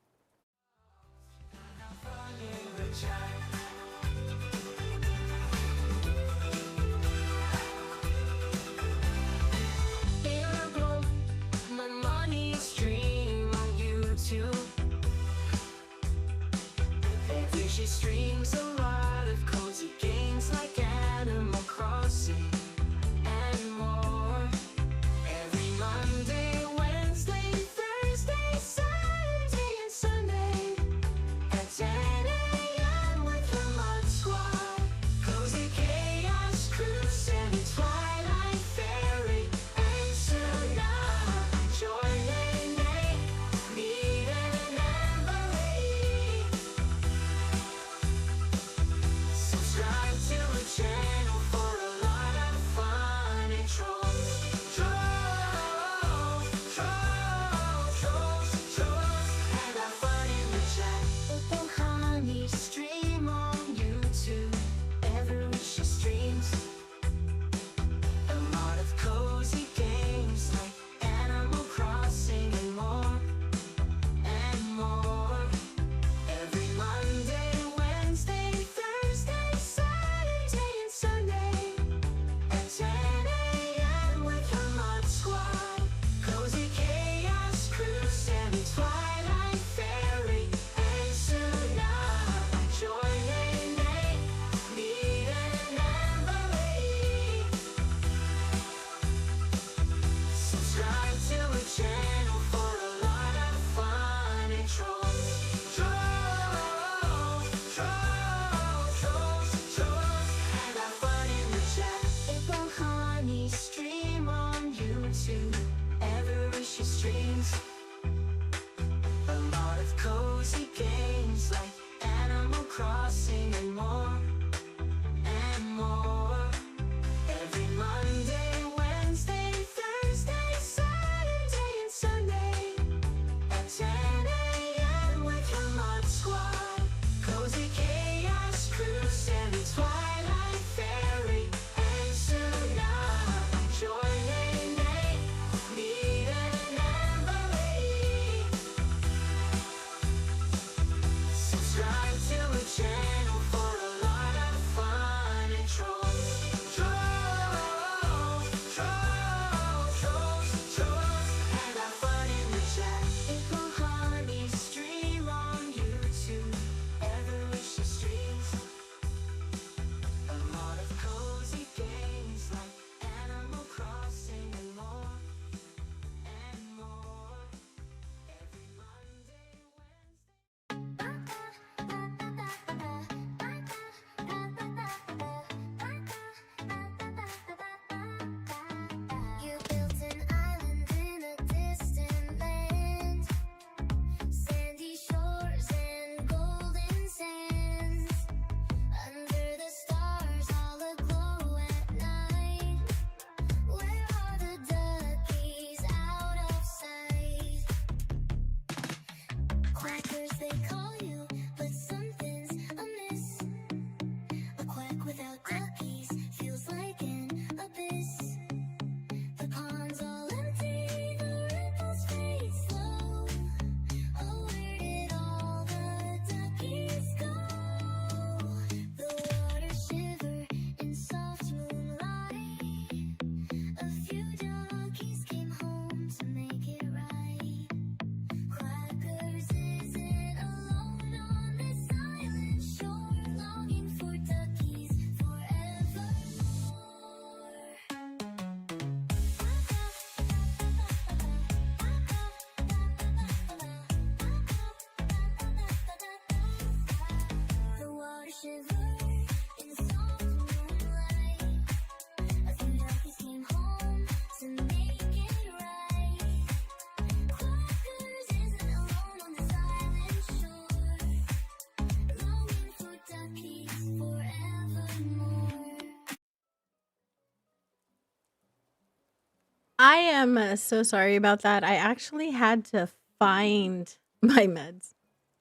I am so sorry about that. I actually had to find my meds.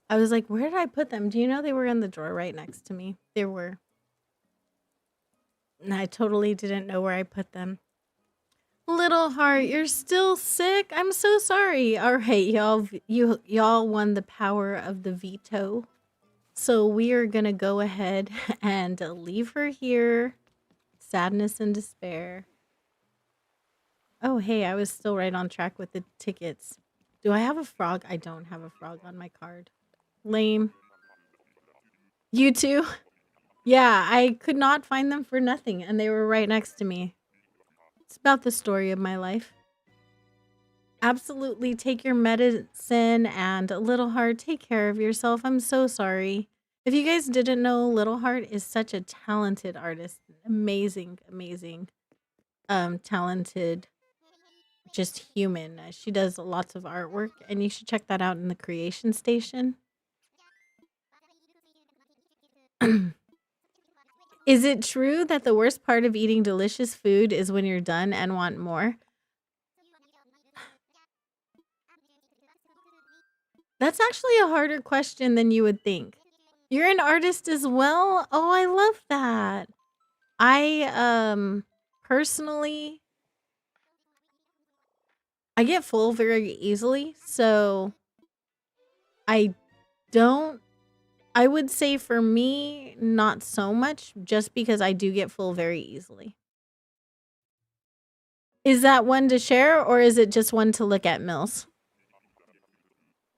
I was like, where did I put them? Do you know they were in the drawer right next to me? They were. And I totally didn't know where I put them. Little heart, you're still sick? I'm so sorry. All right, y'all won the power of the veto. So we are going to go ahead and leave her here. Sadness and despair. Oh, hey, I was still right on track with the tickets. Do I have a frog? I don't have a frog on my card. Lame. You too? Yeah, I could not find them for nothing, and they were right next to me. It's about the story of my life. Absolutely take your medicine, and Little Heart, take care of yourself. I'm so sorry. If you guys didn't know, Little Heart is such a talented artist. Amazing, amazing, talented, just human. She does lots of artwork, and you should check that out in the Creation Station. Is it true that the worst part of eating delicious food is when you're done and want more? That's actually a harder question than you would think. You're an artist as well? Oh, I love that. I personally I get full very easily, so I don't I would say for me not so much just because I do get full very easily. Is that one to share or is it just one to look at, Mills?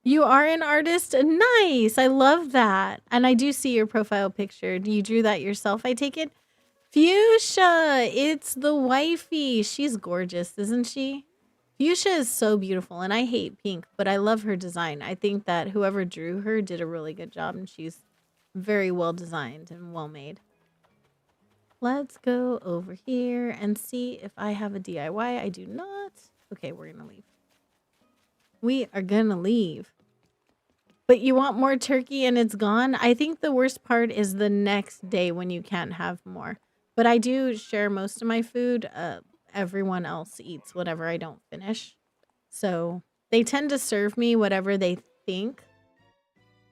You are an artist? Nice. I love that. And I do see your profile picture. You drew that yourself, I take it? Fuchsia, it's the wifey. She's gorgeous, isn't she? Fuchsia is so beautiful, and I hate pink, but I love her design. I think that whoever drew her did a really good job, and she's very well designed and well made. Let's go over here and see if I have a DIY. I do not. Okay, we're gonna leave. We are gonna leave. But you want more turkey and it's gone? I think the worst part is the next day when you can't have more. But I do share most of my food. Everyone else eats whatever I don't finish. So they tend to serve me whatever they think.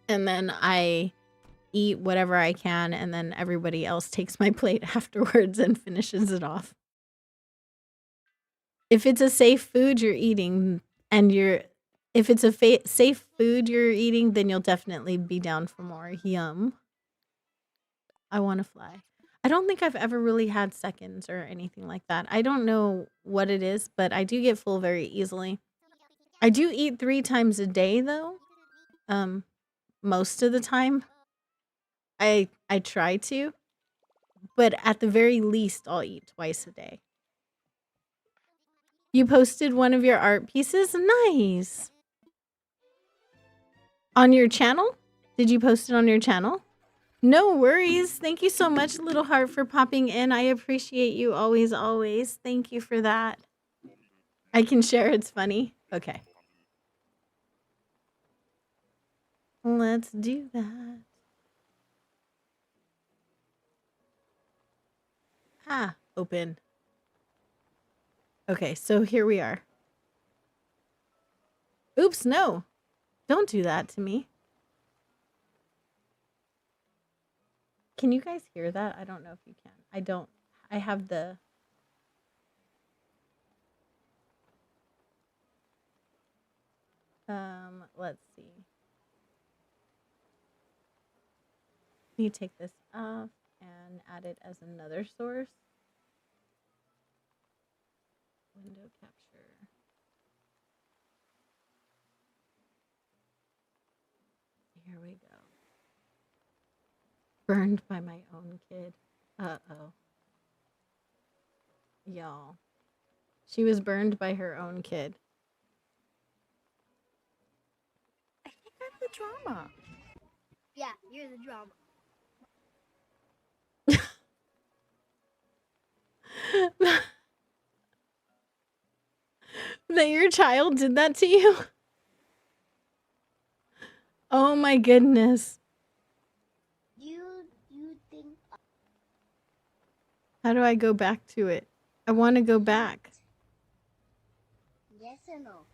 And then I eat whatever I can. And then everybody else takes my plate afterwards and finishes it off. If it's a safe food you're eating and if it's a safe food you're eating, then you'll definitely be down for more. Yum. I want to fly. I don't think I've ever really had seconds or anything like that. I don't know what it is, but I do get full very easily. I do eat 3 times a day though. Most of the time. I try to, but at the very least I'll eat twice a day. You posted one of your art pieces? Nice. On your channel? Did you post it on your channel? No worries. Thank you so much, Little Heart, for popping in. I appreciate you always, always. Thank you for that. I can share. It's funny. Okay. Let's do that. Ah, open. Okay, so here we are. Oops, no. Don't do that to me. Can you guys hear that? I don't know if you can. I don't. I have the... let's see. Let me take this off and add it as another source. Window capture. Here we go. Burned by my own kid. Uh-oh. Y'all. She was burned by her own kid. I think I'm the drama. Yeah, you're the drama. That your child did that to you? Oh my goodness. You think How do I go back to it? I want to go back. channel?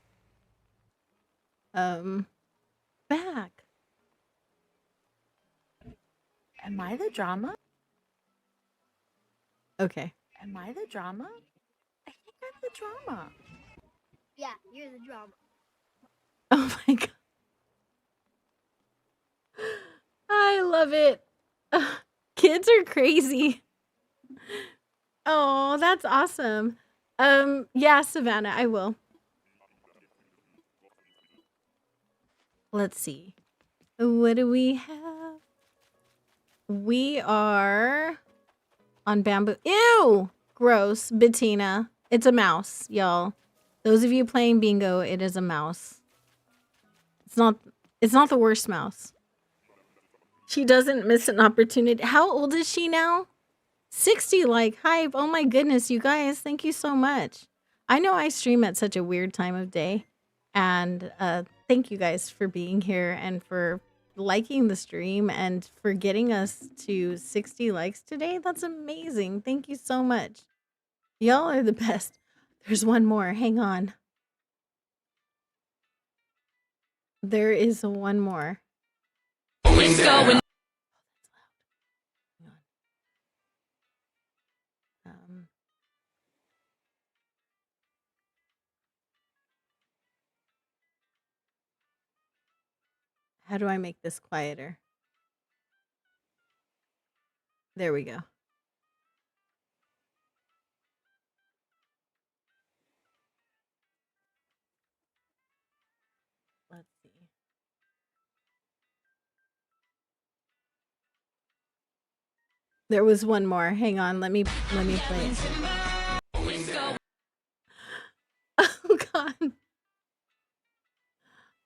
Back. Am I the drama? Okay. Am I the drama? I think I'm the drama. Yeah, you're the drama. Oh my god. I love it. Kids are crazy. Oh, that's awesome. Yeah, Savannah, I will. Let's see. What do we have? We are on bamboo. Ew! Gross. Bettina. It's a mouse, y'all. Those of you playing bingo, it is a mouse. It's not the worst mouse. She doesn't miss an opportunity. How old is she now? 60 like hype. Oh my goodness, you guys, thank you so much. I know I stream at such a weird time of day, and thank you guys for being here and for liking the stream and for getting us to 60 likes today. That's amazing. Thank you so much. Y'all are the best. There's one more. Hang on. There is one more. Um, how do I make this quieter? There we go. Let's see. There was one more. Hang on. Let me play it. Oh god.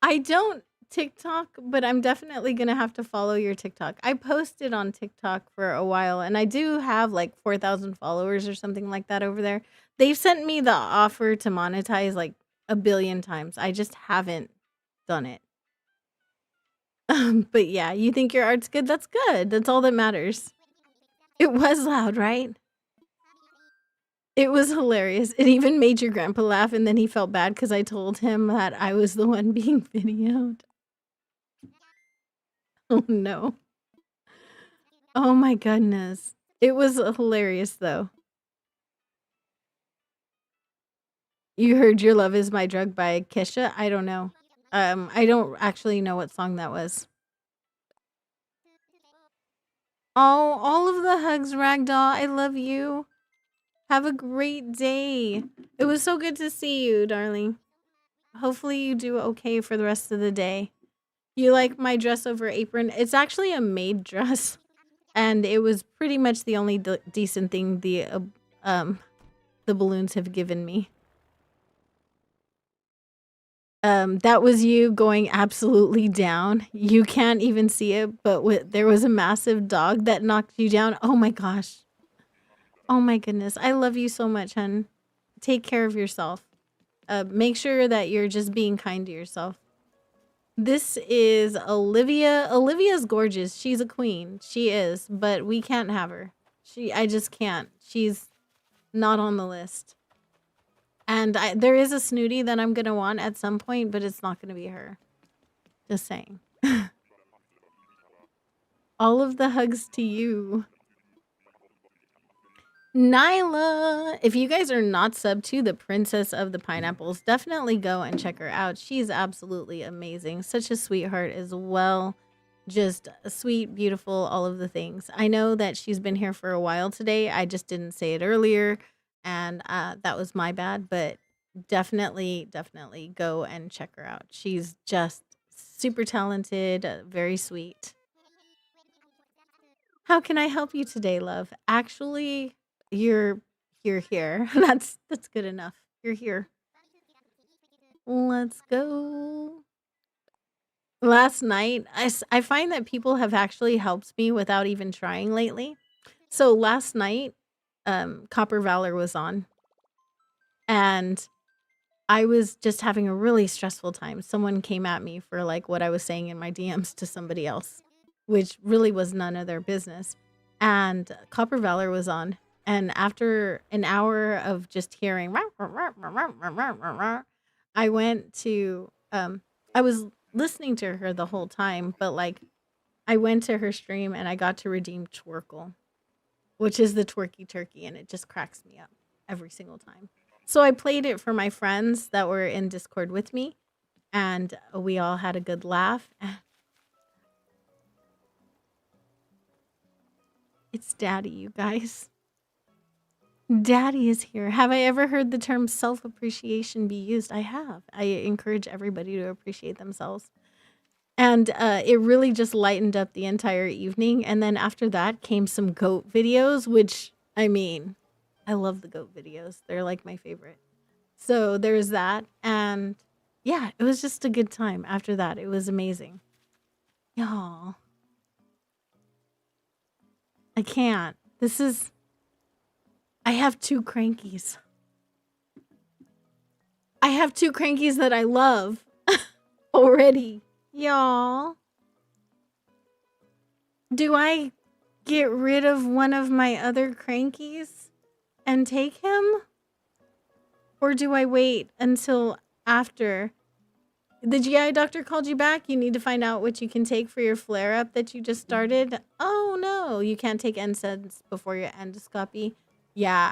I don't TikTok, but I'm definitely gonna have to follow your TikTok. I posted on TikTok for a while, and I do have like 4,000 followers or something like that over there. They've sent me the offer to monetize like a billion times. I just haven't done it. But yeah, you think your art's good? That's good. That's all that matters. It was loud, right? It was hilarious. It even made your grandpa laugh, and then he felt bad because I told him that I was the one being videoed. Oh no. Oh my goodness. It was hilarious though. You heard Your Love Is My Drug by Kesha? I don't know. I don't actually know what song that was. Oh, all of the hugs, Ragdoll. I love you. Have a great day. It was so good to see you, darling. Hopefully you do okay for the rest of the day. You like my dress over apron? It's actually a maid dress. And it was pretty much the only decent thing the balloons have given me. That was you going absolutely down. You can't even see it, but there was a massive dog that knocked you down. Oh my gosh. Oh my goodness. I love you so much, hun. Take care of yourself. Make sure that you're just being kind to yourself. This is Olivia. Olivia's gorgeous. She's a queen. She is, but we can't have her. I just can't. She's not on the list. And there is a snooty that I'm going to want at some point, but it's not going to be her. Just saying. All of the hugs to you. Nyla. If you guys are not subbed to the Princess of the Pineapples, definitely go and check her out. She's absolutely amazing. Such a sweetheart as well. Just sweet, beautiful, all of the things. I know that she's been here for a while today. I just didn't say it earlier. And that was my bad. But definitely go and check her out. She's just super talented, very sweet. How can I help you today, love? Actually, you're here. That's good enough. You're here. Let's go. Last night, I find that people have actually helped me without even trying lately. So last night, Copper Valor was on, and I was just having a really stressful time. Someone came at me for like what I was saying in my DMs to somebody else, which really was none of their business. And Copper Valor was on. And after an hour of just hearing, I went to I was listening to her the whole time, but like I went to her stream and I got to redeem Twerkle, which is the twerky turkey, and it just cracks me up every single time. So I played it for my friends that were in Discord with me, and we all had a good laugh. It's Daddy, you guys. Daddy is here. Have I ever heard the term self appreciation be used? I have. I encourage everybody to appreciate themselves. And it really just lightened up the entire evening. And then after that came some goat videos, which I mean, I love the goat videos. They're like my favorite. So there's that. And yeah, it was just a good time after that. It was amazing. Y'all. I can't. I have two crankies. I have two crankies that I love already. Y'all. Do I get rid of one of my other crankies and take him? Or do I wait until after? The GI doctor called you back? You need to find out what you can take for your flare-up that you just started? Oh no, you can't take NSAIDs before your endoscopy. Yeah,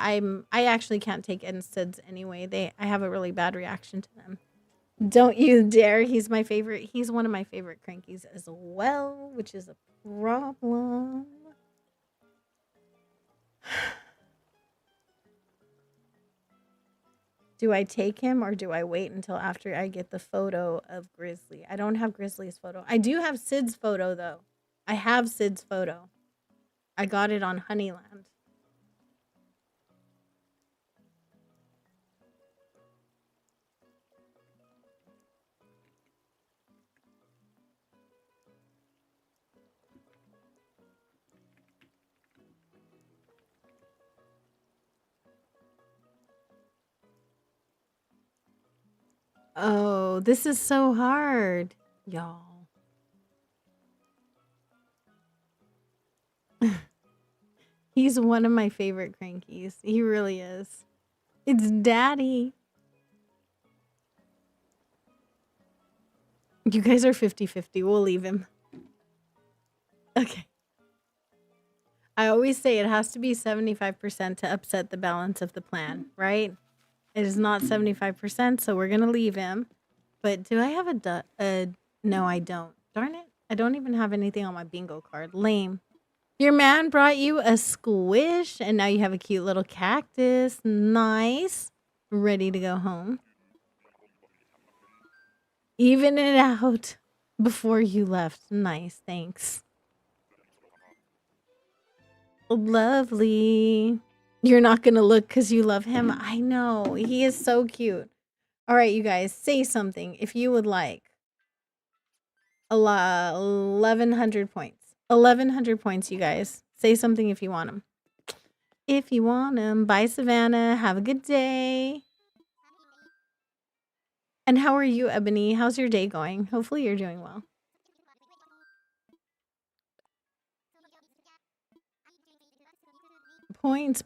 I actually can't take NSAIDs anyway. I have a really bad reaction to them. Don't you dare. He's my favorite. He's one of my favorite crankies as well, which is a problem. Do I take him or do I wait until after I get the photo of Grizzly? I don't have Grizzly's photo. I do have Sid's photo, though. I have Sid's photo. I got it on Honeyland. Oh, this is so hard, y'all. He's one of my favorite crankies. He really is. It's Daddy. You guys are 50-50. We'll leave him. Okay. I always say it has to be 75% to upset the balance of the plan, right? It is not 75%, so we're going to leave him. But do I have no, I don't. Darn it. I don't even have anything on my bingo card. Lame. Your man brought you a squish, and now you have a cute little cactus. Nice. Ready to go home. Even it out before you left. Nice. Thanks. Lovely. You're not going to look because you love him. I know. He is so cute. All right, you guys, say something if you would like. 1,100 points. 1,100 points, you guys. Say something if you want them. If you want them. Bye, Savannah. Have a good day. And how are you, Ebony? How's your day going? Hopefully you're doing well. Points.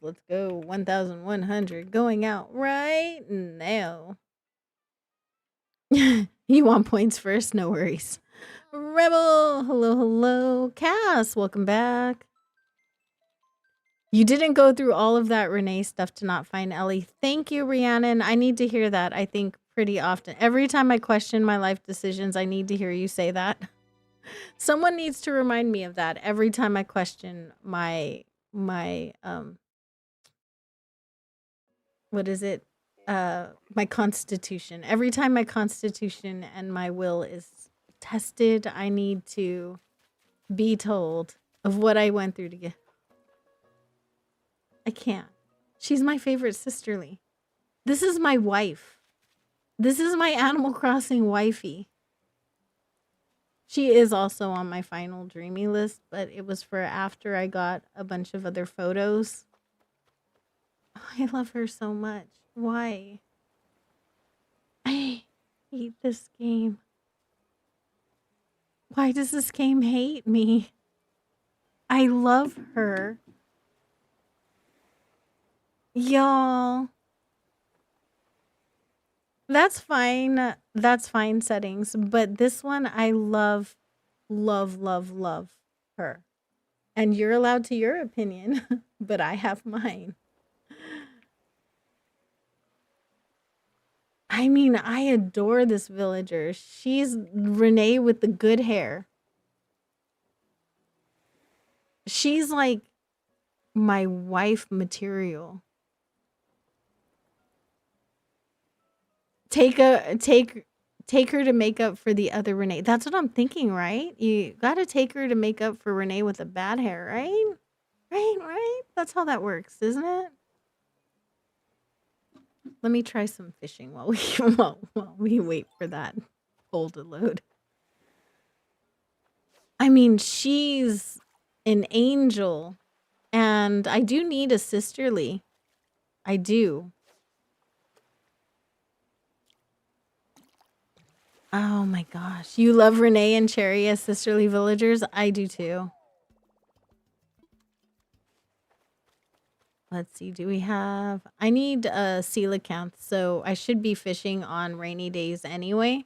Let's go. 1,100 going out right now. You want points first? No worries. Rebel, hello. Cass, welcome back. You didn't go through all of that Renee stuff to not find Ellie. Thank you, Rhiannon. I need to hear that, I think, pretty often. Every time I question my life decisions, I need to hear you say that. Someone needs to remind me of that every time I question my what is it? My constitution. Every time my constitution and my will is tested, I need to be told of what I went through to get. I can't. She's my favorite sisterly. This is my wife. This is my Animal Crossing wifey. She is also on my final dreamy list, but it was for after I got a bunch of other photos. Oh, I love her so much. Why? I hate this game. Why does this game hate me? I love her. Y'all. That's fine. That's fine settings. But this one, I love, love, love, love her. And you're allowed to your opinion, but I have mine. I mean, I adore this villager. She's Renee with the good hair. She's like my wife material. Take her to make up for the other Renee. That's what I'm thinking, right? You got to take her to make up for Renee with the bad hair, right? Right? That's how that works, isn't it? Let me try some fishing while we while we wait for that hole to load. I mean, she's an angel, and I do need a sisterly. I do. Oh my gosh. You love Renee and Cherry as sisterly villagers? I do too. Let's see. Do we have... I need a coelacanth, so I should be fishing on rainy days anyway.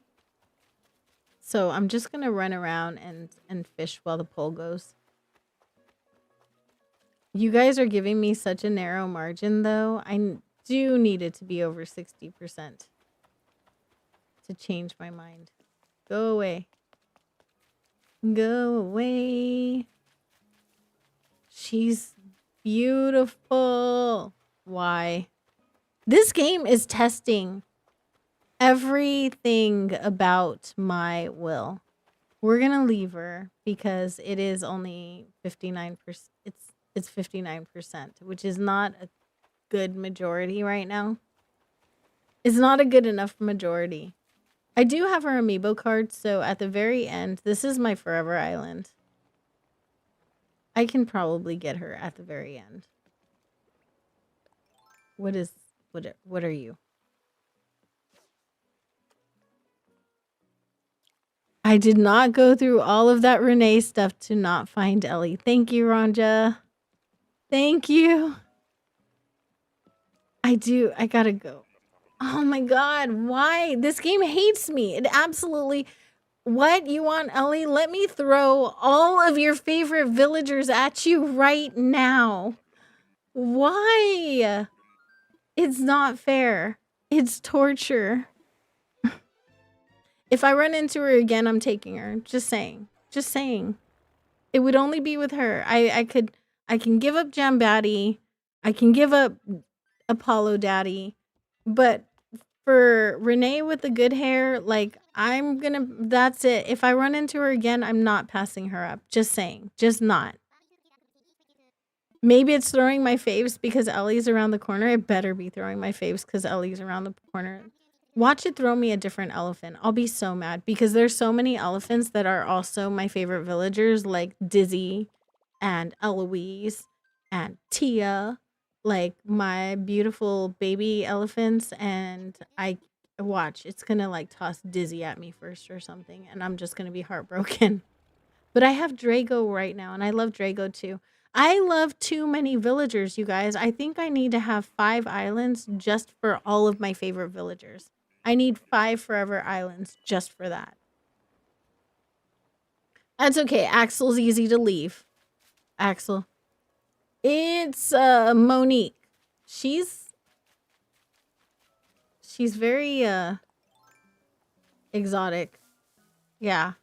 So I'm just going to run around and fish while the pole goes. You guys are giving me such a narrow margin, though. I do need it to be over 60% to change my mind. Go away. Go away. She's beautiful. Why? This game is testing everything about my will. We're going to leave her because it is only 59%. It's 59%, which is not a good majority right now. It's not a good enough majority. I do have her amiibo card, so at the very end, this is my forever island. I can probably get her at the very end. What are you? I did not go through all of that Renee stuff to not find Ellie. Thank you, Ranja. Thank you. I gotta go. Oh my god, why? This game hates me. It absolutely... What? You want Ellie? Let me throw all of your favorite villagers at you right now. Why? It's not fair. It's torture. If I run into her again, I'm taking her. Just saying. Just saying. It would only be with her. I can give up Jambaddy. I can give up Apollo Daddy. But for Renee with the good hair, like, that's it. If I run into her again, I'm not passing her up. Just saying. Just not. Maybe it's throwing my faves because Ellie's around the corner. It better be throwing my faves because Ellie's around the corner. Watch it throw me a different elephant. I'll be so mad because there's so many elephants that are also my favorite villagers, like Dizzy and Eloise and Tia, like my beautiful baby elephants. And it's gonna like toss Dizzy at me first or something, and I'm just gonna be heartbroken. But I have Drago right now, and I love Drago too. I love too many villagers, you guys. I think I need to have 5 islands just for all of my favorite villagers. I need 5 forever islands just for that. That's okay. Axel's easy to leave. Axel. It's Monique. She's very exotic. Yeah.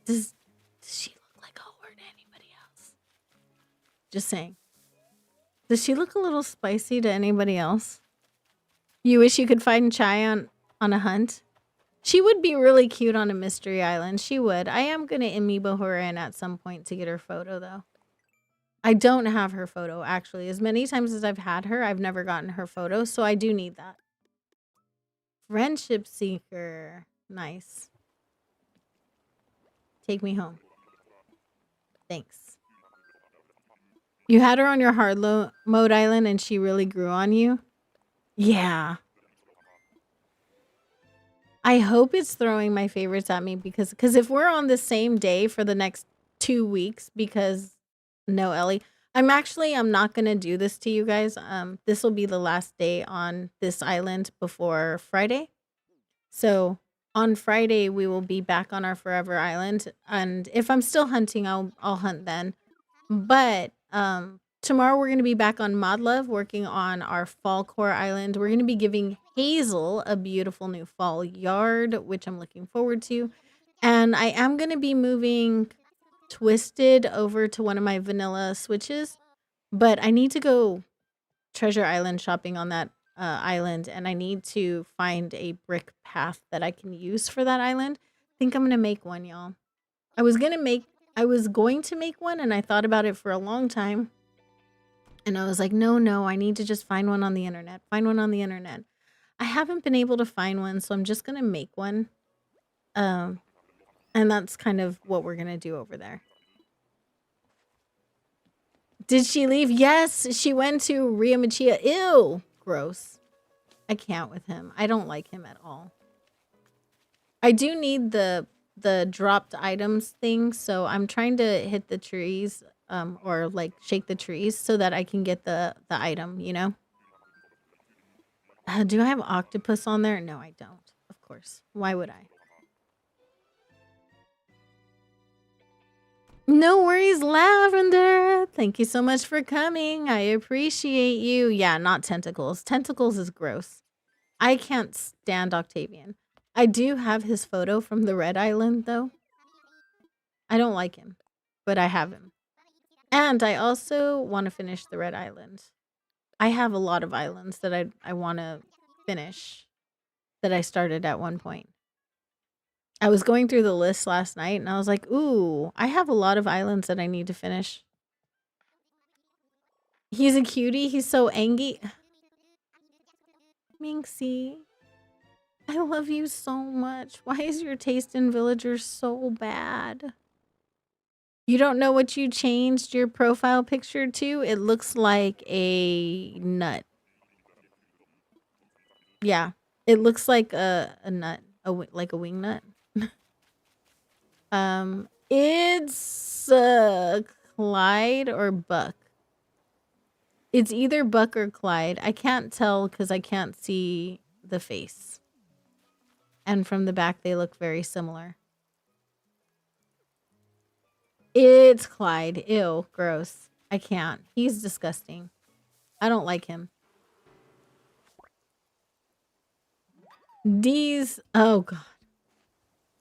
Does she look like a whore to anybody else? Just saying. Does she look a little spicy to anybody else? You wish you could find Chai on a hunt? She would be really cute on a mystery island. She would. I am going to amiibo her in at some point to get her photo, though. I don't have her photo, actually. As many times as I've had her, I've never gotten her photo, so I do need that. Friendship seeker. Nice. Take me home. Thanks. You had her on your hard mode island and she really grew on you? Yeah. I hope it's throwing my favorites at me because if we're on the same day for the next 2 weeks because no Ellie, I'm not gonna do this to you guys. This will be the last day on this island before Friday. So on Friday we will be back on our forever island, and if I'm still hunting, I'll hunt then. But tomorrow we're gonna be back on Modlove working on our fall core island. We're gonna be giving Hazel a beautiful new fall yard, which I'm looking forward to. And I am gonna be moving Twisted over to one of my vanilla switches, but I need to go Treasure Island shopping on that island, and I need to find a brick path that I can use for that island. I think I'm gonna make one, y'all. I was going to make one, and I thought about it for a long time. And I was like, no, I need to just find one on the internet. Find one on the internet. I haven't been able to find one, so I'm just going to make one. And that's kind of what we're going to do over there. Did she leave? Yes, she went to Ria Machia. Ew, gross. I can't with him. I don't like him at all. I do need the dropped items thing, so I'm trying to hit the trees or like shake the trees so that I can get the item, you know. Do I have octopus on there? No, I don't. Of course. Why would I? No worries, Lavender. Thank you so much for coming. I appreciate you. Yeah, not tentacles. Tentacles is gross. I can't stand Octavian. I do have his photo from the Red Island, though. I don't like him, but I have him. And I also want to finish the Red Island. I have a lot of islands that I want to finish that I started at one point. I was going through the list last night, and I was like, ooh, I have a lot of islands that I need to finish. He's a cutie. He's so angry. Minxie. I love you so much. Why is your taste in villagers so bad? You don't know what you changed your profile picture to? It looks like a nut. Yeah. It looks like a nut. Like a wing nut. It's Clyde or Buck. It's either Buck or Clyde. I can't tell because I can't see the face. And from the back, they look very similar. It's Clyde. Ew, gross. I can't. He's disgusting. I don't like him. These... Oh, God.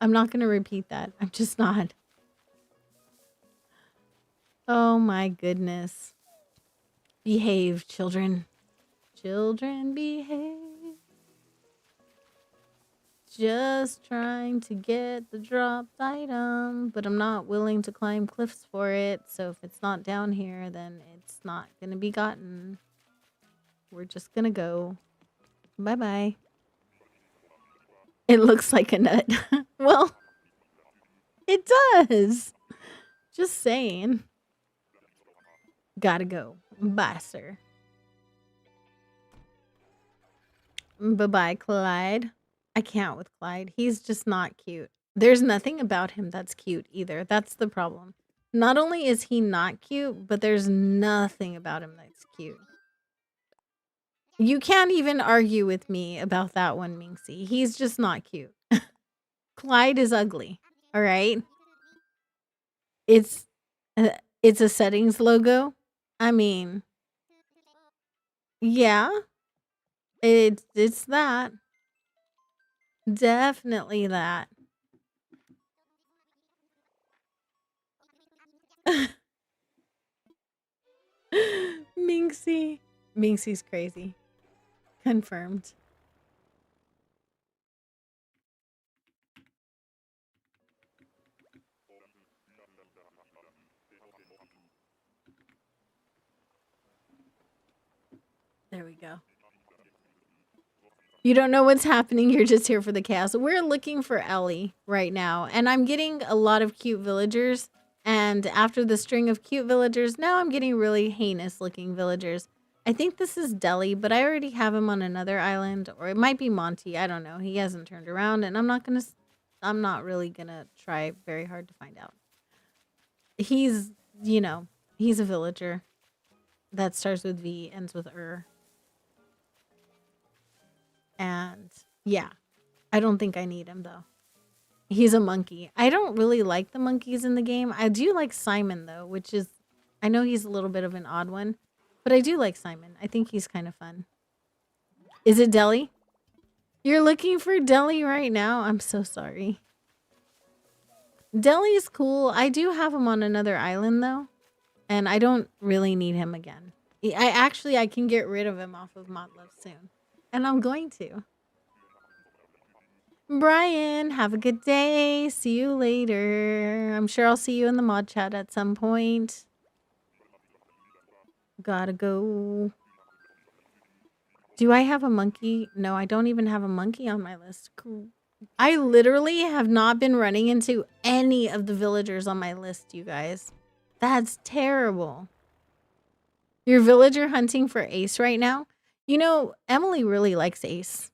I'm not going to repeat that. I'm just not. Oh, my goodness. Behave, children. Children, behave. Just trying to get the dropped item, but I'm not willing to climb cliffs for it. So if it's not down here, then it's not going to be gotten. We're just going to go. Bye-bye. It looks like a nut. Well, it does. Just saying. Gotta go. Bye, sir. Bye-bye, Clyde. I can't with Clyde. He's just not cute. There's nothing about him that's cute either. That's the problem. Not only is he not cute, but there's nothing about him that's cute. You can't even argue with me about that one, Minxie. He's just not cute. Clyde is ugly. All right? It's a settings logo. I mean, yeah. It's that. Definitely that. Minxie. Minxie's crazy. Confirmed. There we go. You don't know what's happening. You're just here for the chaos. We're looking for Ellie right now. And I'm getting a lot of cute villagers. And after the string of cute villagers, now I'm getting really heinous looking villagers. I think this is Deli, but I already have him on another island. Or it might be Monty. I don't know. He hasn't turned around. And I'm not really going to try very hard to find out. He's, you know, he's a villager. that starts with V, ends with And yeah, I don't think I need him though. He's a monkey. I don't really like the monkeys in the game. I do like Simon though, which is, I know he's a little bit of an odd one, but I do like Simon. I think he's kind of fun. Is it Deli? You're looking for Deli right now? I'm so sorry. Deli is cool. I do have him on another island though, and I don't really need him again. I can get rid of him off of Mod Love soon, and I'm going to. Brian, have a good day. See you later. I'm sure I'll see you in the mod chat at some point. Gotta go. Do I have a monkey? No, I don't even have a monkey on my list. I literally have not been running into any of the villagers on my list, you guys. That's terrible. You're villager hunting for Ace right now? You know, Emily really likes Ace.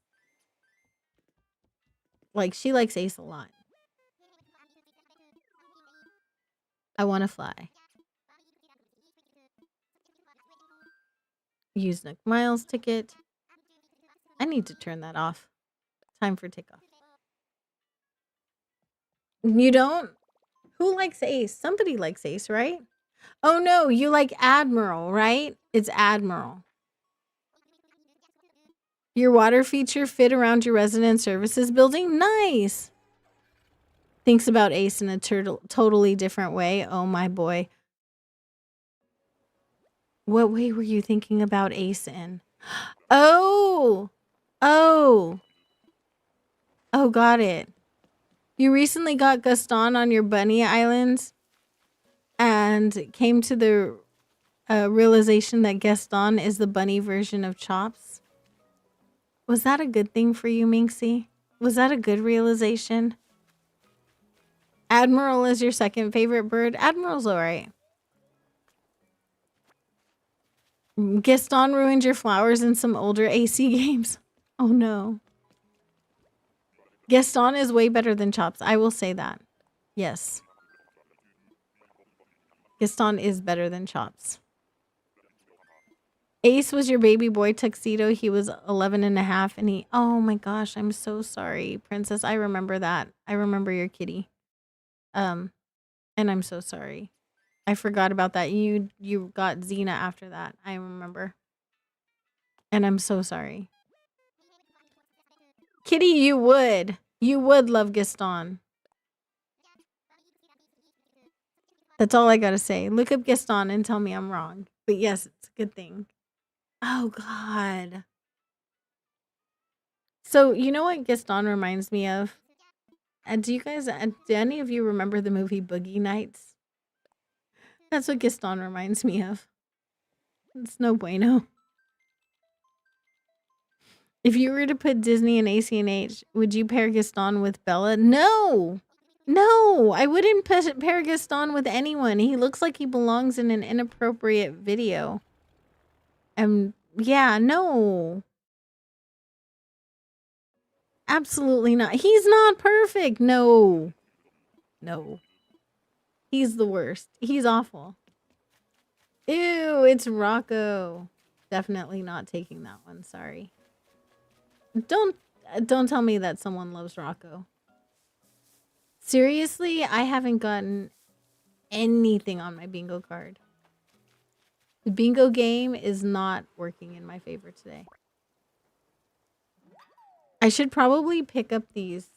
Like, she likes Ace a lot. I want to fly. Use Nook Miles ticket. I need to turn that off. Time for takeoff. You don't? Who likes Ace? Somebody likes Ace, right? Oh no, you like Admiral, right? It's Admiral. Your water feature fit around your resident services building? Nice. Thinks about Ace in a totally different way. Oh my boy. What way were you thinking about Ace in? Oh. Oh. Oh, got it. You recently got Gaston on your bunny island and came to the realization that Gaston is the bunny version of Chops. Was that a good thing for you, Minxie? Was that a good realization? Admiral is your second favorite bird? Admiral's alright. Gaston ruined your flowers in some older AC games. Oh no. Gaston is way better than Chops. I will say that. Yes. Gaston is better than Chops. Ace was your baby boy tuxedo. He was 11 and a half and he... Oh my gosh, I'm so sorry, Princess. I remember that. I remember your kitty. And I'm so sorry. I forgot about that. You got Xena after that. I remember. And I'm so sorry. Kitty, you would. You would love Gaston. That's all I gotta say. Look up Gaston and tell me I'm wrong. But yes, it's a good thing. Oh, God. So, you know what Gaston reminds me of? Do any of you remember the movie Boogie Nights? That's what Gaston reminds me of. It's no bueno. If you were to put Disney and ACNH, would you pair Gaston with Bella? No! No! I wouldn't pair Gaston with anyone. He looks like he belongs in an inappropriate video. Yeah, no. Absolutely not. He's not perfect. No. No. He's the worst. He's awful. Ew, it's Rocco. Definitely not taking that one. Sorry. Don't tell me that someone loves Rocco. Seriously, I haven't gotten anything on my bingo card. The bingo game is not working in my favor today. I should probably pick up these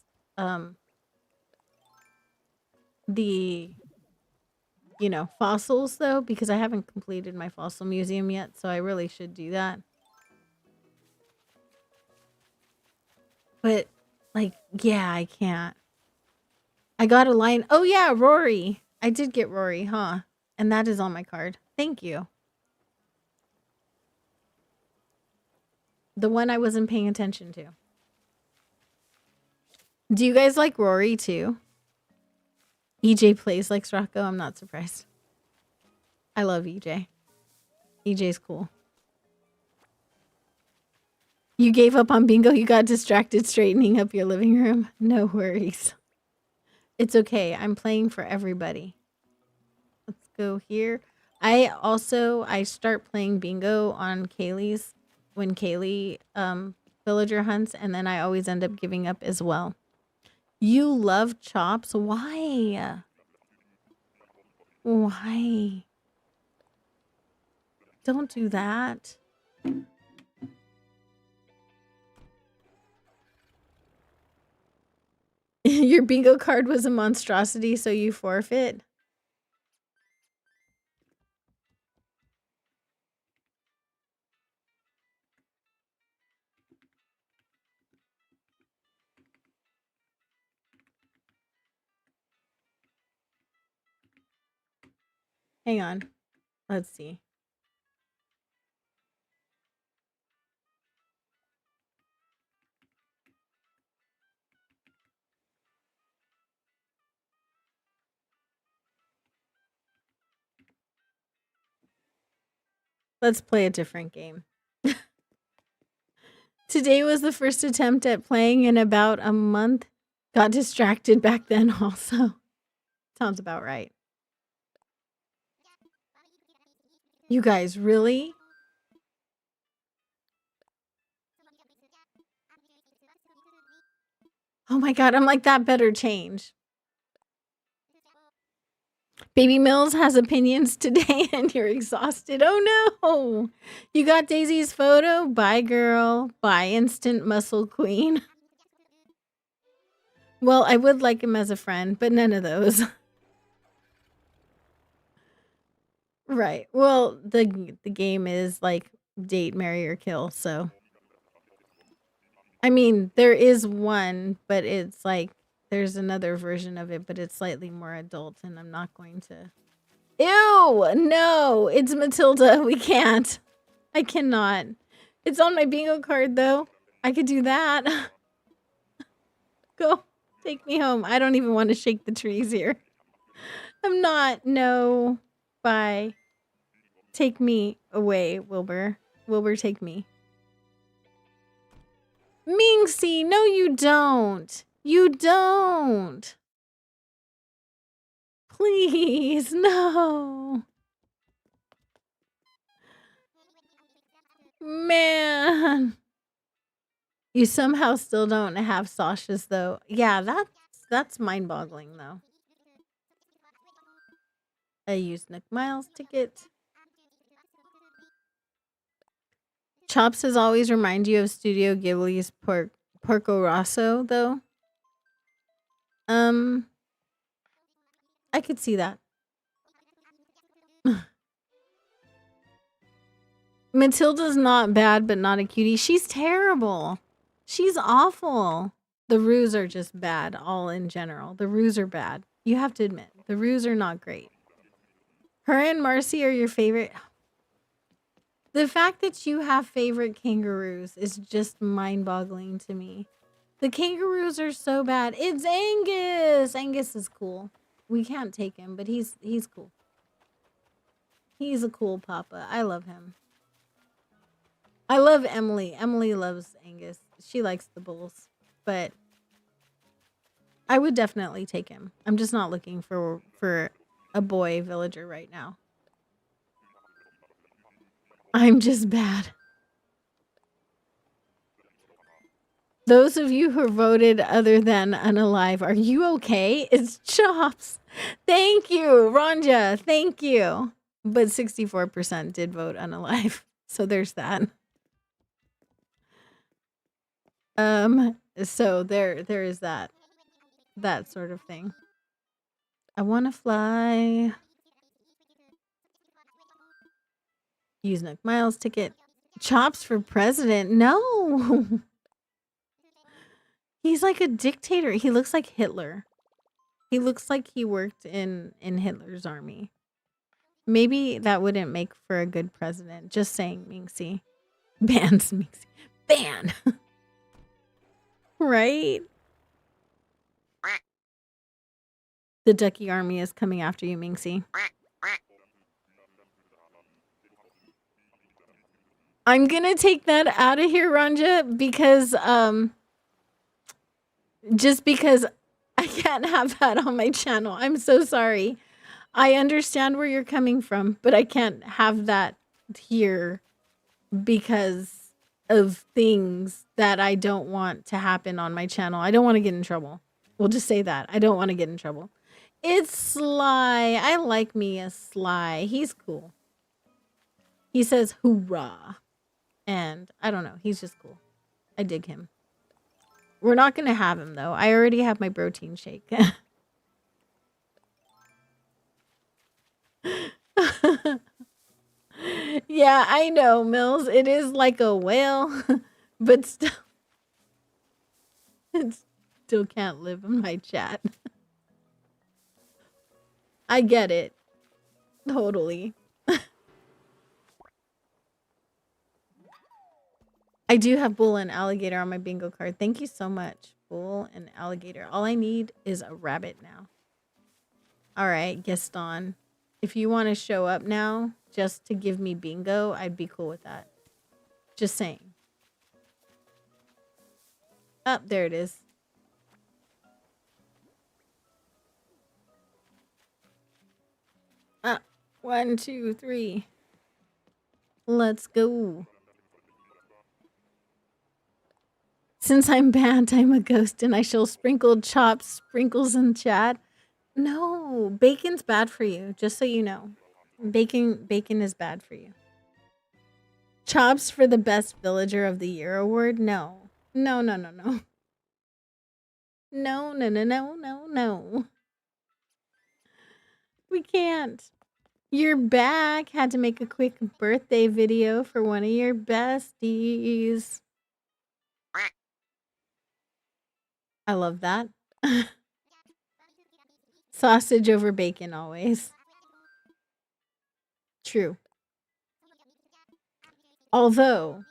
fossils though, because I haven't completed my fossil museum yet, so I really should do that. But like, yeah, I can't. I got a lion. Oh yeah, Rory. I did get Rory, huh? And that is on my card. Thank you. The one I wasn't paying attention to. Do you guys like Rory too? EJ plays like Rocco. I'm not surprised. I love EJ. EJ's cool. You gave up on bingo. You got distracted straightening up your living room. No worries. It's okay. I'm playing for everybody. Let's go here. I start playing bingo on Kaylee's when Kaylee villager hunts, and then I always end up giving up as well. You love chops? Why? Why? Don't do that. Your bingo card was a monstrosity, so you forfeit. Hang on. Let's see. Let's play a different game. Today was the first attempt at playing in about a month. Got distracted back then also. Sounds about right. You guys, really? Oh my god, I'm like, that better change. Baby Mills has opinions today and you're exhausted. Oh no! You got Daisy's photo? Bye, girl. Bye, instant muscle queen. Well, I would like him as a friend, but none of those. Right. Well, the game is like date, marry, or kill, so. I mean, there is one, but it's like there's another version of it, but it's slightly more adult, and I'm not going to. Ew! No! It's Matilda. We can't. I cannot. It's on my bingo card, though. I could do that. Go. Take me home. I don't even want to shake the trees here. I'm not. No. Bye. Take me away, Wilbur. Wilbur, take me. Minxie, no you don't. You don't. Please, no. Man. You somehow still don't have Sasha's though. Yeah, that's mind-boggling though. I used Nick Miles ticket. Chops has always remind you of Studio Ghibli's Porco Rosso though. I could see that. Matilda's not bad, but not a cutie. She's terrible. She's awful. The Roos are just bad, all in general. The Roos are bad. You have to admit, the Roos are not great. Her and Marcy are your favorite. The fact that you have favorite kangaroos is just mind-boggling to me. The kangaroos are so bad. It's Angus. Angus is cool. We can't take him, but he's cool. He's a cool papa. I love him. I love Emily. Emily loves Angus. She likes the bulls, but I would definitely take him. I'm just not looking for a boy villager right now. I'm just bad. Those of you who voted other than unalive, are you okay? It's Chops. Thank you, Ronja. Thank you. But 64% did vote unalive. So there's that. So there is that sort of thing. I want to fly. Use Nook Miles ticket. Chops for president. No. He's like a dictator. He looks like Hitler. He looks like he worked in Hitler's army. Maybe that wouldn't make for a good president. Just saying, Minxie. Bans Minxie. Ban. Right? The Ducky army is coming after you, Minxie. I'm gonna take that out of here, Ranja, because just because I can't have that on my channel. I'm so sorry. I understand where you're coming from, but I can't have that here because of things that I don't want to happen on my channel. I don't want to get in trouble. We'll just say that. I don't want to get in trouble. It's Sly. I like me a Sly. He's cool. He says hoorah. And I don't know. He's just cool. I dig him. We're not going to have him, though. I already have my protein shake. Yeah, I know, Mills. It is like a whale, but still, it still can't live in my chat. I get it. Totally. I do have bull and alligator on my bingo card. Thank you so much, bull and alligator. All I need is a rabbit now. All right, Gaston. If you want to show up now just to give me bingo, I'd be cool with that. Just saying. Oh, there it is. Ah, 1, 2, 3. Let's go. Since I'm banned, I'm a ghost and I shall sprinkle chopped sprinkles in chat. No, bacon's bad for you, just so you know. Bacon is bad for you. Chops for the best villager of the year award? No. No, no, no, no. No, no, no, no, no, no. We can't. You're back. Had to make a quick birthday video for one of your besties. I love that. Sausage over bacon always. True. Although,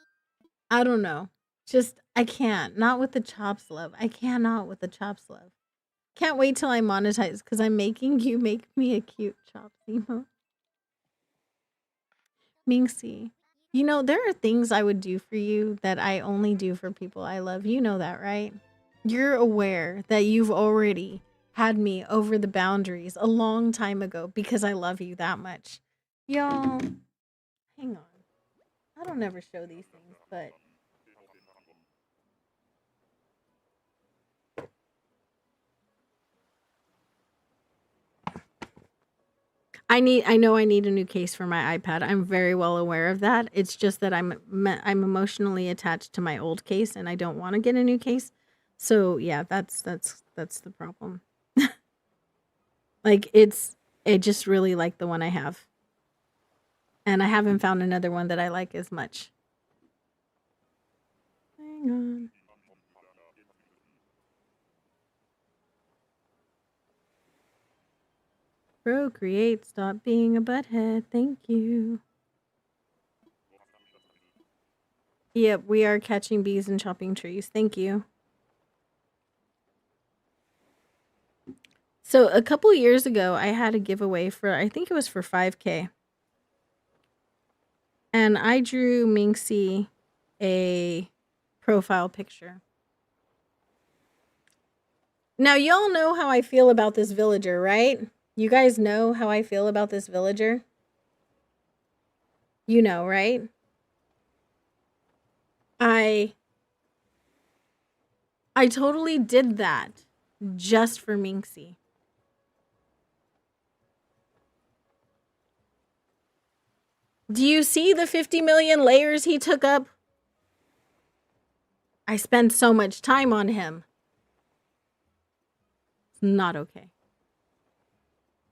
I don't know. Just, I can't. Not with the chops love. I cannot with the chops love. Can't wait till I monetize because I'm making you make me a cute chops emote. Minxie. You know, there are things I would do for you that I only do for people I love. You know that, right? You're aware that you've already had me over the boundaries a long time ago because I love you that much. Y'all, hang on. I don't ever show these things, but I know I need a new case for my iPad. I'm very well aware of that. It's just that I'm emotionally attached to my old case and I don't want to get a new case. So, yeah, that's the problem. Like I just really like the one I have. And I haven't found another one that I like as much. Hang on. Procreate, stop being a butthead. Thank you. Yep, we are catching bees and chopping trees. Thank you. So a couple years ago, I had a giveaway for, I think it was for 5K. And I drew Minxie a profile picture. Now, y'all know how I feel about this villager, right? You guys know how I feel about this villager? You know, right? I totally did that just for Minxie. Do you see the 50 million layers he took up? I spent so much time on him. It's not okay.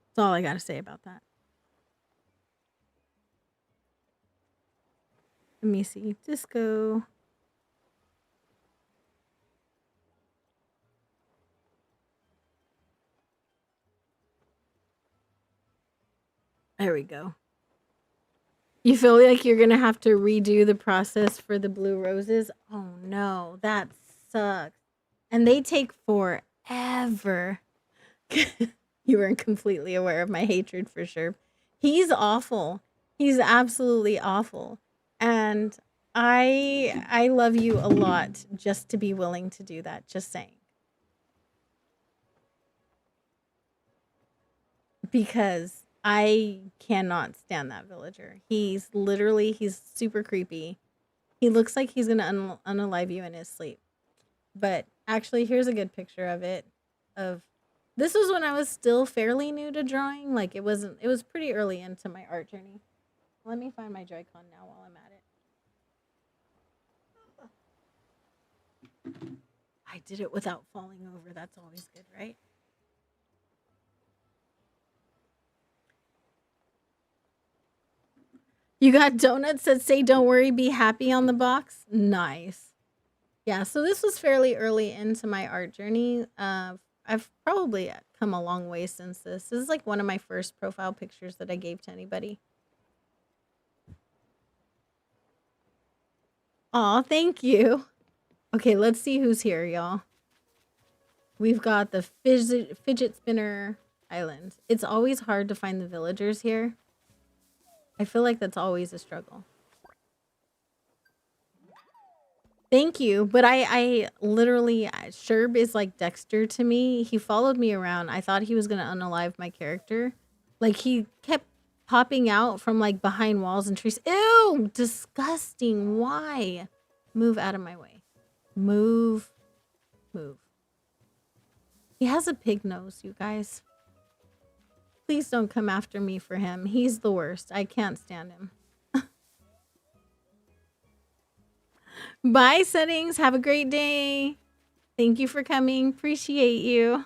That's all I gotta say about that. Let me see. Disco. There we go. You feel like you're gonna have to redo the process for the blue roses? Oh no, that sucks. And they take forever. You weren't completely aware of my hatred for sure. He's awful. He's absolutely awful. And I love you a lot just to be willing to do that. Just saying. because I cannot stand that villager. He's super creepy. He looks like he's gonna unalive you in his sleep. But actually, here's a good picture of it. Of This was when I was still fairly new to drawing. Like it was pretty early into my art journey. Let me find my Joy-Con now while I'm at it. I did it without falling over. That's always good, right? You got donuts that say "Don't worry, be happy" on the box. Nice. Yeah, so this was fairly early into my art journey. I've probably come a long way since this. This is like one of my first profile pictures that I gave to anybody. Aw, thank you. Okay, let's see who's here, y'all. We've got the fidget spinner island. It's always hard to find the villagers here. I feel like that's always a struggle. Thank you, but I literally Sherb is like Dexter to me. He followed me around. I thought he was gonna unalive my character. Like he kept popping out from like behind walls and trees. Ew, disgusting. Why? Move out of my way. Move. He has a pig nose, you guys. Please don't come after me for him. He's the worst. I can't stand him. Bye, settings. Have a great day. Thank you for coming. Appreciate you.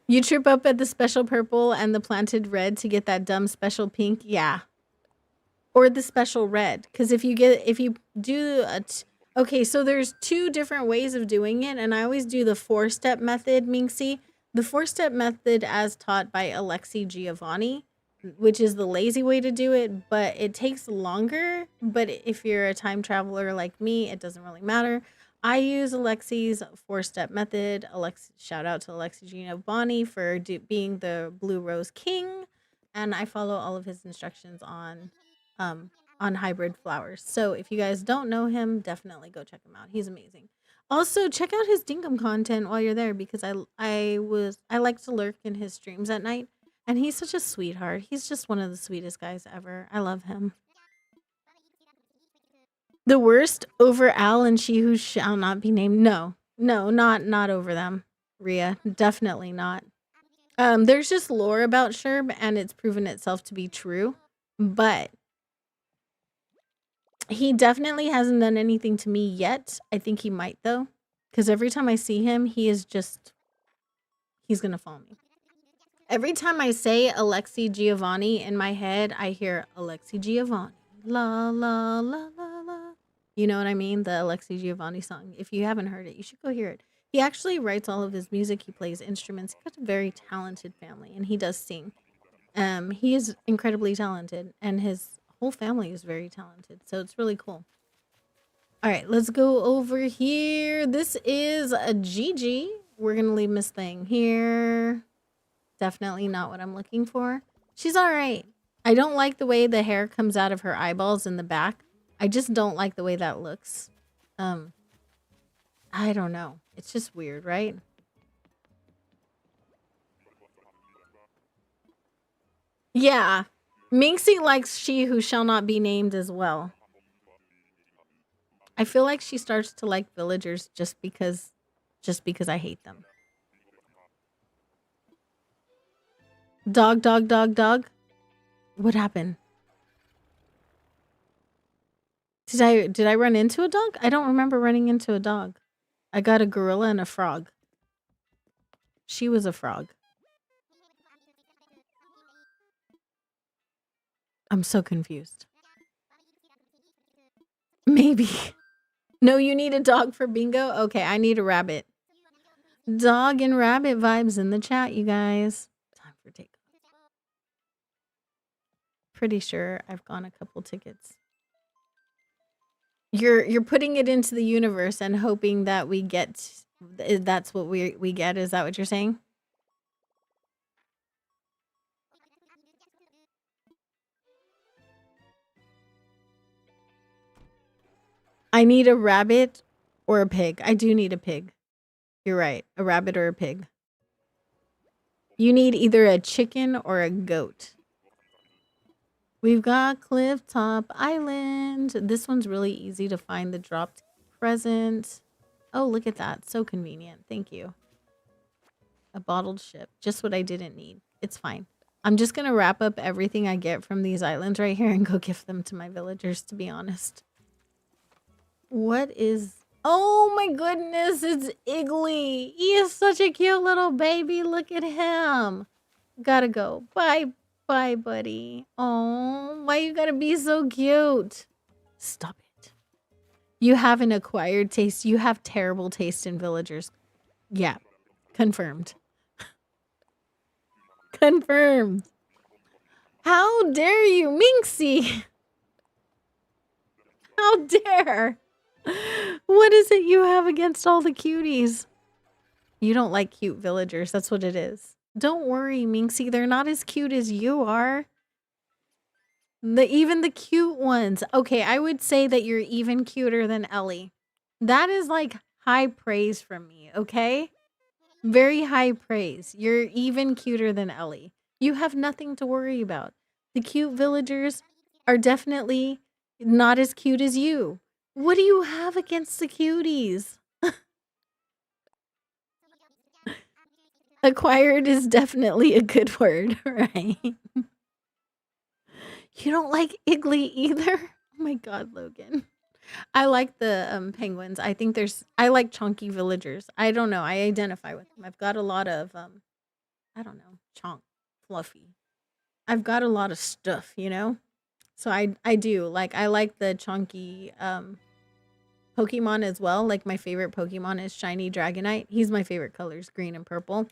You trip up at the special purple and the planted red to get that dumb special pink. Yeah. Or the special red. Because if you do okay, so there's two different ways of doing it. And I always do the 4-step method, Minxie. The 4-step method as taught by Alexi Giovanni, which is the lazy way to do it, but it takes longer. But if you're a time traveler like me, it doesn't really matter. I use Alexi's 4-step method. Shout out to Alexi Giovanni for being the Blue Rose King, and I follow all of his instructions on hybrid flowers. So if you guys don't know him, definitely go check him out. He's amazing. Also, check out his Dinkum content while you're there because I like to lurk in his streams at night. And he's such a sweetheart. He's just one of the sweetest guys ever. I love him. The worst over Al and she who shall not be named. No, not over them. Rhea, definitely not. There's just lore about Sherb and it's proven itself to be true. But he definitely hasn't done anything to me yet. I think he might though. Because every time I see him, he's gonna follow me. Every time I say Alexi Giovanni in my head, I hear Alexi Giovanni. La la la la la. You know what I mean? The Alexi Giovanni song. If you haven't heard it, you should go hear it. He actually writes all of his music. He plays instruments. He's got a very talented family and he does sing. He is incredibly talented and his whole family is very talented. So it's really cool. All right, let's go over here. This is a Gigi. We're going to leave Miss Thing here. Definitely not what I'm looking for. She's all right. I don't like the way the hair comes out of her eyeballs in the back. I just don't like the way that looks. I don't know. It's just weird, right? Yeah. Minxie likes she who shall not be named as well. I feel like she starts to like villagers just because I hate them. Dog, dog, dog, dog. What happened? Did I run into a dog? I don't remember running into a dog. I got a gorilla and a frog. She was a frog. I'm so confused. Maybe. No, you need a dog for bingo? Okay, I need a rabbit. Dog and rabbit vibes in the chat, you guys. Time for takeoff. Pretty sure I've gone a couple tickets. You're putting it into the universe and hoping that we get that's what we get. Is that what you're saying? I need a rabbit or a pig. I do need a pig. You're right. A rabbit or a pig. You need either a chicken or a goat. We've got Cliff Top Island. This one's really easy to find the dropped present. Oh, look at that. So convenient. Thank you. A bottled ship. Just what I didn't need. It's fine. I'm just going to wrap up everything I get from these islands right here and go give them to my villagers, to be honest. What is... Oh my goodness, it's Iggly. He is such a cute little baby. Look at him. Gotta go. Bye. Bye, buddy. Oh, why you gotta be so cute? Stop it. You have an acquired taste. You have terrible taste in villagers. Yeah. Confirmed. Confirmed. How dare you, Minxie? How dare? What is it you have against all the cuties? You don't like cute villagers. That's what it is. Don't worry, Minxie. They're not as cute as you are. Even the cute ones. Okay, I would say that you're even cuter than Ellie. That is like high praise from me, okay? Very high praise. You're even cuter than Ellie. You have nothing to worry about. The cute villagers are definitely not as cute as you. What do you have against the cuties? Acquired is definitely a good word, right? You don't like Iggly either? Oh my god, Logan. I like the penguins. I like chunky villagers. I don't know. I identify with them. I've got a lot of I don't know, chunk, fluffy. I've got a lot of stuff, you know? So I do. Like I like the chunky Pokemon as well. Like my favorite Pokemon is Shiny Dragonite. He's my favorite colors, green and purple.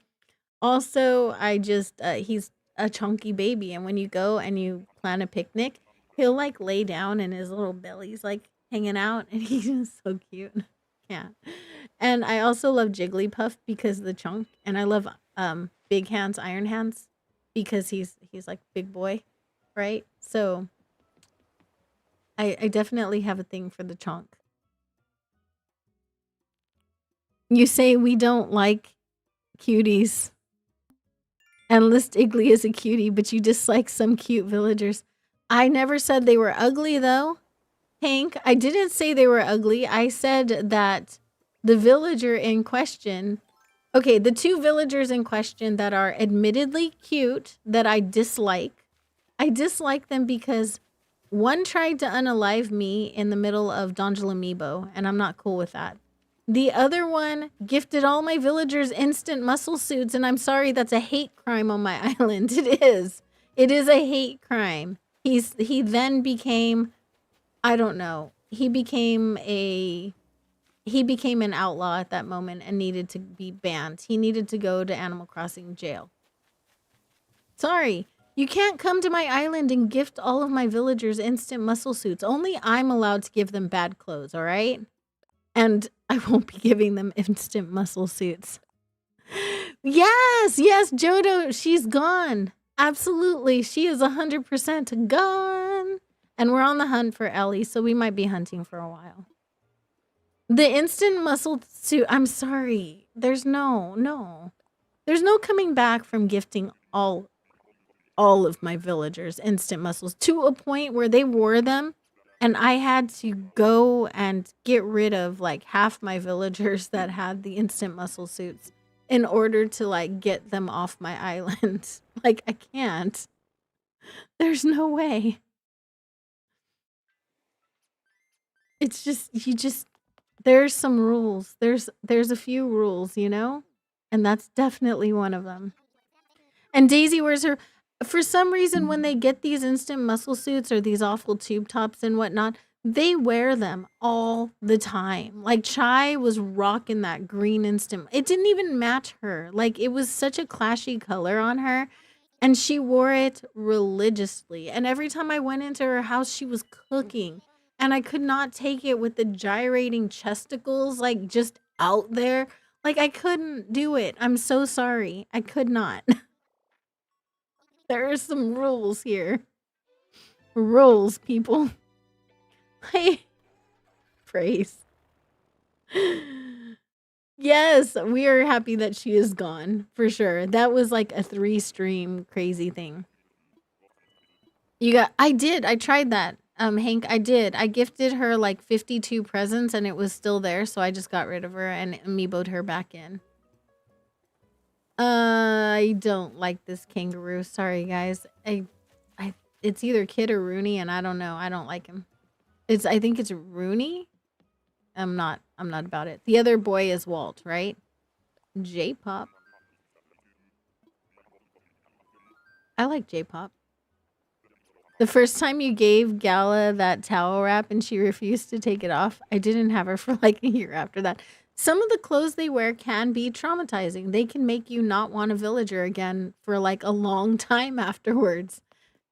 Also, I just he's a chunky baby, and when you go and you plan a picnic, he'll like lay down and his little belly's like hanging out, and he's just so cute. Yeah. And I also love Jigglypuff because of the chunk, and I love Big Hands Iron Hands because he's like big boy, right? So I definitely have a thing for the chunk. You say we don't like cuties and list Iggly as a cutie, but you dislike some cute villagers. I never said they were ugly, though. Hank, I didn't say they were ugly. I said that the villager in question... Okay, the two villagers in question that are admittedly cute that I dislike them because one tried to unalive me in the middle of Donjel Amiibo, and I'm not cool with that. The other one gifted all my villagers instant muscle suits, and I'm sorry, that's a hate crime on my island. It is. It is a hate crime. He then became, I don't know. He became an outlaw at that moment and needed to be banned. He needed to go to Animal Crossing jail. Sorry, you can't come to my island and gift all of my villagers instant muscle suits. Only I'm allowed to give them bad clothes, all right? And I won't be giving them instant muscle suits. Yes, Jodo, she's gone. Absolutely, she is 100% gone. And we're on the hunt for Ellie, so we might be hunting for a while. The instant muscle suit, I'm sorry. There's no. There's no coming back from gifting all of my villagers instant muscles to a point where they wore them and I had to go and get rid of like half my villagers that had the instant muscle suits in order to like get them off my island. Like I can't. There's no way. It's just there's some rules. There's a few rules, you know? And that's definitely one of them. And Daisy wears her for some reason when they get these instant muscle suits or these awful tube tops and whatnot, they wear them all the time. Like Chai was rocking that green instant. It didn't even match her. Like it was such a clashy color on her. And she wore it religiously. And every time I went into her house, she was cooking. And I could not take it with the gyrating chesticles, like just out there. Like I couldn't do it. I'm so sorry. I could not. There are some rules here. Rules, people. Hey, praise. Yes, we are happy that she is gone for sure. That was like a 3 stream crazy thing. I tried that. Hank, I did. I gifted her like 52 presents and it was still there, so I just got rid of her and amiiboed her back in. I don't like this kangaroo. Sorry guys. It's either Kid or Rooney and I don't know. I don't like him. I think it's Rooney. I'm not about it. The other boy is Walt, right? J-pop. I like J-pop. The first time you gave Gala that towel wrap and she refused to take it off, I didn't have her for like a year after that. Some of the clothes they wear can be traumatizing. They can make you not want a villager again for like a long time afterwards.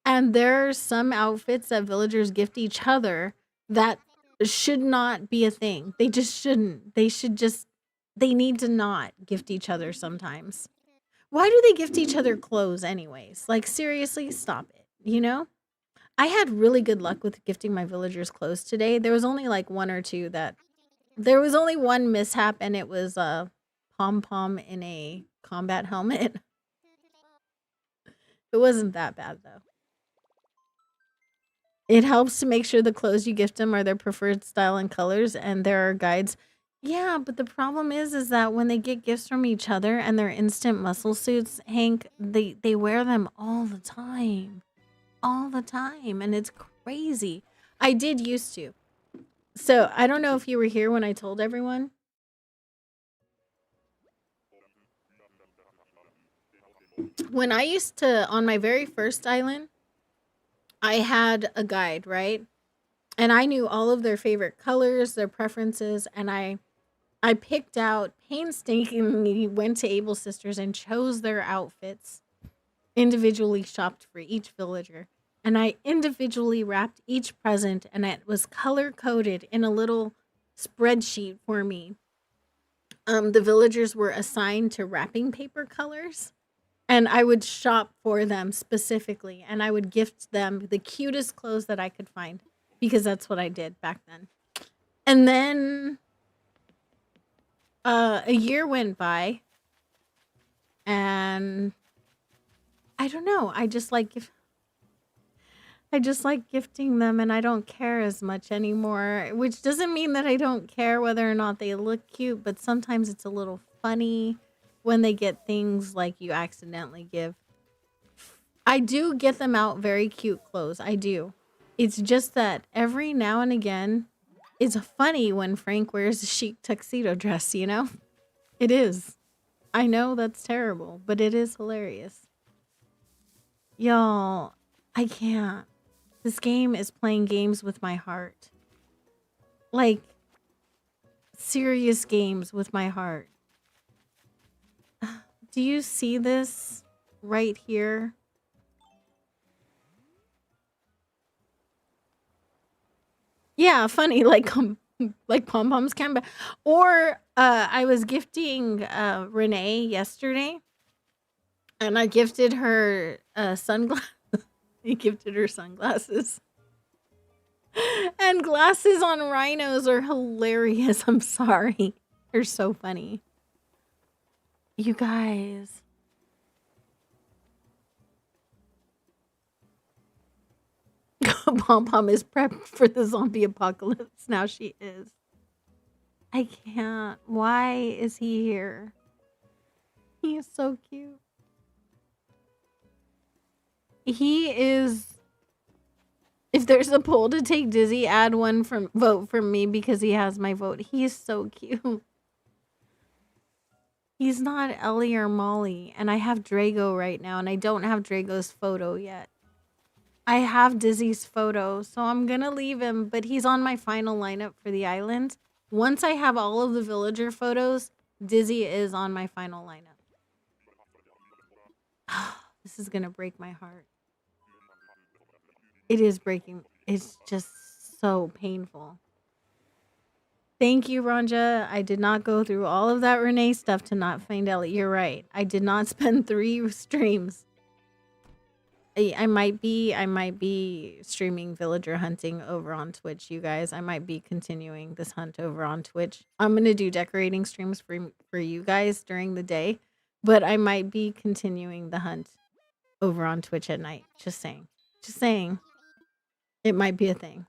And there are some outfits that villagers gift each other that should not be a thing. They just shouldn't. They need to not gift each other sometimes. Why do they gift each other clothes anyways? Like seriously, stop it, you know? I had really good luck with gifting my villagers clothes today. There was only like one or two that there was only one mishap and it was a pom pom in a combat helmet. It wasn't that bad though. It helps to make sure the clothes you gift them are their preferred style and colors and there are guides. Yeah, but the problem is that when they get gifts from each other and they're instant muscle suits, Hank, they wear them all the time. All the time and it's crazy. I did used to. So, I don't know if you were here when I told everyone. When I used to on my very first island, I had a guide, right? And I knew all of their favorite colors, their preferences, and I picked out painstakingly went to Able Sisters and chose their outfits, individually shopped for each villager. And I individually wrapped each present and it was color coded in a little spreadsheet for me. The villagers were assigned to wrapping paper colors and I would shop for them specifically and I would gift them the cutest clothes that I could find because that's what I did back then. And then a year went by and I don't know, I just like gifting them and I don't care as much anymore, which doesn't mean that I don't care whether or not they look cute, but sometimes it's a little funny when they get things like you accidentally give. I do get them out very cute clothes. I do. It's just that every now and again, it's funny when Frank wears a chic tuxedo dress, you know? It is. I know that's terrible, but it is hilarious. Y'all, I can't. This game is playing games with my heart. Like, serious games with my heart. Do you see this right here? Yeah, funny, like pom poms can be. Or I was gifting Renee yesterday, and I gifted her sunglasses. I gifted her sunglasses. And glasses on rhinos are hilarious. I'm sorry. They're so funny. You guys. Pom Pom is prepped for the zombie apocalypse. Now she is. I can't. Why is he here? He is so cute. He is. If there's a poll to take Dizzy, add one from vote for me because he has my vote. He is so cute. He's not Ellie or Molly, and I have Drago right now, and I don't have Drago's photo yet. I have Dizzy's photo, so I'm gonna leave him, but he's on my final lineup for the island. Once I have all of the villager photos, Dizzy is on my final lineup. This is gonna break my heart. It is breaking. It's just so painful. Thank you, Ronja. I did not go through all of that Renee stuff to not find Ellie. You're right. I did not spend 3 streams. I might be streaming villager hunting over on Twitch, you guys. I might be continuing this hunt over on Twitch. I'm gonna do decorating streams for you guys during the day, but I might be continuing the hunt over on Twitch at night. Just saying. Just saying. It might be a thing.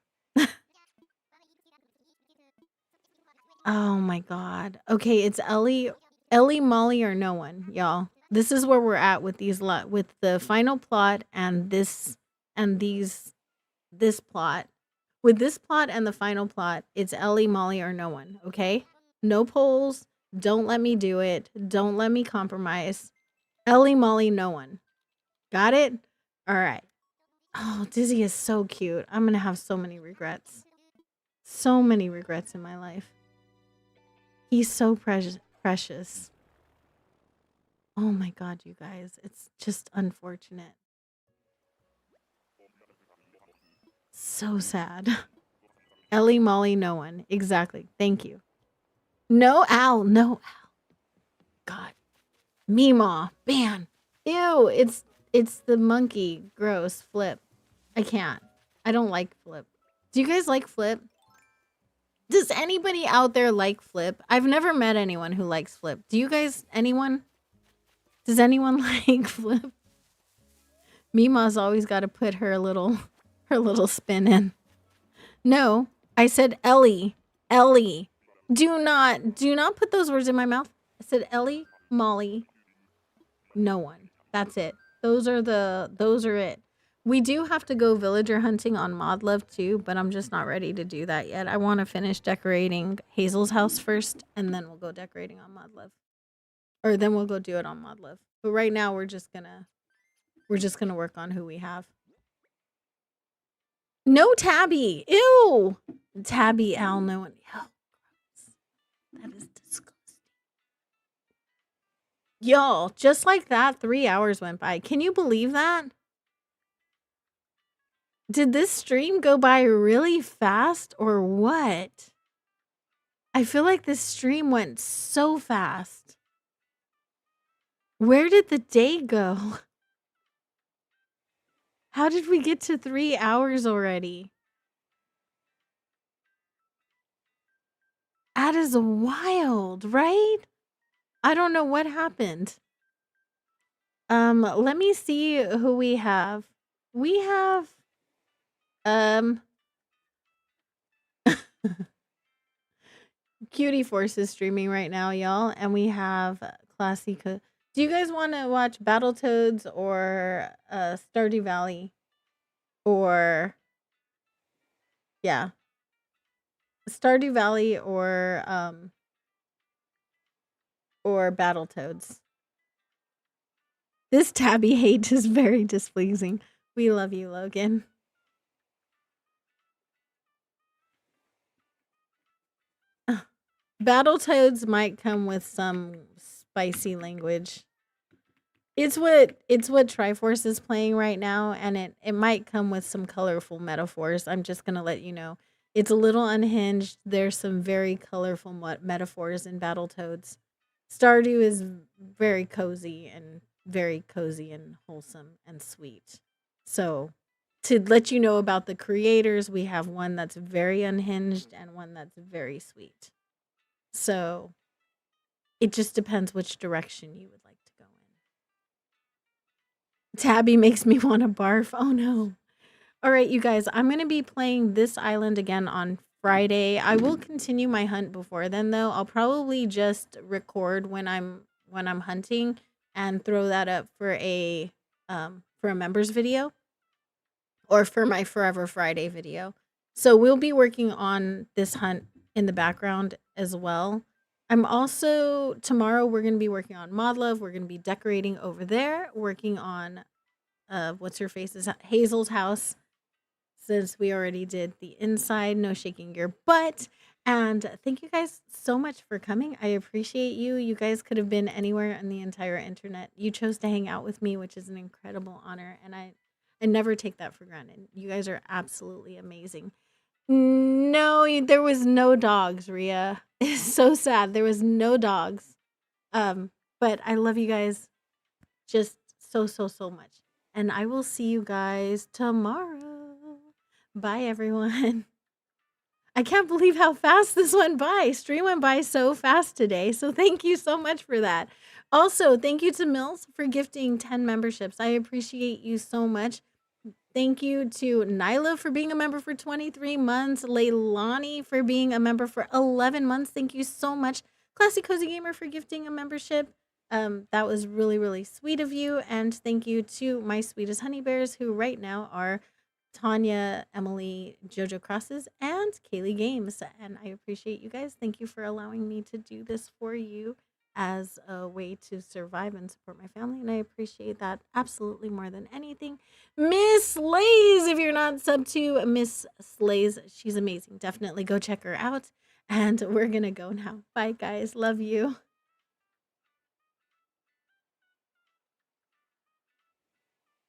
Oh my god. Okay, it's Ellie, Molly, or no one, y'all. This is where we're at with these with the final plot and this plot. With this plot and the final plot, it's Ellie, Molly, or no one, okay? No polls. Don't let me do it. Don't let me compromise. Ellie, Molly, no one. Got it? All right. Oh, Dizzy is so cute. I'm going to have so many regrets. So many regrets in my life. He's so precious. Oh my god, you guys. It's just unfortunate. So sad. Ellie, Molly, no one. Exactly. Thank you. No owl. No owl. God. Meemaw. Ban. Ew. It's the monkey. Gross. Flip. I can't. I don't like Flip. Do you guys like Flip? Does anybody out there like Flip? I've never met anyone who likes Flip. Do you guys? Anyone? Does anyone like Flip? Meemaw's always got to put her little spin in. No, I said Ellie. Ellie. Do not put those words in my mouth. I said Ellie, Molly, no one. That's it. Those are it. We do have to go villager hunting on Modlove too, but I'm just not ready to do that yet. I want to finish decorating Hazel's house first, and then we'll go decorating on Modlove. Or then we'll go do it on Modlove. But right now we're just gonna work on who we have. No Tabby. Ew. Tabby owl, no one. Oh, gross. That is disgusting. Y'all, just like that, 3 hours went by. Can you believe that? Did this stream go by really fast or what? I feel like this stream went so fast. Where did the day go? How did we get to 3 hours already? That is wild, right? I don't know what happened. Let me see who we have. We have Cutie Force is streaming right now, y'all, and we have Classy. Do you guys want to watch Battletoads or Stardew Valley? Or yeah. Stardew Valley or Battletoads. This Tabby hate is very displeasing. We love you, Logan. Battletoads might come with some spicy language. It's what Triforce is playing right now, and it might come with some colorful metaphors. I'm just gonna let you know. It's a little unhinged. There's some very colorful metaphors in Battletoads. Stardew is very cozy and wholesome and sweet. So, to let you know about the creators, we have one that's very unhinged and one that's very sweet. So, it just depends which direction you would like to go in. Tabby makes me want to barf. Oh no. All right, you guys, I'm going to be playing this island again on Friday. I will continue my hunt before then though. I'll probably just record when I'm hunting and throw that up for a members video or for my Forever Friday video. So we'll be working on this hunt in the background as well. I'm also tomorrow we're going to be working on Modlove. We're going to be decorating over there, working on what's her face's Hazel's house. Since we already did the inside, no shaking your butt. And thank you guys so much for coming. I appreciate you. You guys could have been anywhere on the entire internet. You chose to hang out with me, which is an incredible honor. And I never take that for granted. You guys are absolutely amazing. No, there was no dogs, Rhea. It's so sad. There was no dogs. But I love you guys just so much. And I will see you guys tomorrow. Bye, everyone. I can't believe how fast this went by. Stream went by so fast today. So thank you so much for that. Also, thank you to Mills for gifting 10 memberships. I appreciate you so much. Thank you to Nyla for being a member for 23 months. Leilani for being a member for 11 months. Thank you so much. Classy Cozy Gamer for gifting a membership. That was really, really sweet of you. And thank you to my sweetest honey bears, who right now are Tanya, Emily, Jojo Crosses, and Kaylee Games. And I appreciate you guys. Thank you for allowing me to do this for you as a way to survive and support my family. And I appreciate that absolutely more than anything. Miss Slays, if you're not sub to Miss Slays, she's amazing. Definitely go check her out. And we're going to go now. Bye, guys. Love you.